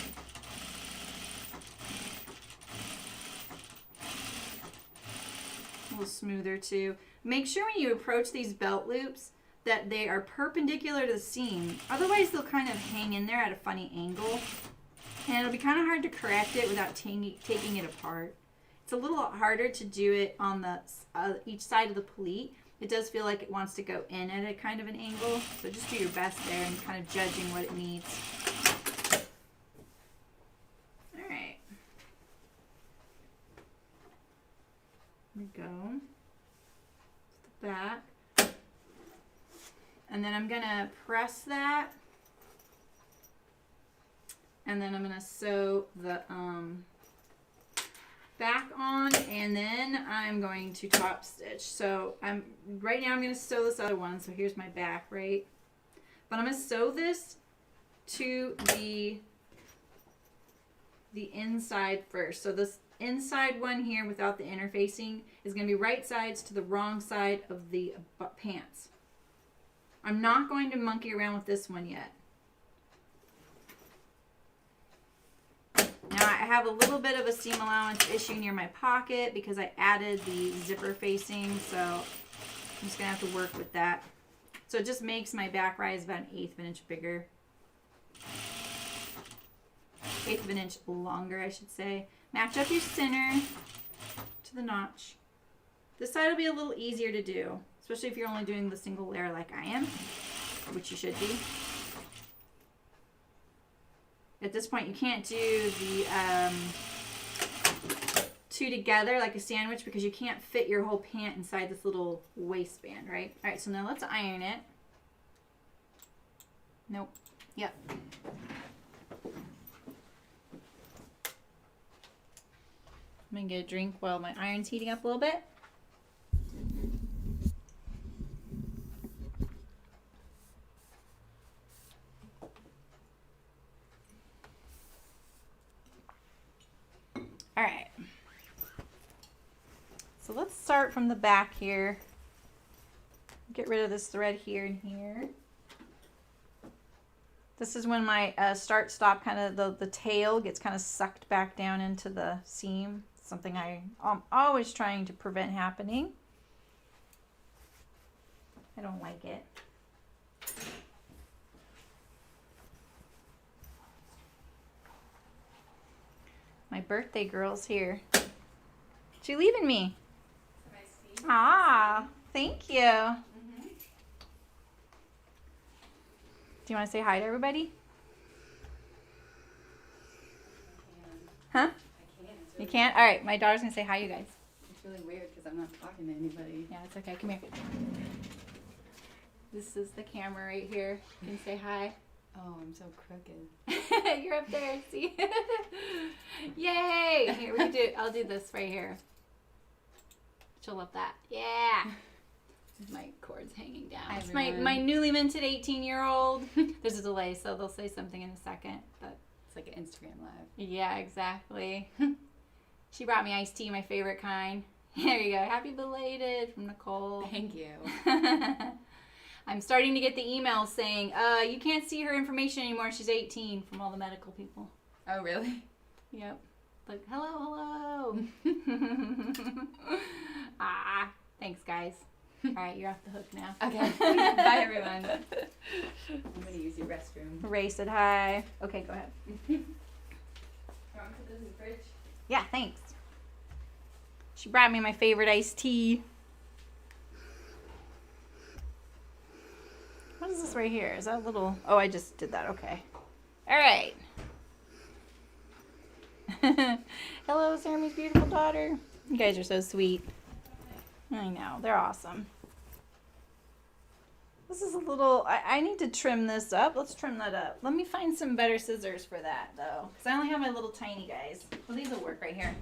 A little smoother too. Make sure when you approach these belt loops that they are perpendicular to the seam. Otherwise they'll kind of hang in there at a funny angle. And it'll be kind of hard to correct it without taking it apart. It's a little harder to do it on the each side of the pleat. It does feel like it wants to go in at a kind of an angle. So just do your best there and kind of judging what it needs. All right. There we go. The back. And then I'm going to press that. And then I'm going to sew the back on, and then I'm going to top stitch. So right now I'm going to sew this other one. So here's my back, right? But I'm going to sew this to the inside first. So this inside one here without the interfacing is going to be right sides to the wrong side of the pants. I'm not going to monkey around with this one yet. Now I have a little bit of a seam allowance issue near my pocket because I added the zipper facing, so I'm just going to have to work with that. So it just makes my back rise about 1/8 of an inch bigger. 1/8 of an inch longer, I should say. Match up your center to the notch. This side will be a little easier to do, especially if you're only doing the single layer like I am, which you should be. At this point, you can't do the two together like a sandwich because you can't fit your whole pant inside this little waistband, right? All right, so now let's iron it. Nope. Yep. I'm going to get a drink while my iron's heating up a little bit. All right. So let's start from the back here. Get rid of this thread here and here. This is when my start stop kind of the tail gets kind of sucked back down into the seam. Something I'm always trying to prevent happening. I don't like it. My birthday girl's here. She leaving me. Ah, thank you. Mm-hmm. Do you want to say hi to everybody? Huh? You can't? All right, my daughter's going to say hi, you guys. It's really weird because I'm not talking to anybody. Yeah, it's okay. Come here. This is the camera right here. You can say hi. Oh, I'm so crooked. You're up there, see? Yay! Here, I'll do this right here. She'll love that. Yeah! My cord's hanging down. Hi, It's my newly minted 18-year-old. There's a delay, so they'll say something in a second. But it's like an Instagram live. Yeah, exactly. She brought me iced tea, my favorite kind. There you go. Happy belated from Nicole. Thank you. I'm starting to get the emails saying, you can't see her information anymore. She's 18 from all the medical people. Oh, really? Yep. Like, hello. Thanks, guys. All right, you're off the hook now. Okay. Bye, everyone. I'm going to use your restroom. Ray said hi. Okay, go ahead. You want to put this in the fridge? Yeah, thanks. She brought me my favorite iced tea. What is this right here? Is that a little... Oh, I just did that. Okay. All right. Hello, Sammy's beautiful daughter. You guys are so sweet. I know. They're awesome. This is a little... I need to trim this up. Let's trim that up. Let me find some better scissors for that, though. Because I only have my little tiny guys. Well, these will work right here.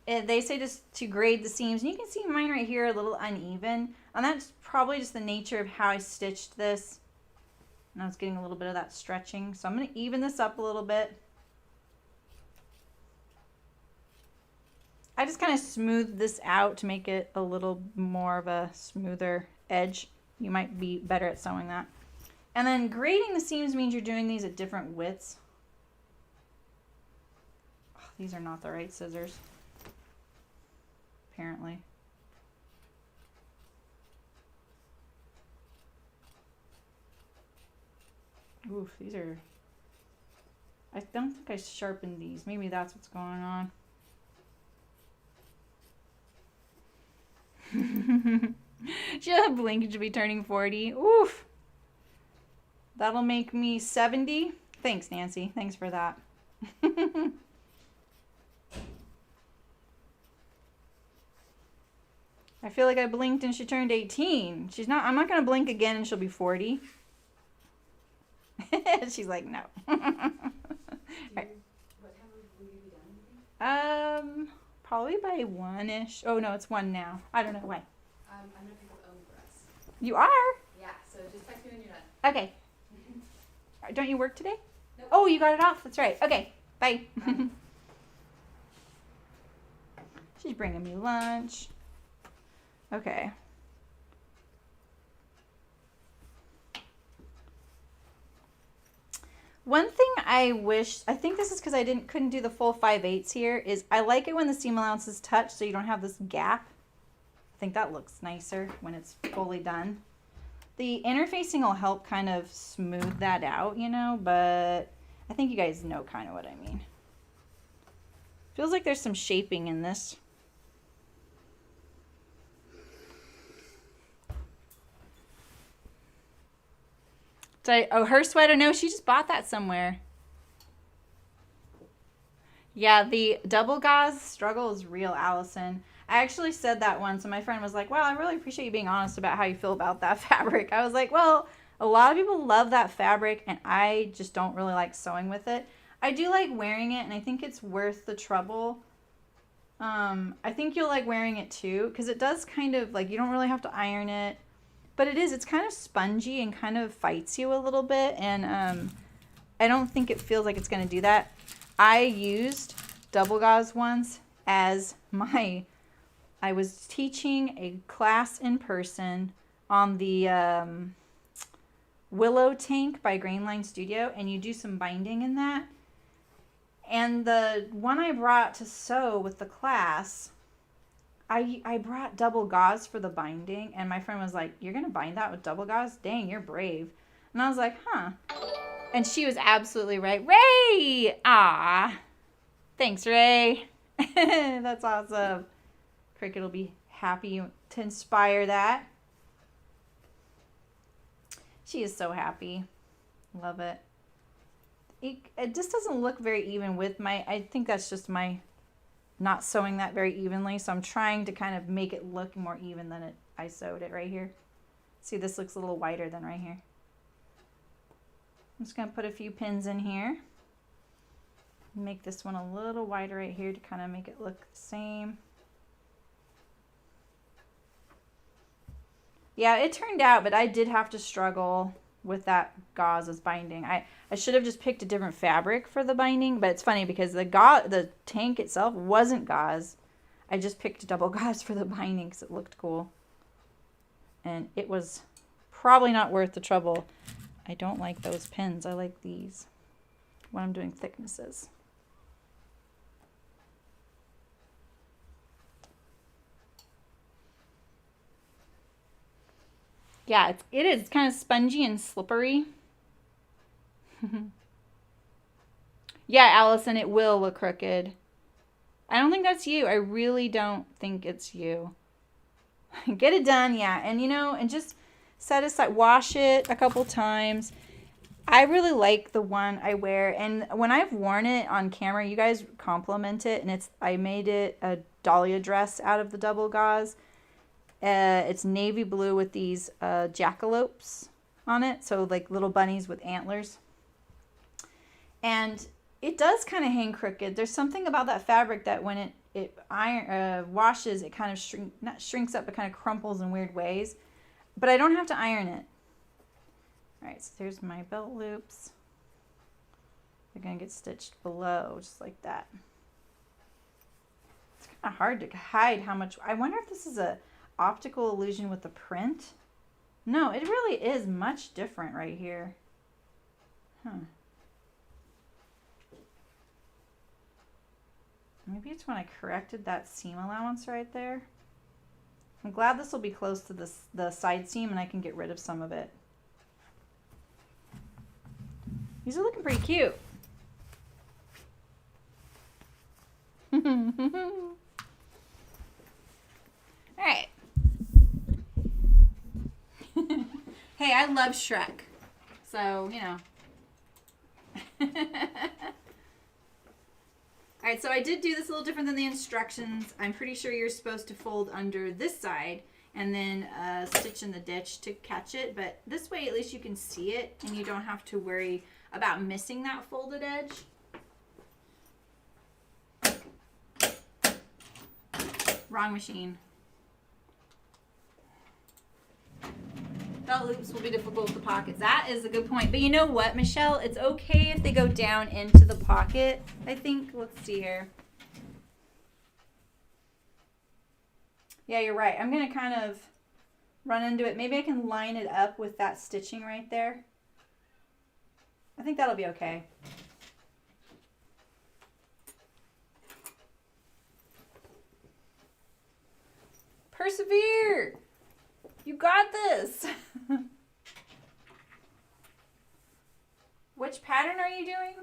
They say just to grade the seams. And you can see mine right here a little uneven. And that's probably just the nature of how I stitched this. Now it's getting a little bit of that stretching. So I'm going to even this up a little bit. I just kind of smoothed this out to make it a little more of a smoother edge. You might be better at sewing that. And then grading the seams means you're doing these at different widths. Oh, these are not the right scissors, apparently. Oof, these are... I don't think I sharpened these. Maybe that's what's going on. Blanca should be turning 40. Oof. That'll make me 70. Thanks, Nancy. Thanks for that. I feel like I blinked and she turned 18. She's not. I'm not going to blink again and she'll be 40. She's like, no. What time will you be done? Probably by 1-ish. Oh, no, it's 1 now. I don't know why. I'm going to pick up Owen for us. You are? Yeah, so just text me when you're done. Okay. Don't you work today? Nope. Oh, you got it off. That's right. Okay. Bye. Bye. She's bringing me lunch. Okay. One thing I think this is because I couldn't do the full 5/8 here, is I like it when the seam allowances touch so you don't have this gap. I think that looks nicer when it's fully done. The interfacing will help kind of smooth that out, you know, but I think you guys know kind of what I mean. Feels like there's some shaping in this. Oh, her sweater? No, she just bought that somewhere. Yeah, the double gauze struggle is real, Allison. I actually said that once, and my friend was like, "Wow, I really appreciate you being honest about how you feel about that fabric." I was like, "Well, a lot of people love that fabric, and I just don't really like sewing with it. I do like wearing it, and I think it's worth the trouble. I think you'll like wearing it too, because it does kind of like you don't really have to iron it, but it's kind of spongy and kind of fights you a little bit, and I don't think it feels like it's going to do that. I used double gauze once as I was teaching a class in person on the Willow Tank by Grainline Studio, and you do some binding in that. And the one I brought to sew with the class, I brought double gauze for the binding, and my friend was like, "You're going to bind that with double gauze? Dang, you're brave." And I was like, "Huh." And she was absolutely right. Ray! Ah, thanks, Ray. That's awesome. Cricket will be happy to inspire that. She is so happy. Love it. It just doesn't look very even with I think that's just my not sewing that very evenly. So I'm trying to kind of make it look more even than I sewed it right here. See, this looks a little wider than right here. I'm just going to put a few pins in here. Make this one a little wider right here to kind of make it look the same. Yeah, it turned out, but I did have to struggle with that gauze as binding. I should have just picked a different fabric for the binding, but it's funny because the tank itself wasn't gauze. I just picked double gauze for the binding because it looked cool. And it was probably not worth the trouble. I don't like those pins. I like these when I'm doing thicknesses. Yeah, it is kind of spongy and slippery. Yeah, Allison, it will look crooked. I don't think that's you. I really don't think it's you. Get it done, yeah. And and just set aside, wash it a couple times. I really like the one I wear, and when I've worn it on camera, you guys compliment it, and I made it a dahlia dress out of the double gauze. It's navy blue with these jackalopes on it, so like little bunnies with antlers. And it does kind of hang crooked. There's something about that fabric that when it washes, it kind of not shrinks up, but kind of crumples in weird ways. But I don't have to iron it. All right, so there's my belt loops. They're going to get stitched below, just like that. It's kind of hard to hide how much. I wonder if this is a optical illusion with the print. No, it really is much different right here. Huh. Maybe it's when I corrected that seam allowance right there. I'm glad this will be close to the side seam and I can get rid of some of it. These are looking pretty cute. All right. Hey, I love Shrek. So, All right, so I did do this a little different than the instructions. I'm pretty sure you're supposed to fold under this side and then stitch in the ditch to catch it. But this way, at least you can see it and you don't have to worry about missing that folded edge. Wrong machine. Belt loops will be difficult with the pockets. That is a good point. But you know what, Michelle? It's okay if they go down into the pocket, I think. Let's see here. Yeah, you're right. I'm going to kind of run into it. Maybe I can line it up with that stitching right there. I think that'll be okay. Persevere! You got this! Which pattern are you doing?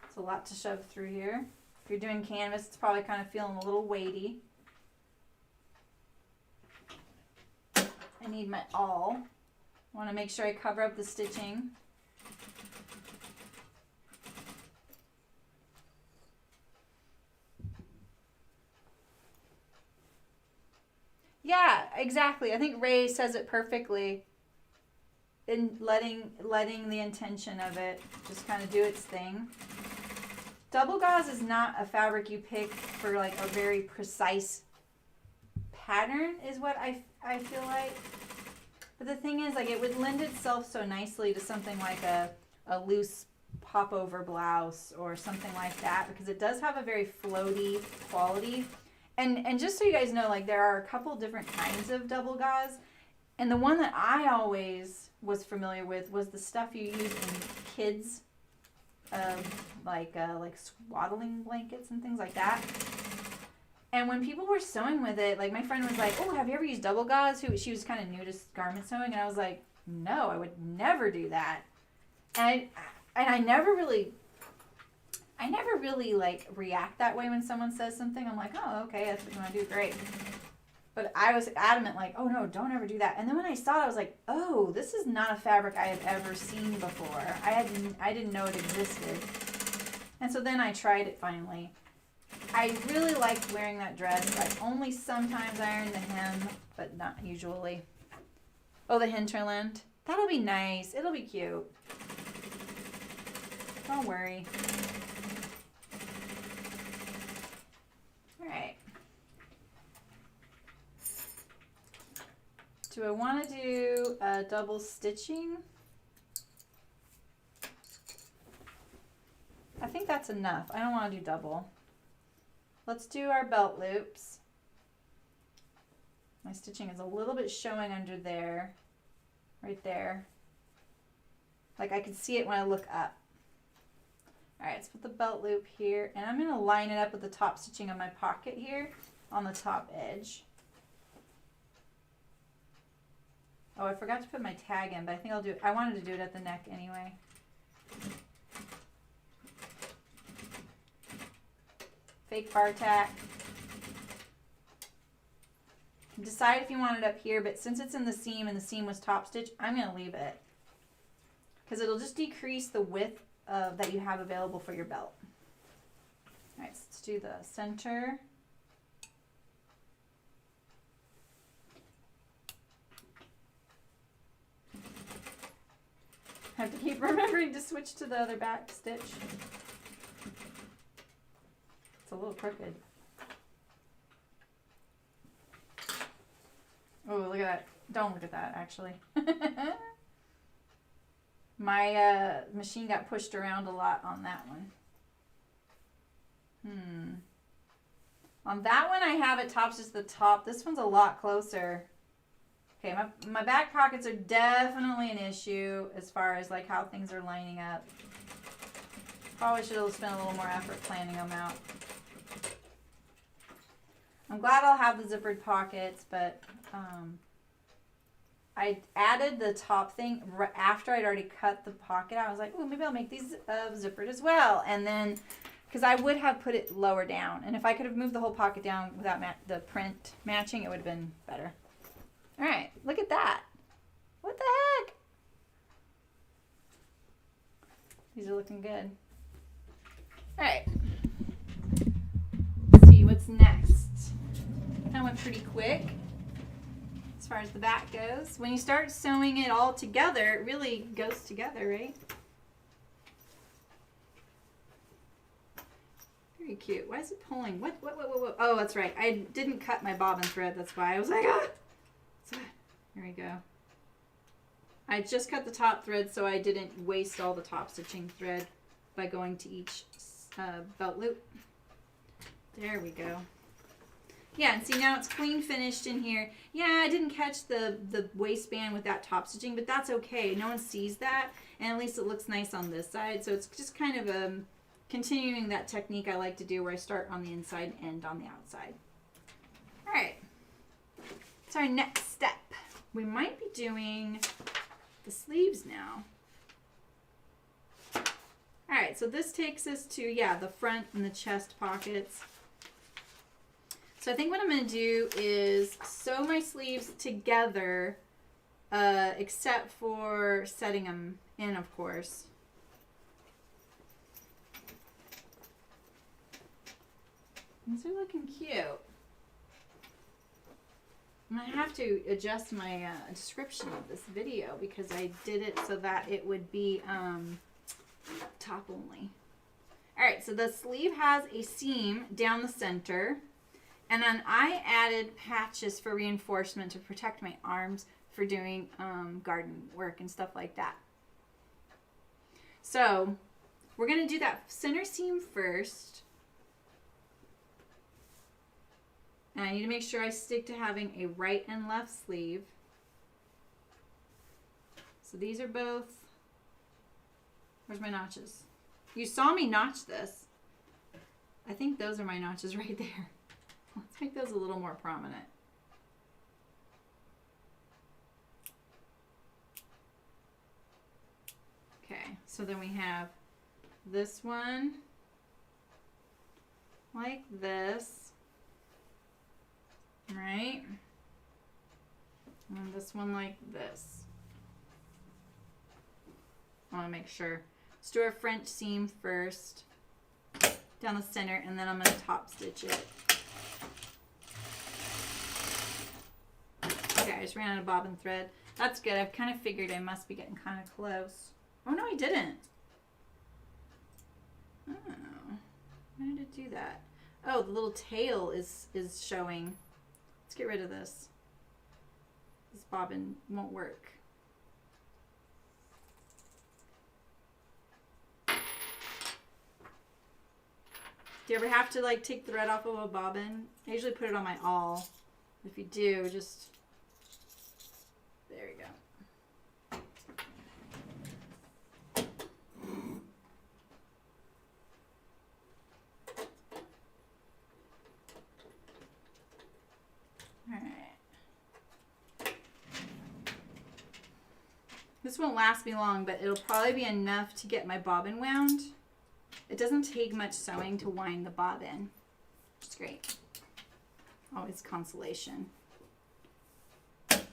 It's a lot to shove through here. If you're doing canvas, it's probably kind of feeling a little weighty. I need my awl. I want to make sure I cover up the stitching. Yeah, exactly. I think Ray says it perfectly. In letting the intention of it just kind of do its thing. Double gauze is not a fabric you pick for like a very precise pattern is what I feel like. But the thing is, like, it would lend itself so nicely to something like a loose popover blouse or something like that, because it does have a very floaty quality. And just so you guys know, like, there are a couple different kinds of double gauze, and the one that I always was familiar with was the stuff you use in kids, like swaddling blankets and things like that. And when people were sewing with it, like, my friend was like, "Oh, have you ever used double gauze?" She was kind of new to garment sewing, and I was like, "No, I would never do that." And I never really like react that way when someone says something. I'm like, "Oh, okay, that's what you want to do, great." But I was adamant, like, "Oh no, don't ever do that." And then when I saw it, I was like, "Oh, this is not a fabric I have ever seen before. I didn't know it existed." And so then I tried it finally. I really liked wearing that dress. I only sometimes iron the hem, but not usually. Oh, the hinterland. That'll be nice. It'll be cute. Don't worry. All right. Do I want to do a double stitching? I think that's enough. I don't want to do double. Let's do our belt loops. My stitching is a little bit showing under there, right there. Like, I can see it when I look up. All right, let's put the belt loop here, and I'm gonna line it up with the top stitching of my pocket here on the top edge. Oh, I forgot to put my tag in, but I think I'll do it. I wanted to do it at the neck anyway. Fake bar tack. Decide if you want it up here, but since it's in the seam and the seam was top stitch, I'm going to leave it, because it'll just decrease the width that you have available for your belt. All right, so let's do the center. I have to keep remembering to switch to the other back stitch. It's a little crooked. Oh, look at that. Don't look at that, actually. My machine got pushed around a lot on that one. On that one, I have it top just the top. This one's a lot closer. Okay, my back pockets are definitely an issue as far as like how things are lining up. Probably should have spent a little more effort planning them out. I'm glad I'll have the zippered pockets, but I added the top thing after I'd already cut the pocket. I was like, oh, maybe I'll make these zippered as well. And then, because I would have put it lower down. And if I could have moved the whole pocket down without the print matching, it would have been better. All right, look at that. What the heck? These are looking good. All right. Let's see what's next. That went pretty quick as far as the back goes. When you start sewing it all together, it really goes together, right? Very cute. Why is it pulling? What? Oh, that's right. I didn't cut my bobbin thread. That's why I was like, ah. Here we go. I just cut the top thread so I didn't waste all the top stitching thread by going to each belt loop. There we go. Yeah, and see, now it's clean finished in here. Yeah, I didn't catch the waistband with that top stitching, but that's okay. No one sees that, and at least it looks nice on this side. So it's just kind of continuing that technique I like to do where I start on the inside and end on the outside. All right. So our next step. We might be doing the sleeves now. All right, so this takes us to, yeah, the front and the chest pockets. So I think what I'm going to do is sew my sleeves together except for setting them in, of course. These are looking cute. I have to adjust my description of this video because I did it so that it would be top only. Alright, so the sleeve has a seam down the center. And then I added patches for reinforcement to protect my arms for doing garden work and stuff like that. So we're going to do that center seam first. And I need to make sure I stick to having a right and left sleeve. So these are both, where's my notches? You saw me notch this. I think those are my notches right there. Let's make those a little more prominent. Okay, so then we have this one like this. Right? And this one like this. I want to make sure. Let's do our French seam first. Down the center, and then I'm going to top stitch it. Okay, I just ran out of bobbin thread. That's good. I've kind of figured I must be getting kind of close. Oh, no, I didn't. Oh. Why did it do that? Oh, the little tail is showing. Let's get rid of this. This bobbin won't work. Do you ever have to like take the thread off of a bobbin? I usually put it on my awl. If you do, just, there you go. Alright. This won't last me long, but it'll probably be enough to get my bobbin wound. It doesn't take much sewing to wind the bobbin, which is great. Always consolation. Okay.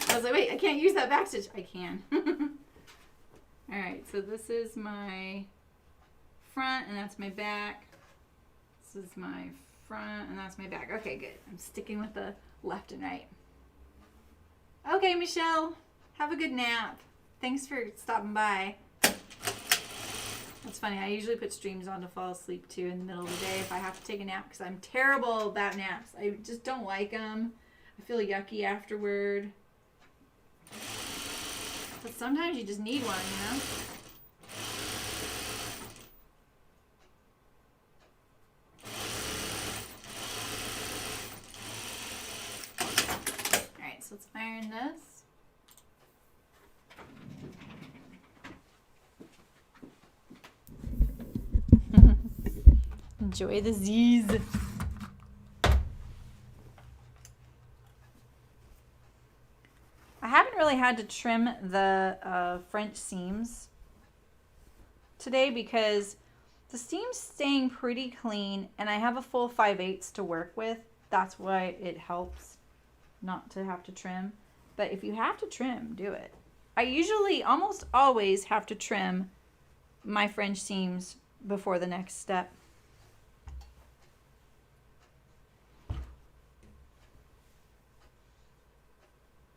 I was like, wait, I can't use that backstitch. I can. Alright, so this is my front and that's my back. This is my front and that's my back. Okay, good. I'm sticking with the left and right. Okay, Michelle, have a good nap. Thanks for stopping by. That's funny. I usually put streams on to fall asleep too in the middle of the day if I have to take a nap because I'm terrible about naps. I just don't like them. I feel yucky afterward. But sometimes you just need one, you know? Alright, so let's iron this. Enjoy the Z's. I haven't really had to trim the French seams today because the seam's staying pretty clean and I have a full 5/8 to work with. That's why it helps not to have to trim. But if you have to trim, do it. I usually almost always have to trim my French seams before the next step.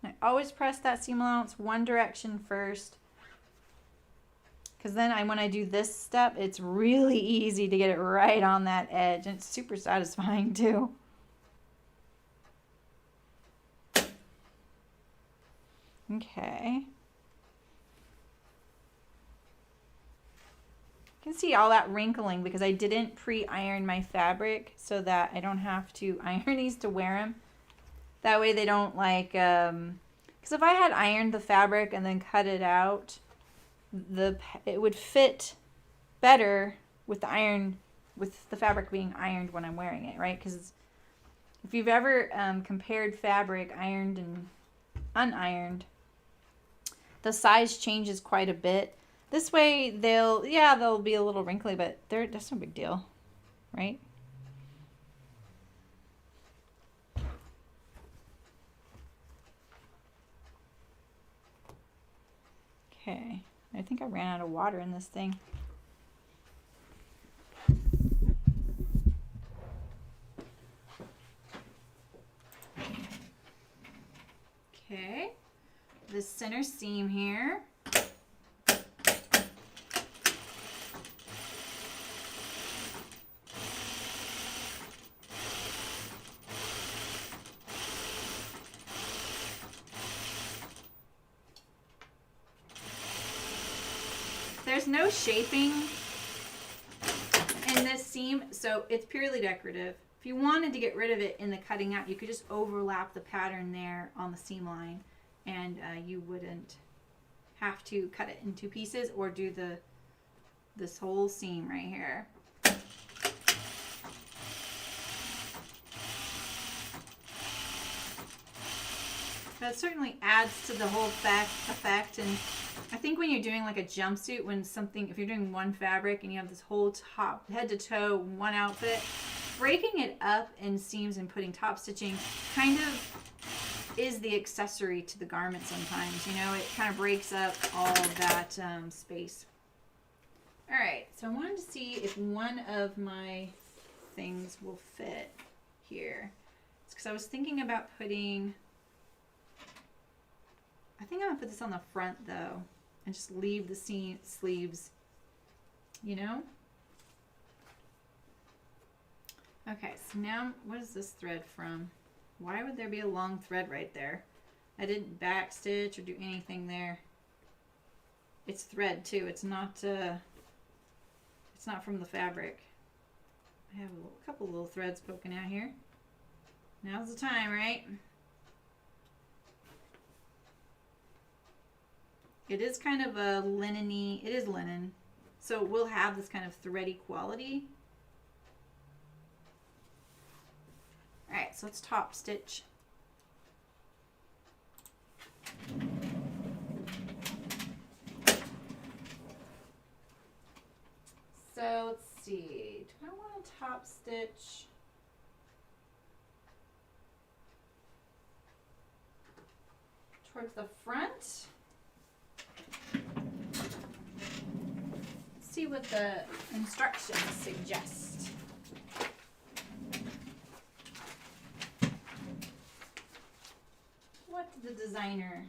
I always press that seam allowance one direction first because then when I do this step, it's really easy to get it right on that edge and it's super satisfying too. Okay. You can see all that wrinkling because I didn't pre-iron my fabric so that I don't have to iron these to wear them. That way they don't like, because if I had ironed the fabric and then cut it out, it would fit better with the iron with the fabric being ironed when I'm wearing it, right? Because if you've ever compared fabric ironed and unironed, the size changes quite a bit. This way they'll be a little wrinkly, but that's no big deal, right? Okay, I think I ran out of water in this thing. Okay, the center seam here. There's no shaping in this seam, so it's purely decorative. If you wanted to get rid of it in the cutting out, you could just overlap the pattern there on the seam line, and you wouldn't have to cut it in two pieces or do this whole seam right here. That certainly adds to the whole effect, and I think when you're doing like a jumpsuit, if you're doing one fabric and you have this whole top, head to toe, one outfit, breaking it up in seams and putting top stitching kind of is the accessory to the garment sometimes. You know, it kind of breaks up all of that space. All right, so I wanted to see if one of my things will fit here. It's because I was thinking about putting... I think I'm going to put this on the front, though, and just leave the sleeves, you know? Okay, so now, what is this thread from? Why would there be a long thread right there? I didn't backstitch or do anything there. It's thread, too. It's not from the fabric. I have a couple little threads poking out here. Now's the time, right? It is kind of a linen-y, it is linen, so it will have this kind of thready quality. All right, so let's top stitch. So let's see, do I want to top stitch? Towards the front? See what the instructions suggest. What did the designer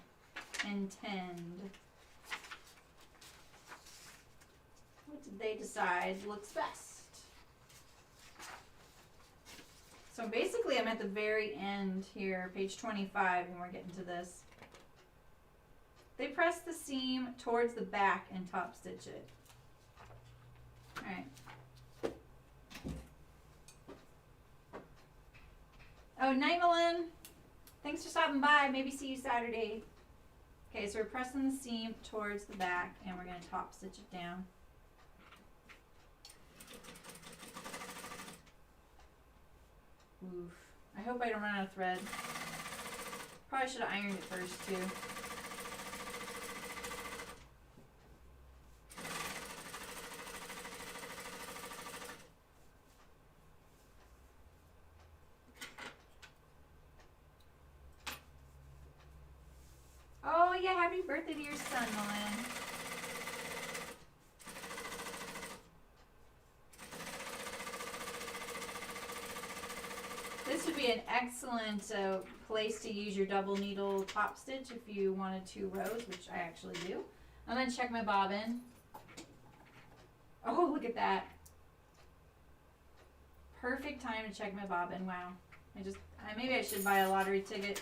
intend? What did they decide looks best? So basically I'm at the very end here, page 25, when we're getting to this. They press the seam towards the back and top stitch it. All right. Oh, night, Malin. Thanks for stopping by. Maybe see you Saturday. Okay, so we're pressing the seam towards the back, and we're going to top stitch it down. Oof. I hope I don't run out of thread. Probably should have ironed it first, too. Oh, yeah, happy birthday to your son, Malin. This would be an excellent place to use your double needle top stitch if you wanted 2 rows, which I actually do. I'm going to check my bobbin. Oh, look at that. Perfect time to check my bobbin. Wow. Maybe I should buy a lottery ticket.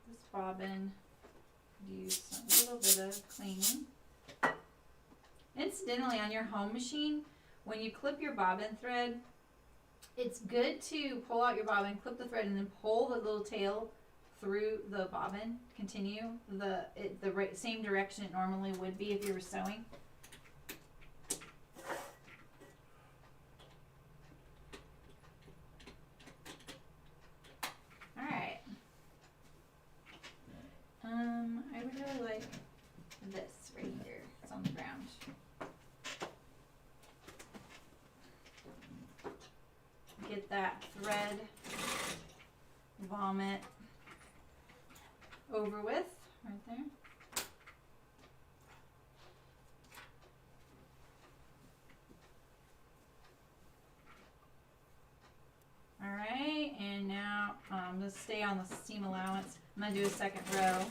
This bobbin could use a little bit of cleaning. Incidentally, on your home machine, when you clip your bobbin thread, it's good to pull out your bobbin, clip the thread, and then pull the little tail through the bobbin, continue the same direction it normally would be if you were sewing. All right. I would really like this right here. It's on the ground. Get that thread vomit over with right there. All right, and now I'm going to stay on the seam allowance. I'm going to do a second row.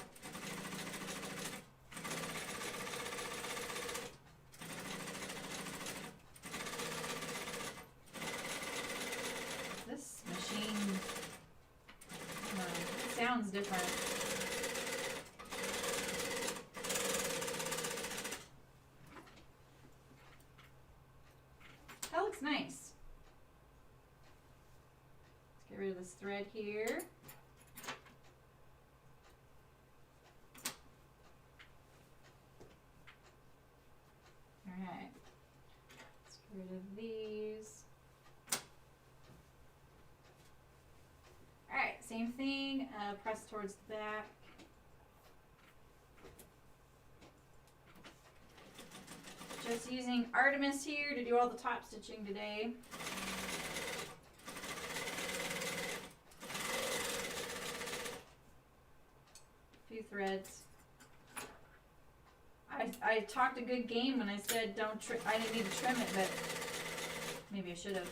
This machine sounds different. That looks nice. Let's get rid of this thread here. All right. Let's get rid of these. All right, same thing. Press towards the back. Just using Artemis here to do all the top stitching today. A few threads. I talked a good game when I said don't I didn't need to trim it, but maybe I should have.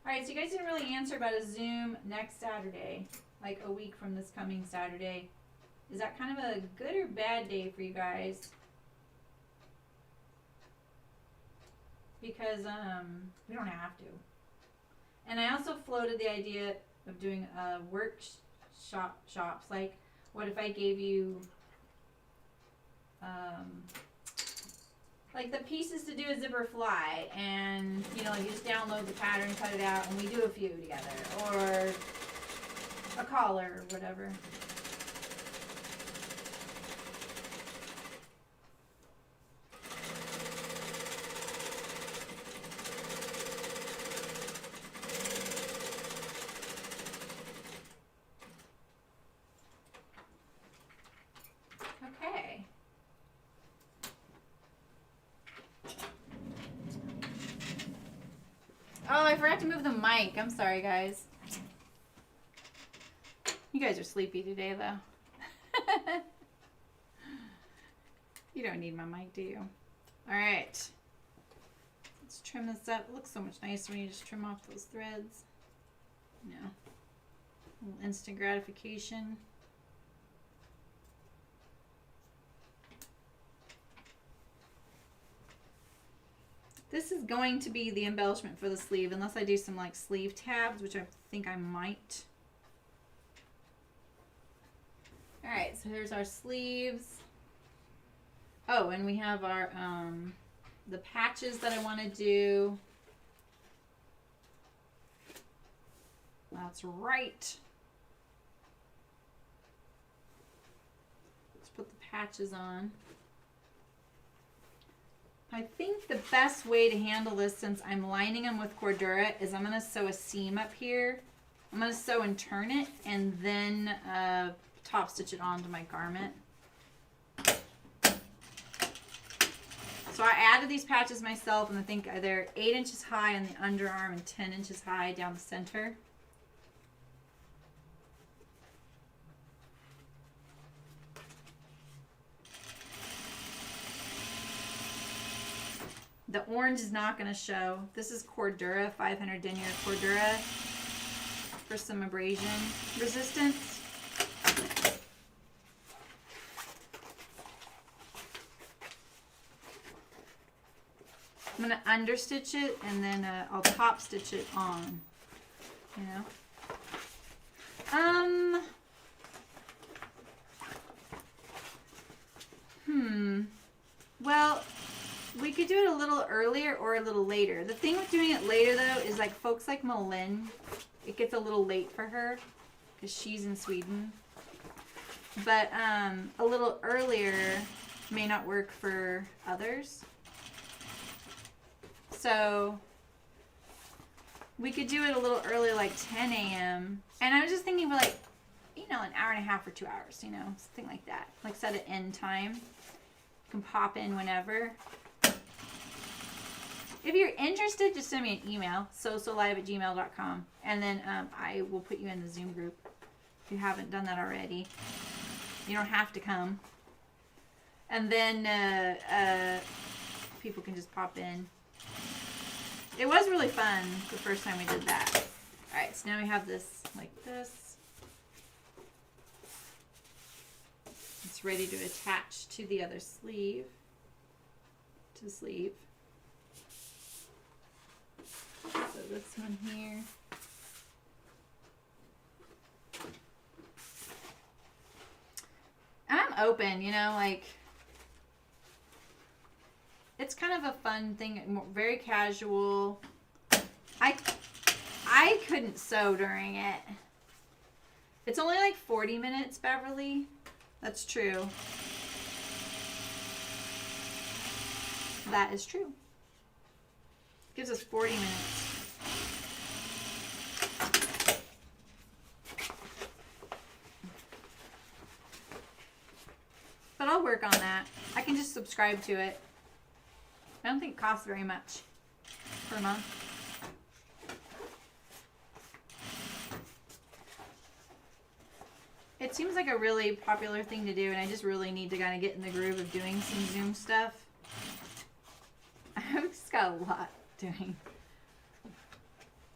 Alright, so you guys didn't really answer about a Zoom next Saturday, like a week from this coming Saturday. Is that kind of a good or bad day for you guys? Because we don't have to. And I also floated the idea of doing shops. Like, what if I gave you like the pieces to do a zipper fly, and you know, like you just download the pattern, cut it out, and we do a few together, or a collar or whatever. Okay. Oh, I forgot to move the mic. I'm sorry, guys. You guys are sleepy today, though. You don't need my mic, do you? All right. Let's trim this up. It looks so much nicer when you just trim off those threads. You know, a little instant gratification. This is going to be the embellishment for the sleeve, unless I do some like sleeve tabs, which I think I might. All right, so here's our sleeves. Oh, and we have our the patches that I want to do. That's right. Let's put the patches on. I think the best way to handle this, since I'm lining them with Cordura, is I'm going to sew a seam up here. I'm going to sew and turn it, and then top stitch it onto my garment. So I added these patches myself, and I think they're 8 inches high on the underarm and 10 inches high down the center. The orange is not going to show. This is Cordura, 500 denier Cordura, for some abrasion resistance. I'm gonna understitch it and then I'll top stitch it on, you know. Well, we could do it a little earlier or a little later. The thing with doing it later though is like folks like Malin, it gets a little late for her because she's in Sweden. But a little earlier may not work for others. So we could do it a little early, like 10 a.m. And I was just thinking for like, you know, an hour and a half or 2 hours, you know, something like that. Like set an end time. You can pop in whenever. If you're interested, just send me an email, sosolive@gmail.com. And then I will put you in the Zoom group if you haven't done that already. You don't have to come. And then people can just pop in. It was really fun the first time we did that. Alright, so now we have this like this. It's ready to attach to the other sleeve. To the sleeve. So this one here. And I'm open, you know, like it's kind of a fun thing, very casual. I couldn't sew during it. It's only like 40 minutes, Beverly. That's true. That is true. Gives us 40 minutes. But I'll work on that. I can just subscribe to it. I don't think it costs very much per month. It seems like a really popular thing to do, and I just really need to kind of get in the groove of doing some Zoom stuff. I've just got a lot doing.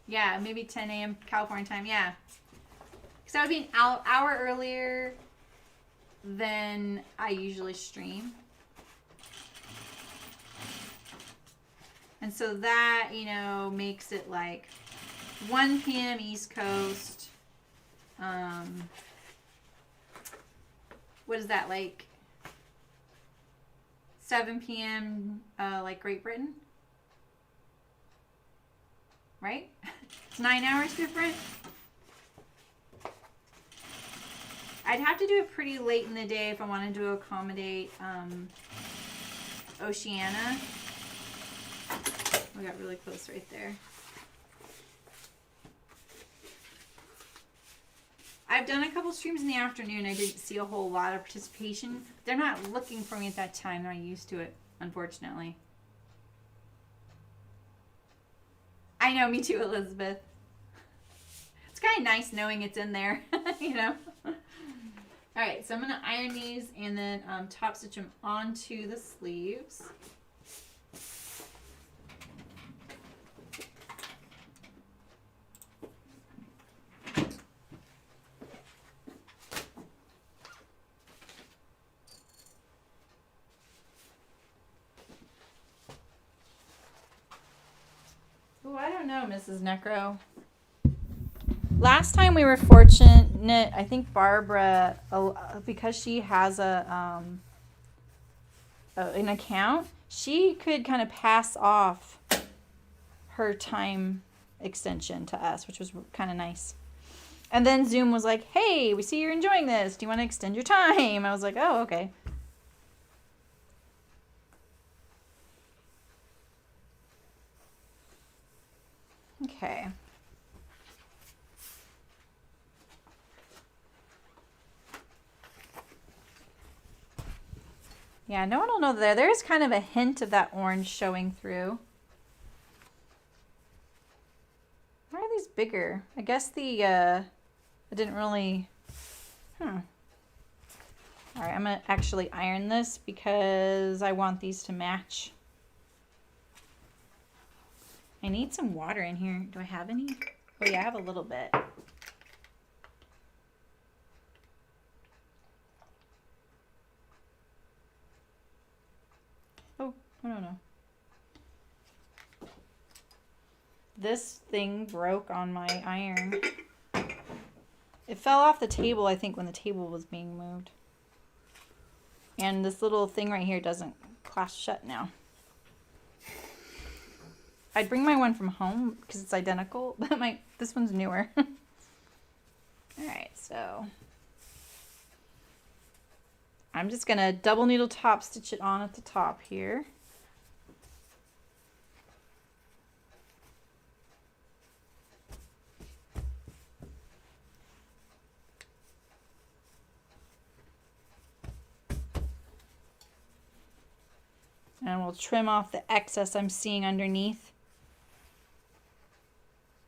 Yeah, maybe 10 a.m. California time, yeah. Because that would be an hour earlier than I usually stream. And so that, you know, makes it like 1 p.m. East Coast. What is that, like 7 p.m. Like Great Britain? Right? It's 9 hours different. I'd have to do it pretty late in the day if I wanted to accommodate Oceania. We got really close right there. I've done a couple streams in the afternoon. I didn't see a whole lot of participation. They're not looking for me at that time. They're not used to it, unfortunately. I know, me too, Elizabeth. It's kind of nice knowing it's in there, you know. Alright, so I'm going to iron these and then top stitch them onto the sleeves. Oh, I don't know, Mrs. Necro. Last time we were fortunate, I think Barbara, because she has an account, she could kind of pass off her time extension to us, which was kind of nice. And then Zoom was like, hey, we see you're enjoying this. Do you want to extend your time? I was like, oh, okay. Okay. Yeah, no one will know there. There's kind of a hint of that orange showing through. Why are these bigger? I guess I didn't really, All right, I'm gonna actually iron this because I want these to match. I need some water in here. Do I have any? Oh yeah, I have a little bit. Oh, no. this thing broke on my iron. It fell off the table, I think, when the table was being moved. And this little thing right here doesn't clasp shut now. I'd bring my one from home because it's identical, but this one's newer. Alright, so I'm just going to double needle top stitch it on at the top here. And we'll trim off the excess I'm seeing underneath.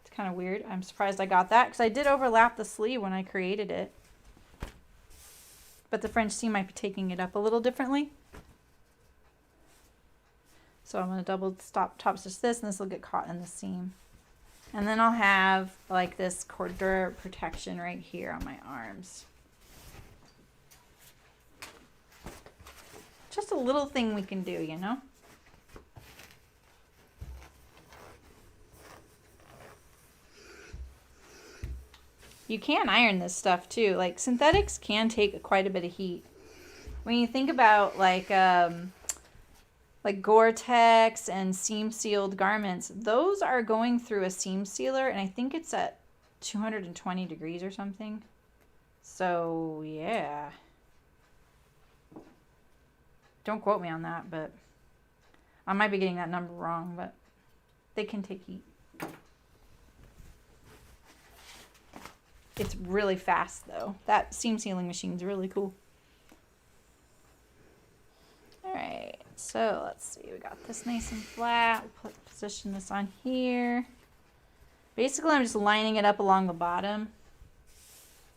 It's kind of weird. I'm surprised I got that because I did overlap the sleeve when I created it. But the French seam might be taking it up a little differently. So I'm going to double top stitch this, and this will get caught in the seam. And then I'll have like this cordura protection right here on my arms. Just a little thing we can do, you know? You can iron this stuff too. Like synthetics can take quite a bit of heat. When you think about like Gore-Tex and seam sealed garments, those are going through a seam sealer, and I think it's at 220 degrees or something. So yeah. Don't quote me on that, but I might be getting that number wrong, but they can take heat. It's really fast though. That seam sealing machine is really cool. All right, so let's see. We got this nice and flat. We'll position this on here. Basically, I'm just lining it up along the bottom,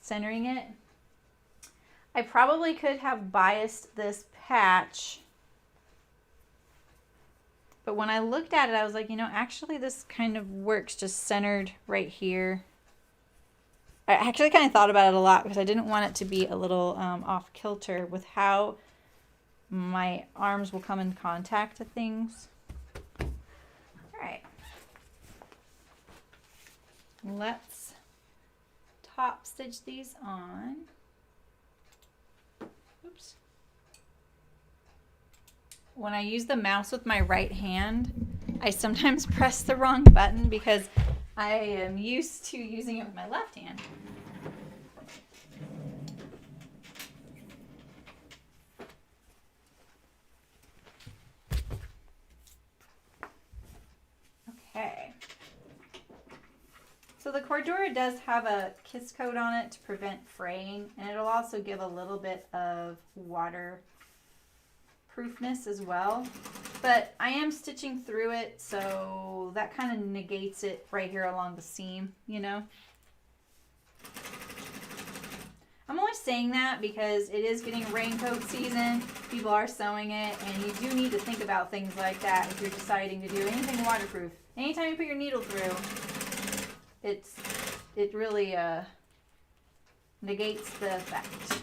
centering it. I probably could have biased this patch, but when I looked at it, I was like, you know, actually this kind of works just centered right here. I actually kind of thought about it a lot because I didn't want it to be a little off kilter with how my arms will come in contact to things. All right, let's top stitch these on. Oops. When I use the mouse with my right hand, I sometimes press the wrong button because I am used to using it with my left hand. Okay. So the cordura does have a kiss coat on it to prevent fraying, and it'll also give a little bit of waterproofness as well. But I am stitching through it, so that kind of negates it right here along the seam, you know. I'm only saying that because it is getting raincoat season. People are sewing it, and you do need to think about things like that if you're deciding to do anything waterproof. Anytime you put your needle through, it really negates the effect.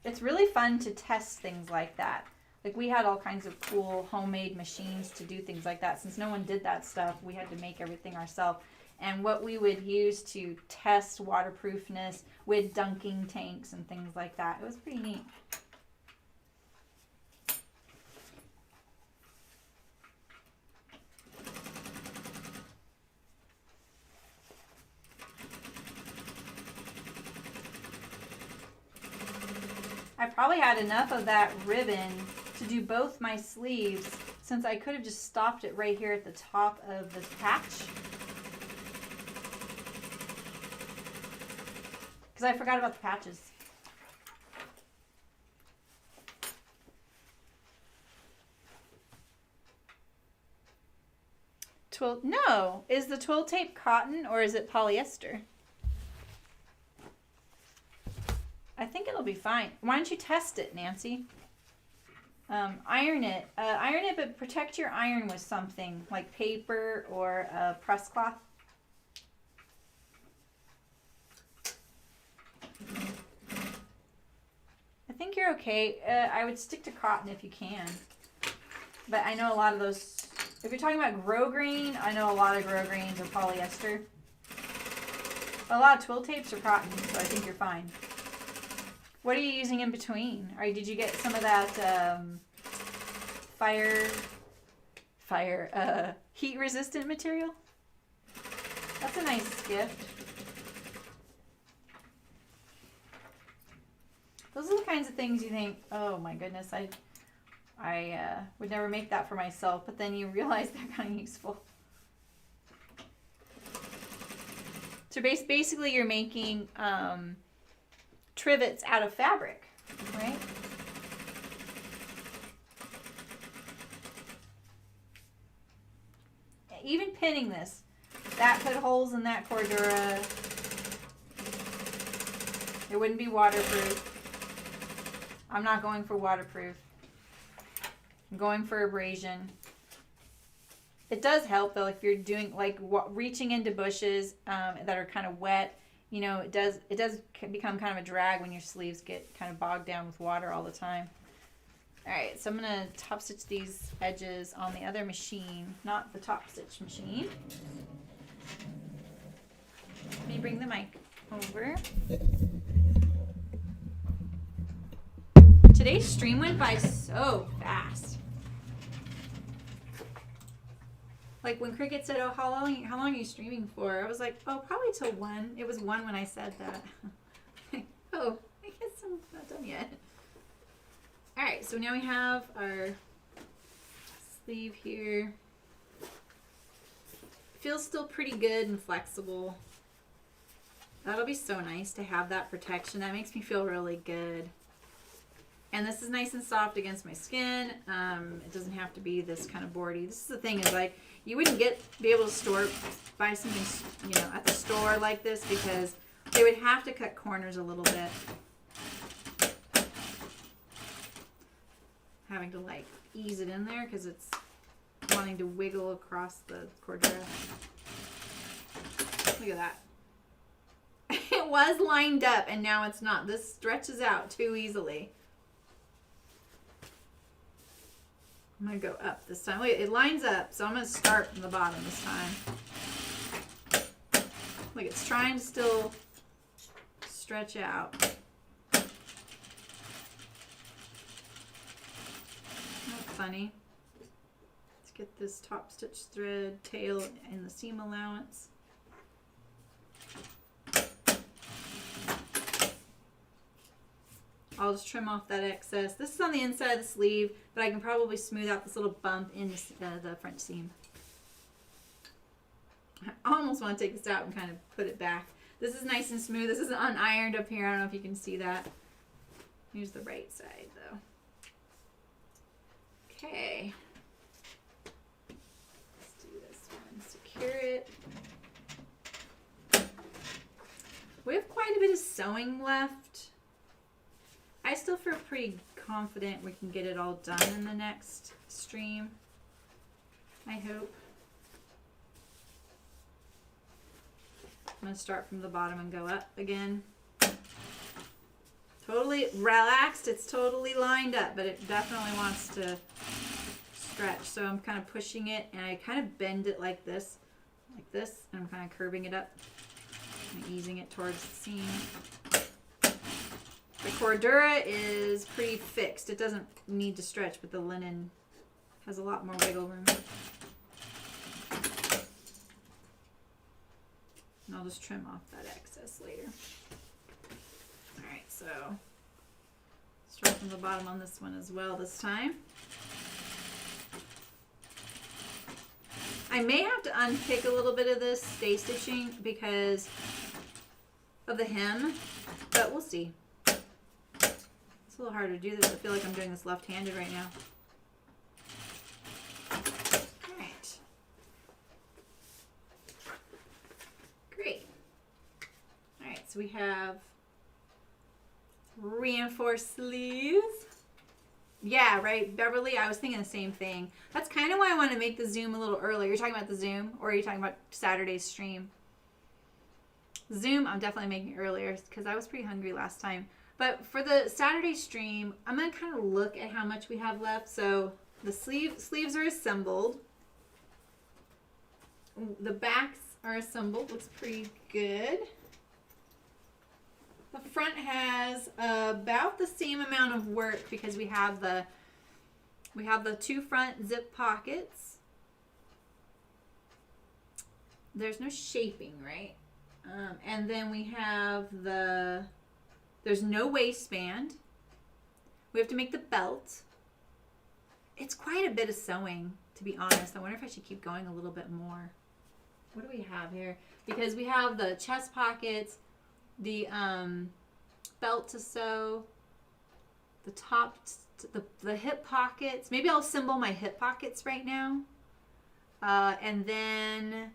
It's really fun to test things like that. Like we had all kinds of cool homemade machines to do things like that. Since no one did that stuff, we had to make everything ourselves. And what we would use to test waterproofness with dunking tanks and things like that. It was pretty neat. I probably had enough of that ribbon to do both my sleeves, since I could have just stopped it right here at the top of this patch. Because I forgot about the patches. Twill, no, is the twill tape cotton or is it polyester? I think it'll be fine. Why don't you test it, Nancy? Iron it, but protect your iron with something like paper or a press cloth. I think you're okay. I would stick to cotton if you can, but I know a lot of those If you're talking about grosgrain, I know a lot of grosgrains are polyester. A lot of twill tapes are cotton, so I think you're fine. What are you using in between? Or did you get some of that heat resistant material? That's a nice gift. Those are the kinds of things you think, oh my goodness, I would never make that for myself, but then you realize they're kind of useful. So basically you're making trivets out of fabric, right? Even pinning this, that put holes in that Cordura. It wouldn't be waterproof. I'm not going for waterproof. I'm going for abrasion. It does help though if you're doing like reaching into bushes that are kind of wet. You know, it does become kind of a drag when your sleeves get kind of bogged down with water all the time. All right, so I'm gonna top stitch these edges on the other machine, not the top stitch machine. Let me bring the mic over. Today's stream went by so fast. Like when Cricket said, "Oh, how long are you streaming for?" I was like, "Oh, probably till 1." It was 1 when I said that. Oh, I guess I'm not done yet. All right, so now we have our sleeve here. Feels still pretty good and flexible. That'll be so nice to have that protection. That makes me feel really good. And this is nice and soft against my skin. It doesn't have to be this kind of boardy. This is the thing is like, you wouldn't be able to buy something, you know, at the store like this because they would have to cut corners a little bit. Having to like ease it in there because it's wanting to wiggle across the Cordura. Look at that. It was lined up and now it's not. This stretches out too easily. I'm going to go up this time. Look, it lines up, so I'm going to start from the bottom this time. Look, it's trying to still stretch out. That's funny. Let's get this top stitch thread tail in the seam allowance. I'll just trim off that excess. This is on the inside of the sleeve, but I can probably smooth out this little bump in the front seam. I almost want to take this out and kind of put it back. This is nice and smooth. This is unironed up here. I don't know if you can see that. Here's the right side, though. Okay. Let's do this one. Secure it. We have quite a bit of sewing left. I still feel pretty confident we can get it all done in the next stream. I hope. I'm going to start from the bottom and go up again. Totally relaxed. It's totally lined up, but it definitely wants to stretch. So I'm kind of pushing it and I kind of bend it like this, and I'm kind of curving it up and easing it towards the seam. The Cordura is pretty fixed. It doesn't need to stretch, but the linen has a lot more wiggle room. And I'll just trim off that excess later. Alright, so start from the bottom on this one as well this time. I may have to unpick a little bit of this stay stitching because of the hem, but we'll see. It's a little hard to do this. I feel like I'm doing this left-handed right now. Alright. Great. Alright, so we have reinforced sleeves. Yeah, right, Beverly, I was thinking the same thing. That's kind of why I want to make the Zoom a little earlier. You're talking about the Zoom, or are you talking about Saturday's stream? Zoom, I'm definitely making earlier because I was pretty hungry last time. But for the Saturday stream, I'm going to kind of look at how much we have left. So the sleeves are assembled. the backs are assembled. Looks pretty good. The front has about the same amount of work because we have the two front zip pockets. There's no shaping, right? And then we have there's no waistband. We have to make the belt. It's quite a bit of sewing, to be honest. I wonder if I should keep going a little bit more. What do we have here? Because we have the chest pockets, the belt to sew, the top, the hip pockets. Maybe I'll assemble my hip pockets right now. And then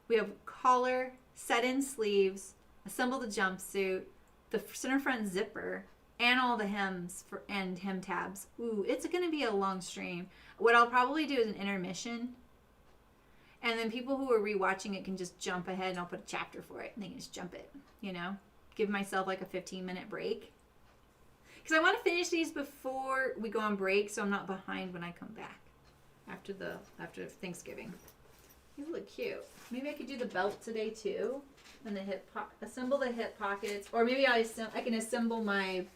we have collar, set-in sleeves, assemble the jumpsuit, the center front zipper, and all the hems and hem tabs. Ooh, it's going to be a long stream. What I'll probably do is an intermission. And then people who are rewatching it can just jump ahead and I'll put a chapter for it. And they can just jump it, you know? Give myself like a 15-minute break. Because I want to finish these before we go on break so I'm not behind when I come back after Thanksgiving. These look cute. Maybe I could do the belt today too. And the assemble the hip pockets. Or maybe I can assemble my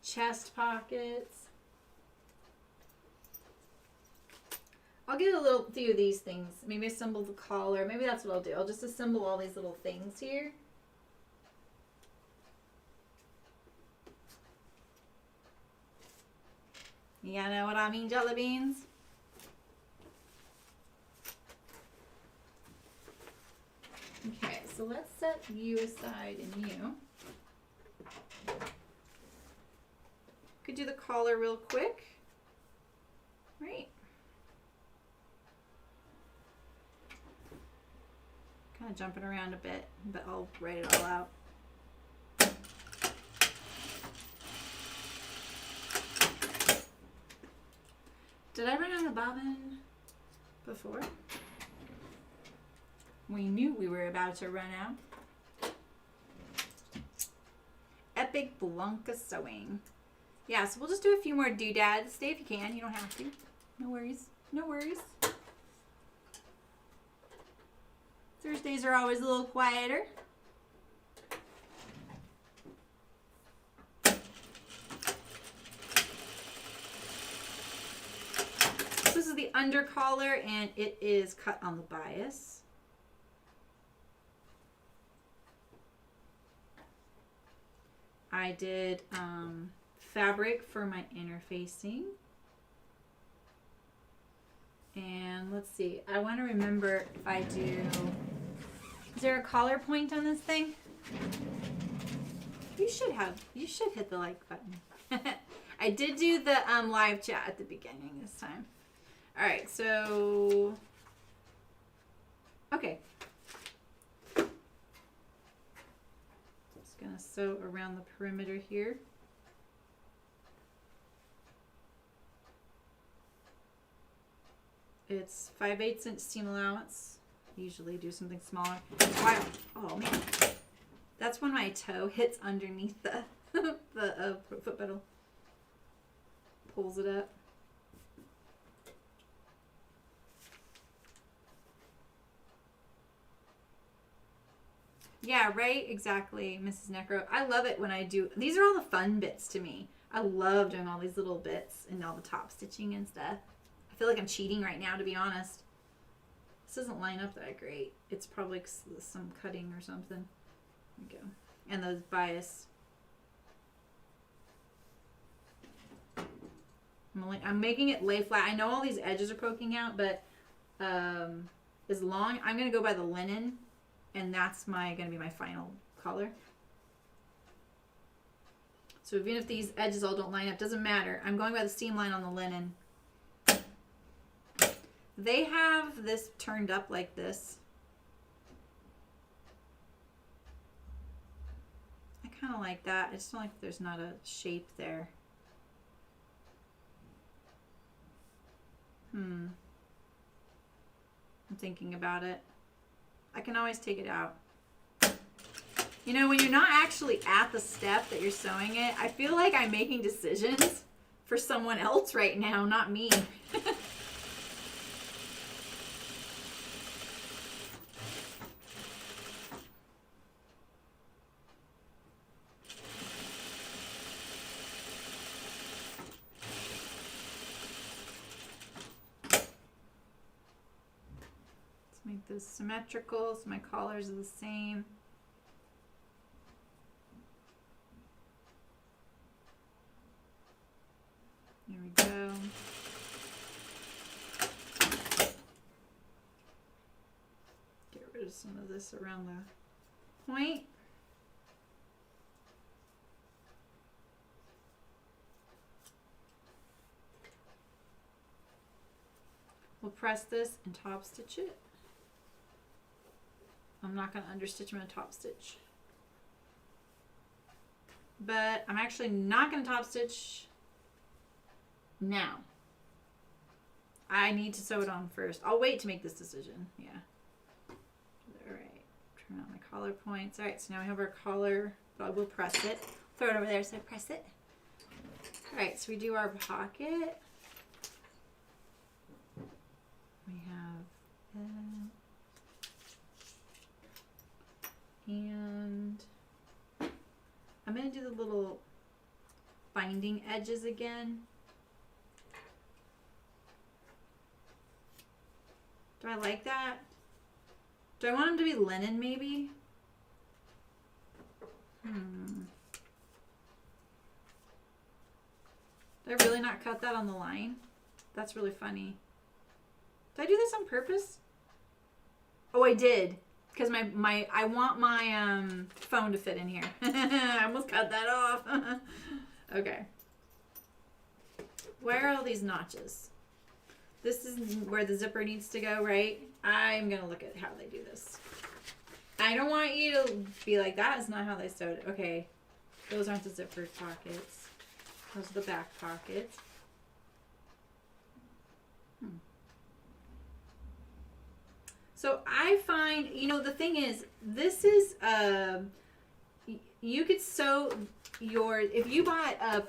chest pockets. I'll get a few of these things. Maybe assemble the collar. Maybe that's what I'll do. I'll just assemble all these little things here. You know what I mean, jelly beans? Okay, so let's set you aside and you. Could do the collar real quick. Right. Kind of jumping around a bit, but I'll write it all out. Did I run out of bobbin before? We knew we were about to run out. Epic Blanca sewing. Yeah, so we'll just do a few more doodads. Stay if you can. You don't have to. No worries. No worries. Thursdays are always a little quieter. So this is the under collar and it is cut on the bias. I did fabric for my interfacing. And let's see, I want to remember if I do, is there a collar point on this thing? You should hit the like button. I did do the live chat at the beginning this time. All right, so, okay. Just gonna sew around the perimeter here. It's 5/8 inch seam allowance. Usually do something smaller. Wow. Oh man. That's when my toe hits underneath the foot pedal. Pulls it up. Yeah, right? Exactly, Mrs. Necro. I love it when I do. These are all the fun bits to me. I love doing all these little bits and all the top stitching and stuff. I feel like I'm cheating right now, to be honest. This doesn't line up that great. It's probably some cutting or something. There we go. And those bias. I'm making it lay flat. I know all these edges are poking out, but as long, I'm going to go by the linen, and that's going to be my final color. So even if these edges all don't line up, doesn't matter. I'm going by the seam line on the linen. They have this turned up like this. I kind of like that. I just don't like there's not a shape there. I'm thinking about it. I can always take it out. You know, when you're not actually at the step that you're sewing it, I feel like I'm making decisions for someone else right now, not me. those symmetrical so my collars are the same. There we go. Get rid of some of this around the point. We'll press this and top stitch it. I'm not going to understitch, I'm going to top stitch. But I'm actually not going to top stitch now. I need to sew it on first. I'll wait to make this decision. Yeah. All right. Turn out my collar points. All right, so now we have our collar, but I will press it. Throw it over there so I press it. All right, so we do our pocket. We have that. And I'm going to do the little binding edges again. Do I like that? Do I want them to be linen maybe? Did I really not cut that on the line? That's really funny. Did I do this on purpose? Oh, I did. Because I want my phone to fit in here. I almost cut that off. Okay. Where are all these notches? This is where the zipper needs to go, right? I'm going to look at how they do this. I don't want you to be like, that is not how they sewed it. Okay. Those aren't the zipper pockets. Those are the back pockets. So I find, you know, the thing is, this is, you could sew your, if you bought a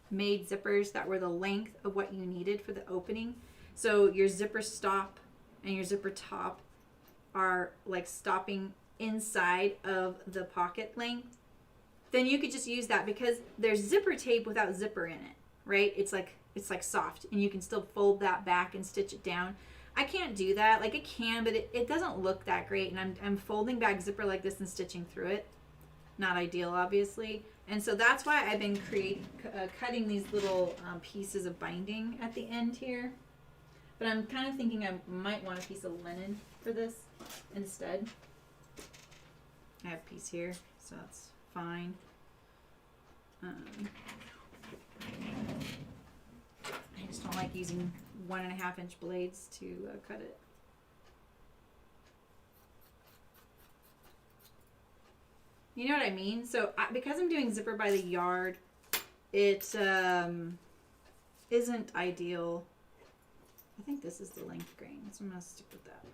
made zippers that were the length of what you needed for the opening, so your zipper stop and your zipper top are like stopping inside of the pocket length, then you could just use that because there's zipper tape without zipper in it, right? It's like soft and you can still fold that back and stitch it down. I can't do that. Like, it can, but it doesn't look that great. And I'm folding back zipper like this and stitching through it. Not ideal, obviously. And so that's why I've been cutting these little pieces of binding at the end here. But I'm kind of thinking I might want a piece of linen for this instead. I have a piece here, so that's fine. I just don't like using 1.5 inch blades to cut it. You know what I mean? So because I'm doing zipper by the yard, it isn't ideal. I think this is the length grain, so I'm going to stick with that.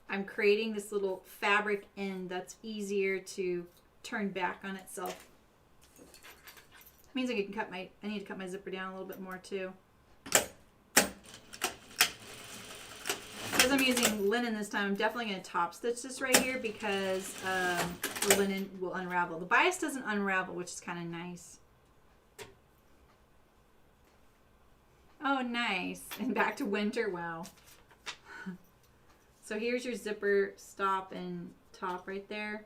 I'm creating this little fabric end that's easier to turn back on itself. Means I need to cut my zipper down a little bit more too. Because I'm using linen this time, I'm definitely going to top stitch this right here because the linen will unravel. The bias doesn't unravel, which is kind of nice. Oh, nice. And back to winter. Wow. So here's your zipper stop and top right there.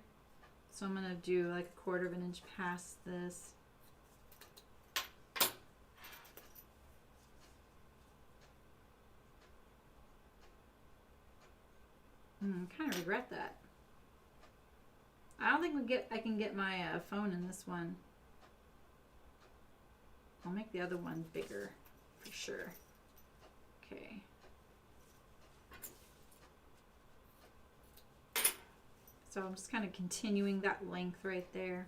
So I'm going to do like 1/4 inch past this. Kind of regret that. I don't think I can get my phone in this one. I'll make the other one bigger for sure. Okay. So I'm just kind of continuing that length right there.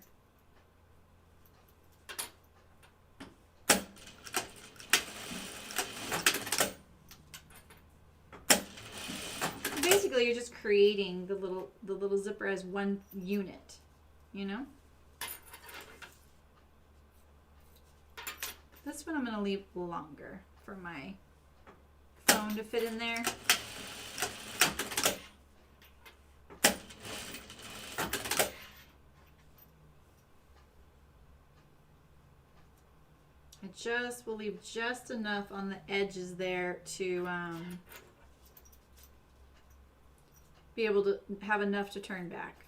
Basically, you're just creating the little zipper as one unit, you know? This one I'm going to leave longer for my phone to fit in there. I will leave just enough on the edges there to be able to have enough to turn back.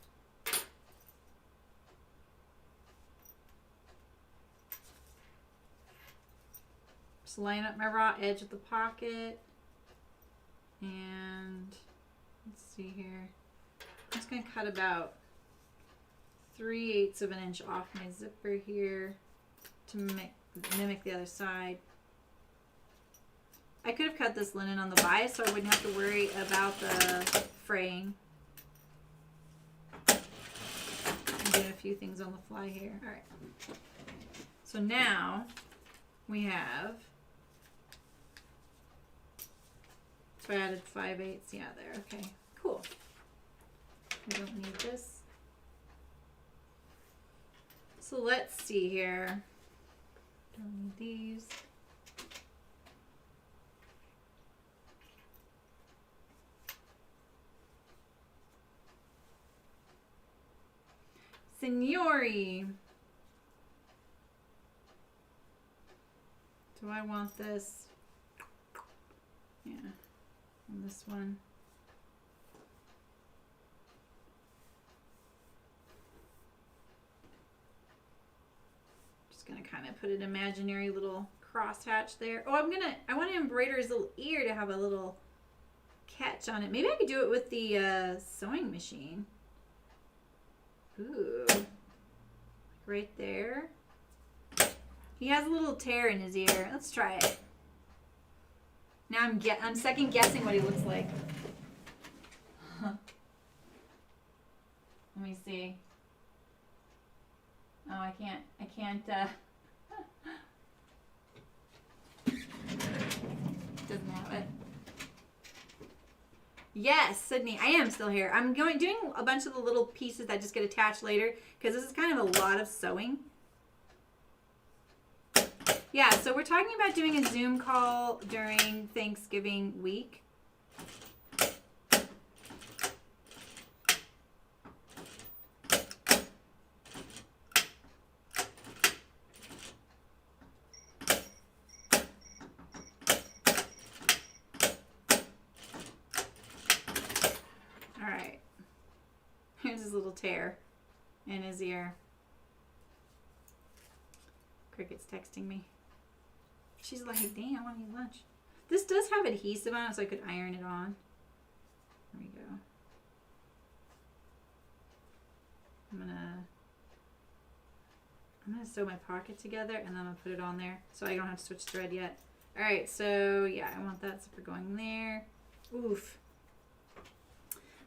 Just line up my raw edge of the pocket. And let's see here. I'm just going to cut about 3/8 of an inch off my zipper here to mimic the other side. I could have cut this linen on the bias so I wouldn't have to worry about the fraying. I'm doing a few things on the fly here. All right. So now we have, so I added 5/8. Yeah, there. Okay, cool. I don't need this. So let's see here. Don't need these. Signori. Do I want this? Yeah. And this one. Just gonna kind of put an imaginary little crosshatch there. Oh, I want to embroider his little ear to have a little catch on it. Maybe I could do it with the sewing machine. Ooh, right there. He has a little tear in his ear. Let's try it. Now I'm second guessing what he looks like. Let me see. Oh, I can't, doesn't have it. Yes, Sydney, I am still here. I'm doing a bunch of the little pieces that just get attached later because this is kind of a lot of sewing. Yeah, so we're talking about doing a Zoom call during Thanksgiving week. Little tear in his ear. Cricket's texting me. She's like, dang, I want to eat lunch. This does have adhesive on it, so I could iron it on. There we go. I'm gonna sew my pocket together and then I'm gonna put it on there so I don't have to switch thread yet. Alright, so yeah, I want that zipper going there. Oof.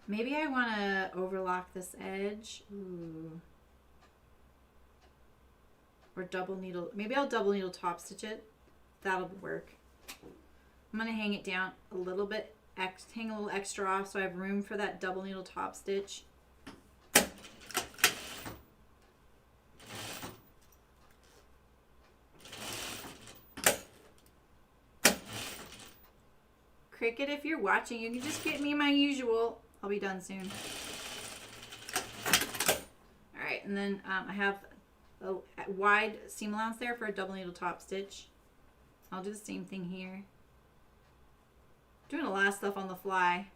Maybe I want to overlock this edge. Ooh. Or double needle. Maybe I'll double needle top stitch it. That'll work. I'm going to hang it down a little bit. Hang a little extra off so I have room for that double needle top stitch. Cricket, if you're watching, you can just get me my usual. I'll be done soon. Alright, and then I have a wide seam allowance there for a double needle top stitch. I'll do the same thing here. Doing a lot of stuff on the fly.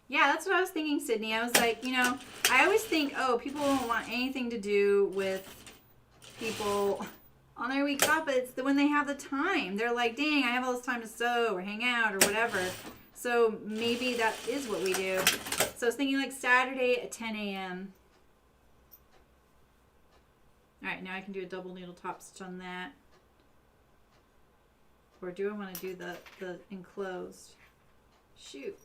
Yeah, that's what I was thinking, Sydney. I was like, you know, I always think, oh, people don't want anything to do with people on their week off, but it's when they have the time. They're like, dang, I have all this time to sew or hang out or whatever. So maybe that is what we do. So I was thinking like Saturday at 10 a.m. All right, now I can do a double needle top stitch on that. Or do I want to do the enclosed? Shoot.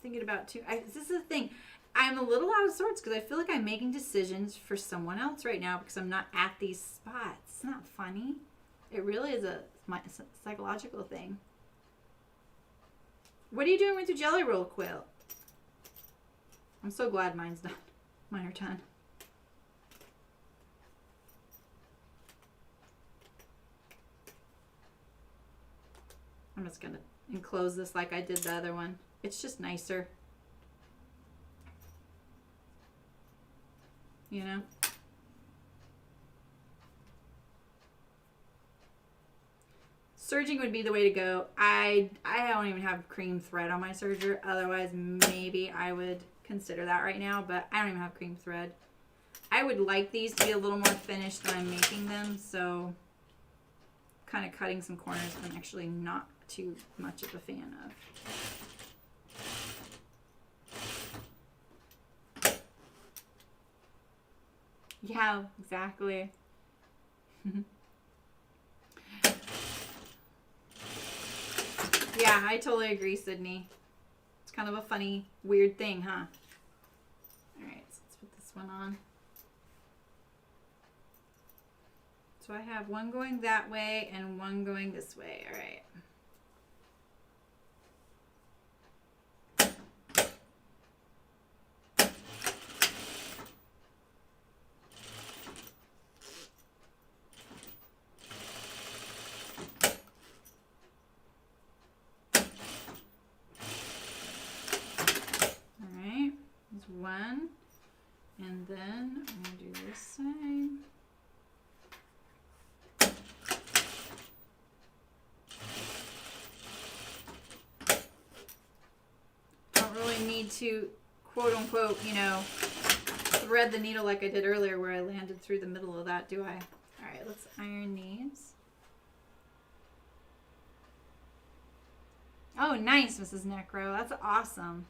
Thinking about this is the thing. I'm a little out of sorts because I feel like I'm making decisions for someone else right now because I'm not at these spots. It's not funny. It really is a psychological thing. What are you doing with your jelly roll quilt? I'm so glad mine's done. Mine are done. I'm just going to enclose this like I did the other one. It's just nicer. you know? Serging would be the way to go. I don't even have cream thread on my serger. Otherwise, maybe I would consider that right now, but I don't even have cream thread. I would like these to be a little more finished than I'm making them, so kind of cutting some corners I'm actually not too much of a fan of. Yeah, exactly. Yeah, I totally agree, Sydney. It's kind of a funny, weird thing, huh? Alright, so let's put this one on. So I have one going that way and one going this way. Alright. One, and then I'm going to do this side. Don't really need to, quote unquote, you know, thread the needle like I did earlier where I landed through the middle of that, do I? All right, let's iron these. Oh, nice, Mrs. Necro. That's awesome.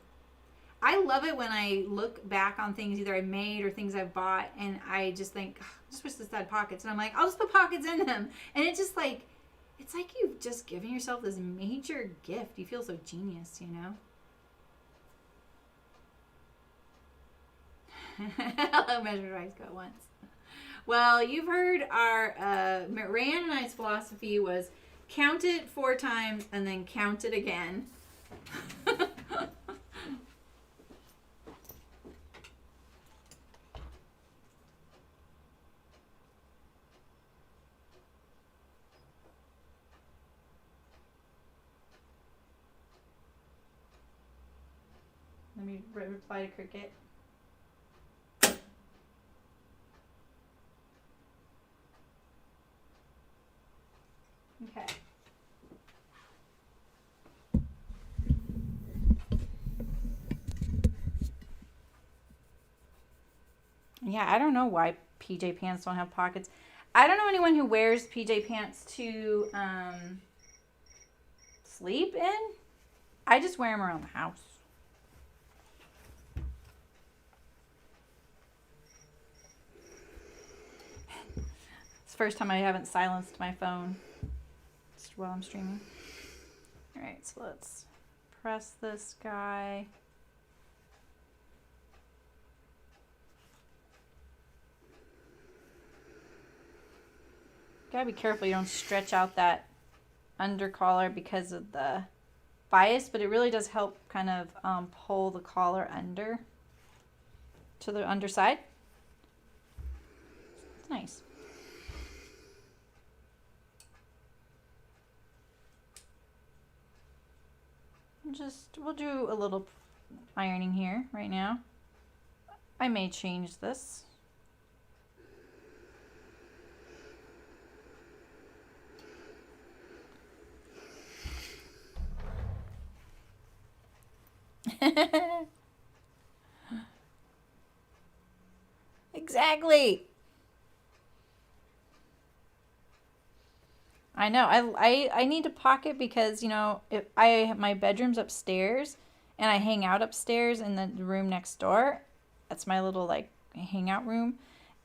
I love it when I look back on things either I made or things I've bought and I just think, oh, I just wish this had pockets. And I'm like, I'll just put pockets in them. And it's just like, it's like you've just given yourself this major gift. You feel so genius, you know? Hello, Measured Rice Go Once. Well, you've heard our, Rand and I's philosophy was count it 4 times and then count it again. Let me reply to Cricket. Okay. Yeah, I don't know why PJ pants don't have pockets. I don't know anyone who wears PJ pants to sleep in. I just wear them around the house. It's the first time I haven't silenced my phone just while I'm streaming. All right, so let's press this guy. Gotta be careful you don't stretch out that under collar because of the bias, but it really does help kind of pull the collar under to the underside. It's nice. We'll do a little ironing here right now. I may change this. Exactly. I know. I need to pocket because, you know, if my bedroom's upstairs and I hang out upstairs in the room next door. That's my little like hangout room.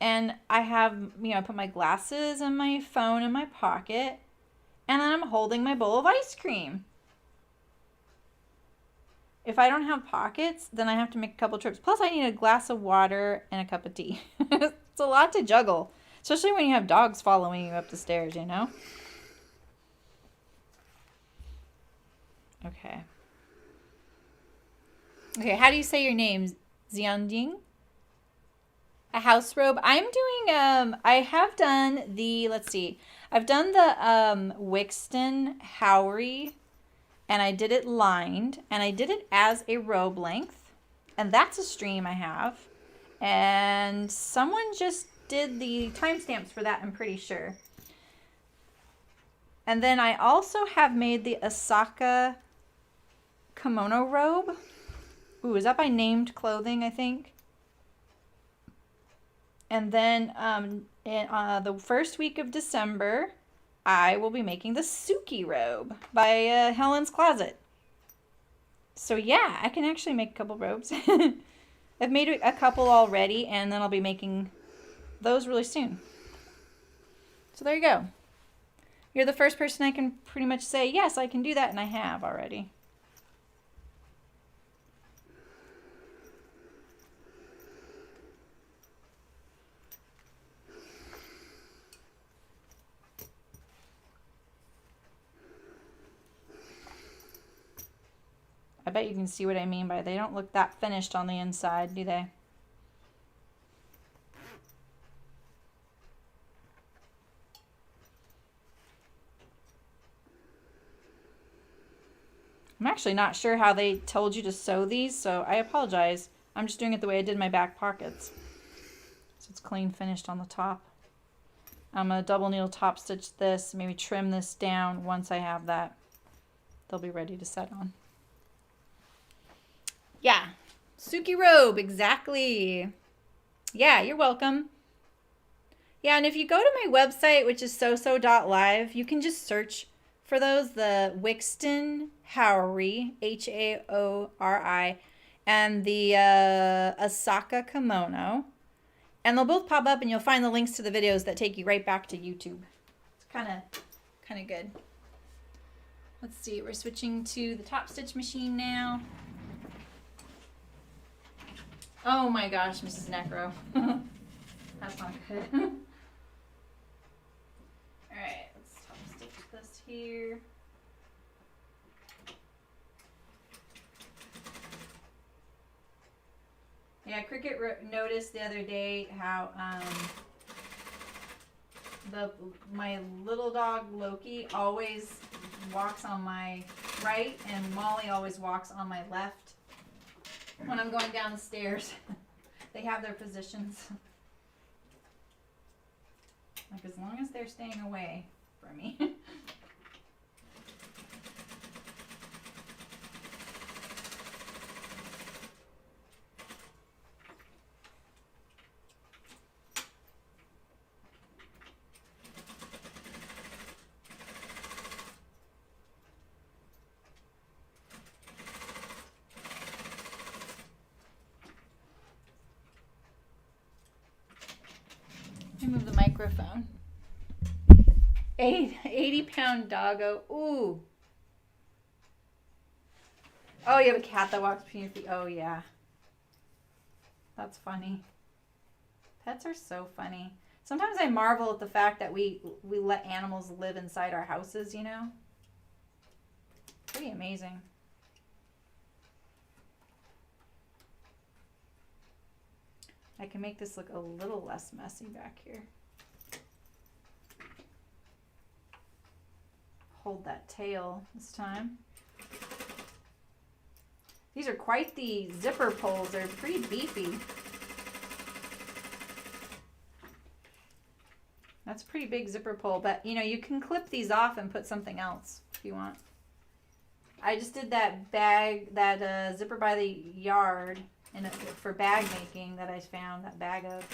And I have, you know, I put my glasses and my phone in my pocket and then I'm holding my bowl of ice cream. If I don't have pockets, then I have to make a couple trips. Plus, I need a glass of water and a cup of tea. It's a lot to juggle, especially when you have dogs following you up the stairs, you know? Okay. Okay, how do you say your name? Xianding? A house robe. I'm doing, I have done the, let's see. I've done the Wixton Howery. And I did it lined, and I did it as a robe length, and that's a stream I have. And someone just did the timestamps for that, I'm pretty sure. And then I also have made the Osaka kimono robe. Ooh, is that by Named Clothing, I think? And then in the first week of December, I will be making the Suki robe by Helen's Closet. So yeah, I can actually make a couple robes. I've made a couple already, and then I'll be making those really soon. So there you go. You're the first person I can pretty much say, yes, I can do that, and I have already. I bet you can see what I mean by they don't look that finished on the inside, do they? I'm actually not sure how they told you to sew these, so I apologize. I'm just doing it the way I did my back pockets. So it's clean finished on the top. I'm going to double needle top stitch this, maybe trim this down once I have that. They'll be ready to set on. Yeah, Suki robe, exactly. Yeah, you're welcome. Yeah, and if you go to my website, which is soso.live, you can just search for those, the Wixton Haori, Haori, and the Osaka kimono. And they'll both pop up, and you'll find the links to the videos that take you right back to YouTube. It's kind of good. Let's see, we're switching to the top stitch machine now. Oh my gosh, Mrs. Necro. That's not good. Alright, let's top stitch this here. Yeah, Cricket noticed the other day how my little dog Loki always walks on my right and Molly always walks on my left when I'm going down the stairs. They have their positions. Like, as long as they're staying away from me. Let me move the microphone. 80-pound doggo. Ooh. Oh, you have a cat that walks between your feet. Oh, yeah. That's funny. Pets are so funny. Sometimes I marvel at the fact that we let animals live inside our houses, you know? Pretty amazing. I can make this look a little less messy back here. Hold that tail this time. These are quite the zipper pulls. They're pretty beefy. That's a pretty big zipper pull, but you know, you can clip these off and put something else if you want. I just did that bag, that zipper by the yard for bag making that I found, that bag of.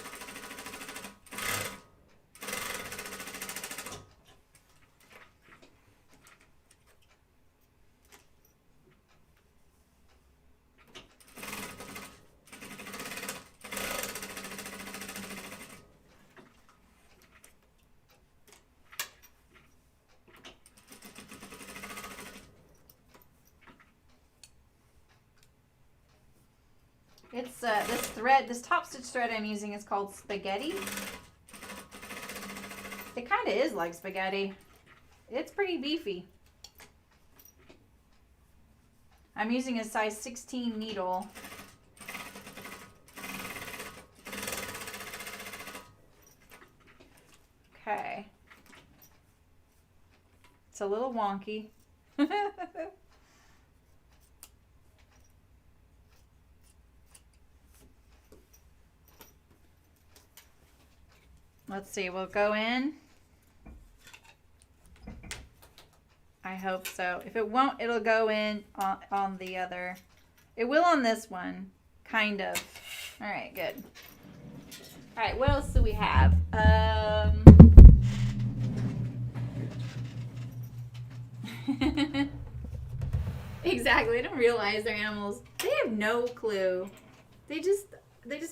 It's this top stitch thread I'm using is called Spaghetti. It kind of is like spaghetti. It's pretty beefy. I'm using a size 16 needle. Okay. It's a little wonky. Let's see, we'll go in. I hope so. If it won't, it'll go in on the other. It will on this one, kind of. All right, good. All right, what else do we have? Exactly. I don't realize they're animals. They have no clue. They just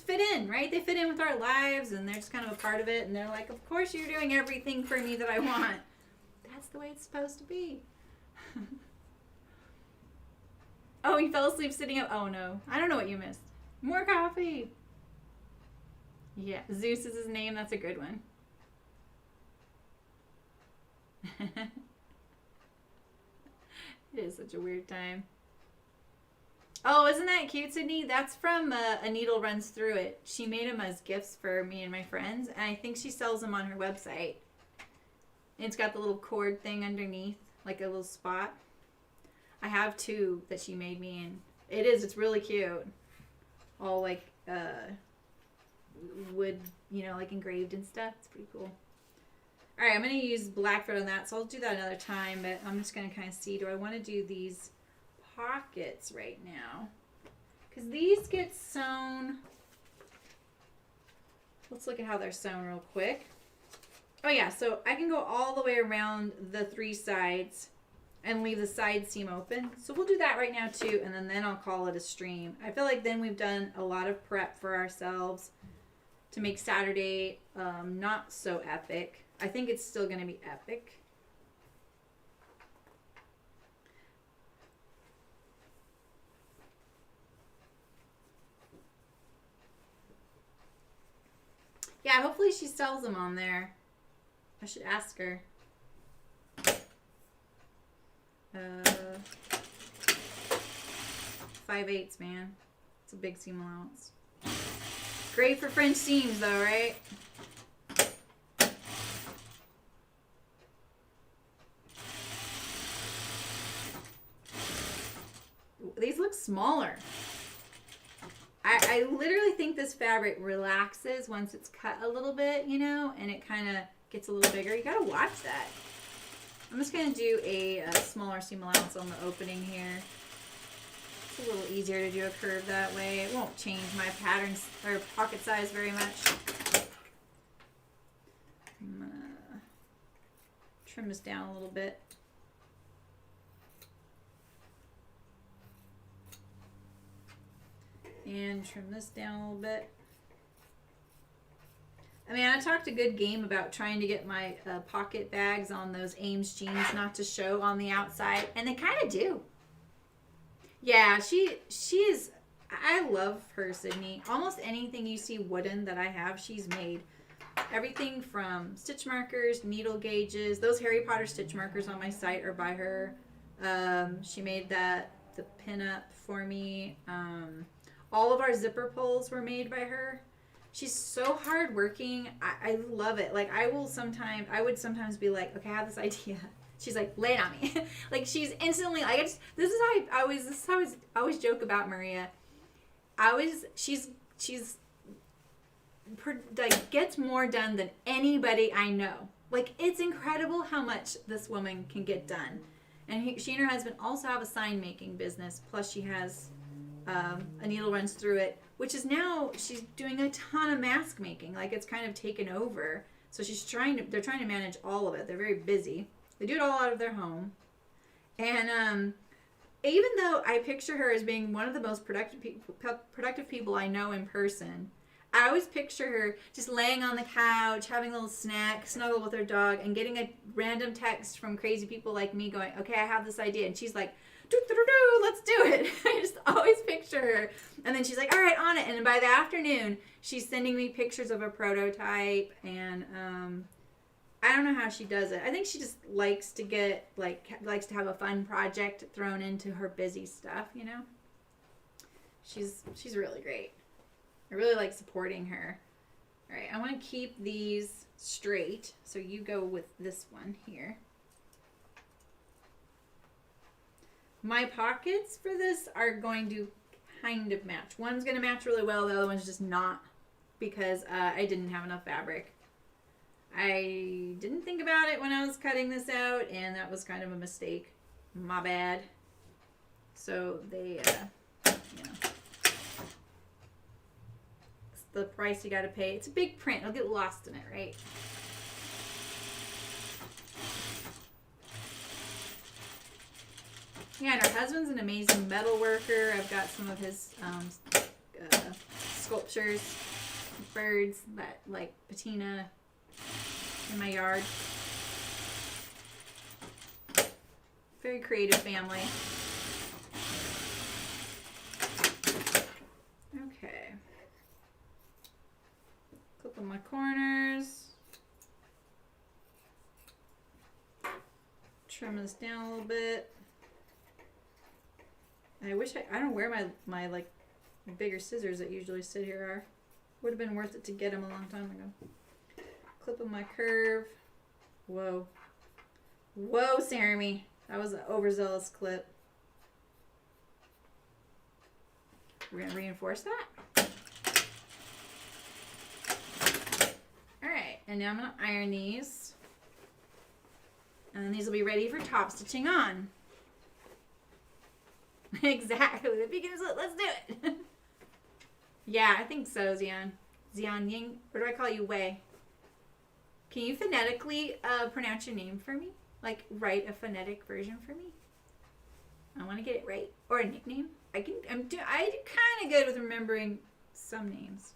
fit in, right? They fit in with our lives, and they're just kind of a part of it. And they're like, "Of course, you're doing everything for me that I want." That's the way it's supposed to be. Oh, he fell asleep sitting up. Oh no, I don't know what you missed. More coffee. Yeah, Zeus is his name. That's a good one. It is such a weird time. Oh, isn't that cute, Sydney? That's from A Needle Runs Through It. She made them as gifts for me and my friends, and I think she sells them on her website. And it's got the little cord thing underneath, like a little spot. I have two that she made me, and it's really cute. All like wood, like engraved and stuff. It's pretty cool. All right, I'm going to use black thread on that, so I'll do that another time, but I'm just going to kind of see, do I want to do these pockets right now? Because these get sewn. Let's look at how they're sewn real quick. Oh yeah, so I can go all the way around the three sides and leave the side seam open. So we'll do that right now too, and then I'll call it a stream. I feel like then we've done a lot of prep for ourselves to make Saturday not so epic. I think it's still going to be epic. Yeah, hopefully she sells them on there. I should ask her. 5/8, man. It's a big seam allowance. Great for French seams though, right? These look smaller. I literally think this fabric relaxes once it's cut a little bit, and it kind of gets a little bigger. You gotta watch that. I'm just gonna do a smaller seam allowance on the opening here. It's a little easier to do a curve that way. It won't change my patterns or pocket size very much. I'm gonna trim this down a little bit. And trim this down a little bit. I mean, I talked a good game about trying to get my pocket bags on those Ames jeans not to show on the outside, and they kind of do. Yeah, she is. I love her, Sydney. Almost anything you see wooden that I have, she's made. Everything from stitch markers, needle gauges. Those Harry Potter stitch markers on my site are by her. She made the pin-up for me. All of our zipper pulls were made by her. She's so hardworking. I love it. Like I would sometimes be like, okay, I have this idea. She's like, lay it on me. Like she's instantly like, this is how I always joke about Maria. She's like gets more done than anybody I know. Like it's incredible how much this woman can get done. And she and her husband also have a sign making business. Plus she has A Needle Runs Through It, which is now she's doing a ton of mask making. Like it's kind of taken over. So they're trying to manage all of it. They're very busy. They do it all out of their home. And even though I picture her as being one of the most productive people I know in person, I always picture her just laying on the couch, having a little snack, snuggle with her dog, and getting a random text from crazy people like me going, okay, I have this idea. And she's like, let's do it. I just always picture her. And then she's like, all right, on it. And by the afternoon, she's sending me pictures of a prototype. And I don't know how she does it. I think she just likes to likes to have a fun project thrown into her busy stuff, She's really great. I really like supporting her. All right, I want to keep these straight. So you go with this one here. My pockets for this are going to kind of match. One's going to match really well. The other one's just not because I didn't have enough fabric. I didn't think about it when I was cutting this out, and that was kind of a mistake. My bad. So they, you know, it's the price you got to pay. It's a big print. I'll get lost in it, right? Yeah, and her husband's an amazing metal worker. I've got some of his sculptures, birds, that like patina in my yard. Very creative family. Okay. Clip on my corners. Trim this down a little bit. I wish I don't know where my like bigger scissors that usually sit here are. Would have been worth it to get them a long time ago. Clip on my curve. Whoa. Whoa, Jeremy. That was an overzealous clip. We're going to reinforce that. Alright, and now I'm going to iron these. And then these will be ready for top stitching on. Exactly. The beginner's look. Let's do it. Yeah, I think so, Xian. Xian Ying. Or do I call you Wei? Can you phonetically pronounce your name for me? Like, write a phonetic version for me? I want to get it right. Or a nickname. I'm kind of good with remembering some names.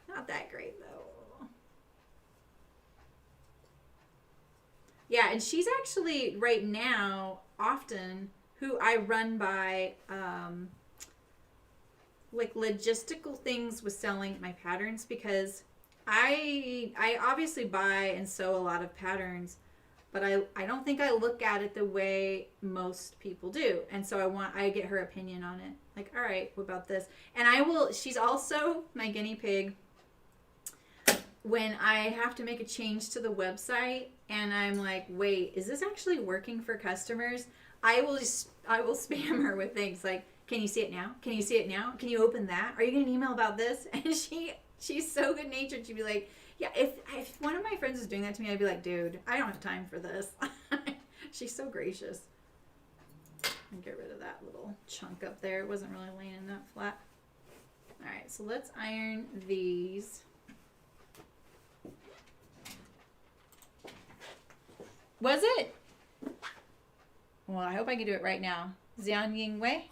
Not that great, though. Yeah, and she's actually, right now, often who I run by, like logistical things with selling my patterns, because I obviously buy and sew a lot of patterns, but I don't think I look at it the way most people do. And so I get her opinion on it. Like, all right, what about this? And she's also my guinea pig when I have to make a change to the website and I'm like, wait, is this actually working for customers? I will spam her with things like, can you see it now? Can you see it now? Can you open that? Are you getting an email about this? And she's so good natured. She'd be like, yeah, if one of my friends was doing that to me, I'd be like, dude, I don't have time for this. She's so gracious. And get rid of that little chunk up there. It wasn't really laying that flat. All right, so let's iron these. Was it? Well, I hope I can do it right now. Xian Ying Wei.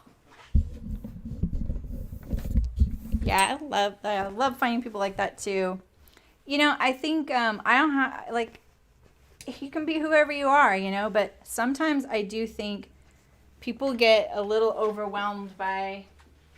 Yeah, I love finding people like that too. You know, I think I don't have, like, you can be whoever you are, you know, but sometimes I do think people get a little overwhelmed by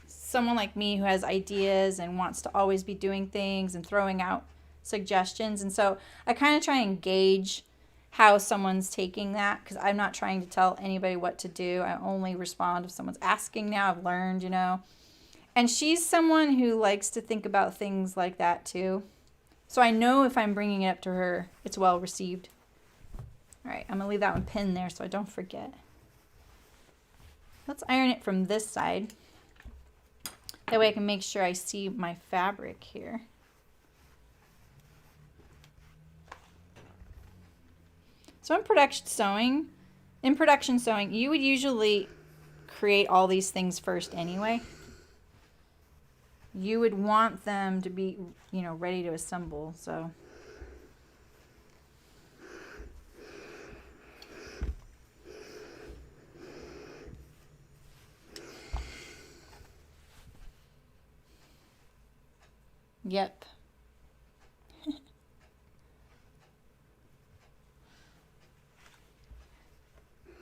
someone like me who has ideas and wants to always be doing things and throwing out suggestions. And so I kind of try and gauge how someone's taking that, because I'm not trying to tell anybody what to do. I only respond if someone's asking now. I've learned, you know. And she's someone who likes to think about things like that too. So I know if I'm bringing it up to her, it's well received. All right, I'm going to leave that one pinned there so I don't forget. Let's iron it from this side. That way I can make sure I see my fabric here. So in production sewing, you would usually create all these things first anyway. You would want them to be, you know, ready to assemble, so. Yep.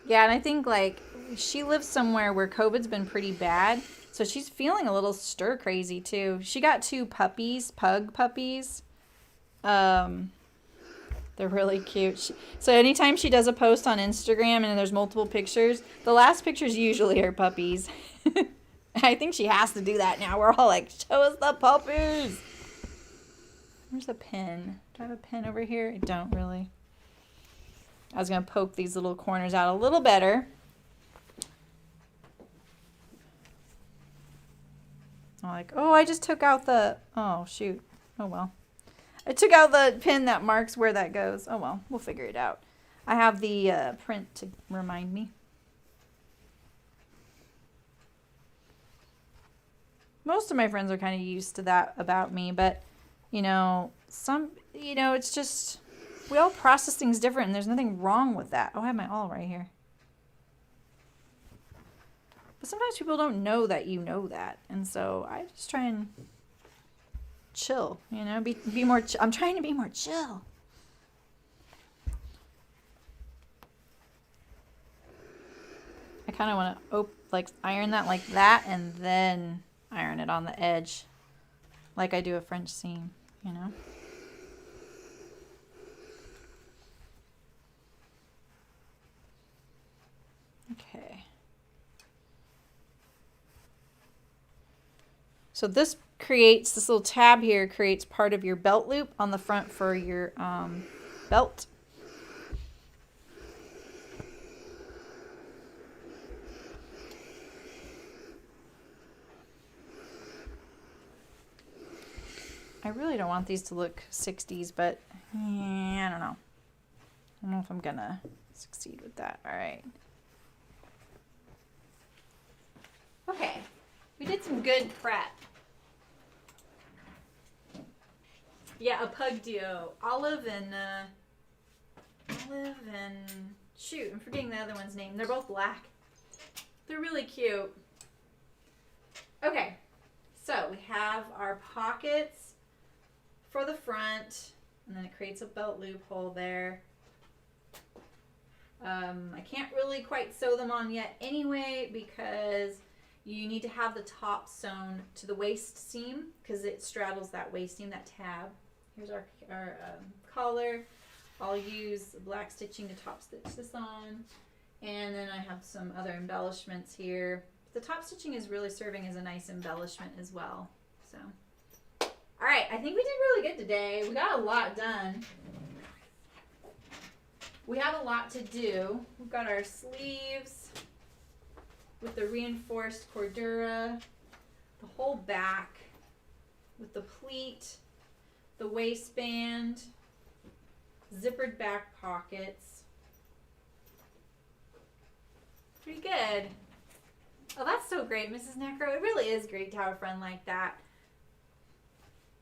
Yeah, and I think, like, she lives somewhere where COVID's been pretty bad, so she's feeling a little stir crazy too. She got 2 puppies, pug puppies. They're really cute. So anytime she does a post on Instagram and there's multiple pictures, the last pictures usually are puppies. I think she has to do that now. We're all like, show us the puppies. Where's a pin? Do I have a pin over here? I don't really. I was going to poke these little corners out a little better. I'm like, oh, I just took out the, oh, shoot. Oh, well. I took out the pin that marks where that goes. Oh well, we'll figure it out. I have the print to remind me. Most of my friends are kind of used to that about me, but it's just, we all process things different and there's nothing wrong with that. Oh, I have my awl right here. But sometimes people don't know that you know that. And so I just try and chill, be more, I'm trying to be more chill. I kind of want to iron that like that and then iron it on the edge like I do a French seam, Okay. So this little tab here creates part of your belt loop on the front for your belt. I really don't want these to look 60s, but I don't know. I don't know if I'm gonna succeed with that. All right. Okay, we did some good prep. Yeah, a pug duo. Olive and shoot, I'm forgetting the other one's name. They're both black. They're really cute. Okay, so we have our pockets for the front, and then it creates a belt loop hole there. I can't really quite sew them on yet anyway because you need to have the top sewn to the waist seam because it straddles that waist seam, that tab. Here's our collar. I'll use black stitching to top stitch this on, and then I have some other embellishments here. The top stitching is really serving as a nice embellishment as well. So, all right, I think we did really good today. We got a lot done. We have a lot to do. We've got our sleeves with the reinforced cordura, the whole back with the pleat, the waistband, zippered back pockets. Pretty good. Oh, that's so great, Mrs. Necro. It really is great to have a friend like that.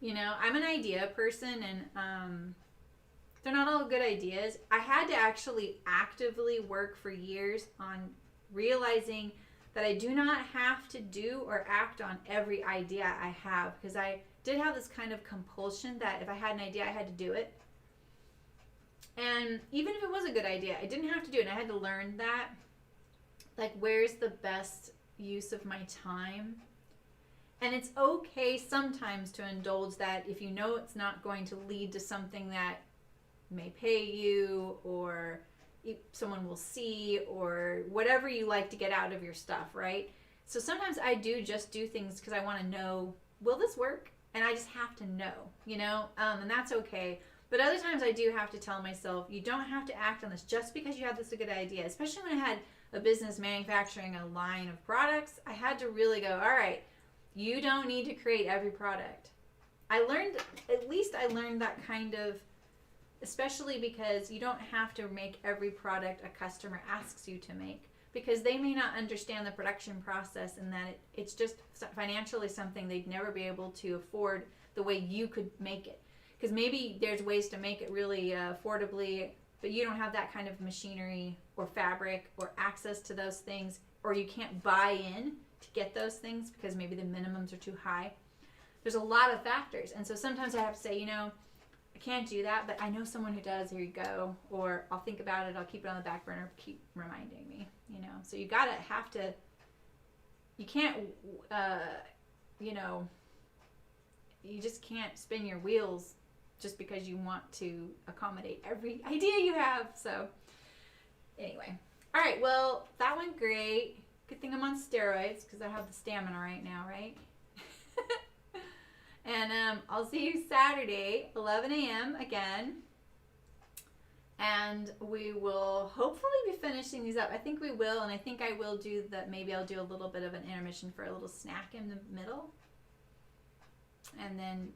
I'm an idea person, and they're not all good ideas. I had to actually actively work for years on realizing that I do not have to do or act on every idea I have, because I did have this kind of compulsion that if I had an idea, I had to do it. And even if it was a good idea, I didn't have to do it. And I had to learn that, where's the best use of my time? And it's okay sometimes to indulge that if you know it's not going to lead to something that may pay you or someone will see or whatever you like to get out of your stuff, right? So sometimes I do just do things because I want to know, will this work? And I just have to know, and that's okay. But other times I do have to tell myself, you don't have to act on this just because you had this a good idea. Especially when I had a business manufacturing a line of products, I had to really go, all right, you don't need to create every product. I learned that kind of, especially because you don't have to make every product a customer asks you to make, because they may not understand the production process and that it's just financially something they'd never be able to afford the way you could make it. Because maybe there's ways to make it really affordably, but you don't have that kind of machinery or fabric or access to those things, or you can't buy in to get those things because maybe the minimums are too high. There's a lot of factors. And so sometimes I have to say, I can't do that, but I know someone who does. Here you go. Or I'll think about it. I'll keep it on the back burner. Keep reminding me, So you can't, you just can't spin your wheels just because you want to accommodate every idea you have. So anyway. All right. Well, that went great. Good thing I'm on steroids because I have the stamina right now, right? And I'll see you Saturday, 11 a.m. again. And we will hopefully be finishing these up. I think we will, and I think I will do maybe I'll do a little bit of an intermission for a little snack in the middle. And then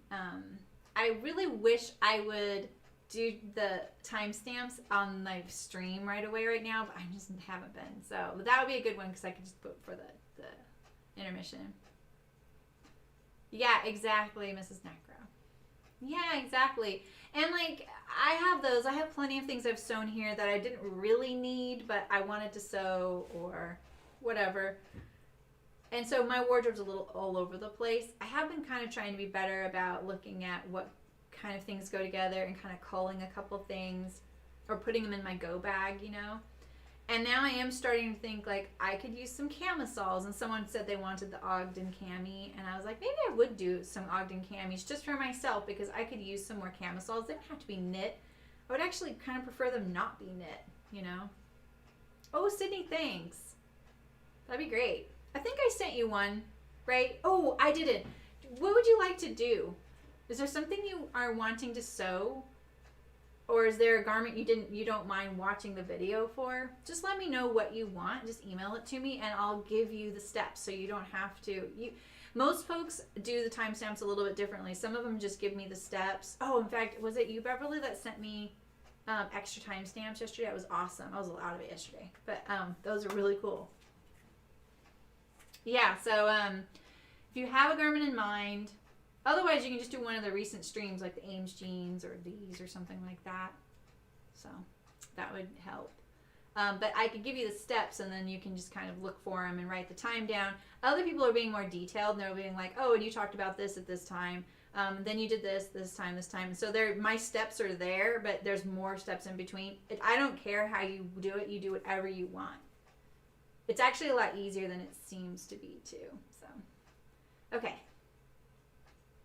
I really wish I would do the timestamps on my stream right away right now, but I just haven't been. So but that would be a good one because I could just put for the intermission. Yeah, exactly, Mrs. Necro. Yeah, exactly. And like I have those. I have plenty of things I've sewn here that I didn't really need, but I wanted to sew or whatever. And so my wardrobe's a little all over the place. I have been kind of trying to be better about looking at what kind of things go together and kind of culling a couple things or putting them in my go bag, you know. And now I am starting to think like I could use some camisoles. And someone said they wanted the Ogden cami, and I was like, maybe I would do some Ogden camis just for myself because I could use some more camisoles. They don't have to be knit. I would actually kind of prefer them not be knit, you know. Oh, Sydney, thanks. That'd be great. I think I sent you one, right? Oh, I didn't. What would you like to do? Is there something you are wanting to sew? Or is there a garment you don't mind watching the video for? Just let me know what you want. Just email it to me and I'll give you the steps so you don't have to. Most folks do the timestamps a little bit differently. Some of them just give me the steps. Oh, in fact, was it you, Beverly, that sent me extra timestamps yesterday? That was awesome. I was a little out of it yesterday. But those are really cool. Yeah, so if you have a garment in mind, otherwise you can just do one of the recent streams like the Ames jeans or these or something like that. So that would help. But I could give you the steps and then you can just kind of look for them and write the time down. Other people are being more detailed and they're being like, oh, and you talked about this at this time. Then you did this time. So my steps are there, but there's more steps in between. I don't care how you do it. You do whatever you want. It's actually a lot easier than it seems to be too. So, okay.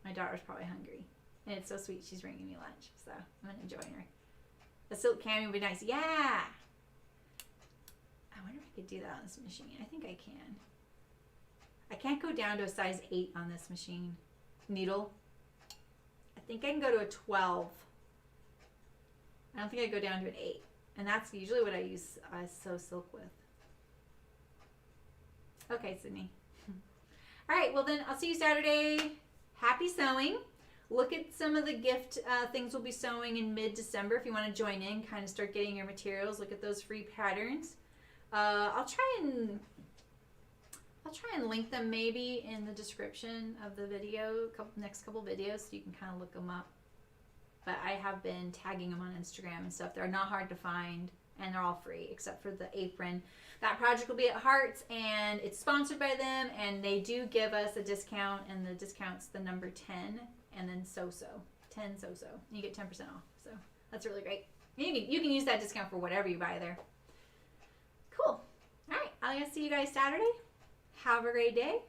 My daughter's probably hungry. And it's so sweet. She's bringing me lunch. So I'm going to join her. A silk cami would be nice. Yeah. I wonder if I could do that on this machine. I think I can. I can't go down to a size 8 on this machine. Needle. I think I can go to a 12. I don't think I go down to an 8. And that's usually what I sew silk with. Okay, Sydney. All right, well then I'll see you Saturday. Happy sewing. Look at some of the gift things we'll be sewing in mid-December if you want to join in, kind of start getting your materials. Look at those free patterns. I'll try and link them maybe in the description of the video, next couple videos, so you can kind of look them up. But I have been tagging them on Instagram and stuff. They're not hard to find, and they're all free except for the apron. That project will be at Hearts, and it's sponsored by them, and they do give us a discount, and the discount's the number 10, and then so-so. 10 so-so. You get 10% off, so that's really great. You can use that discount for whatever you buy there. Cool. All right, I'll see you guys Saturday. Have a great day.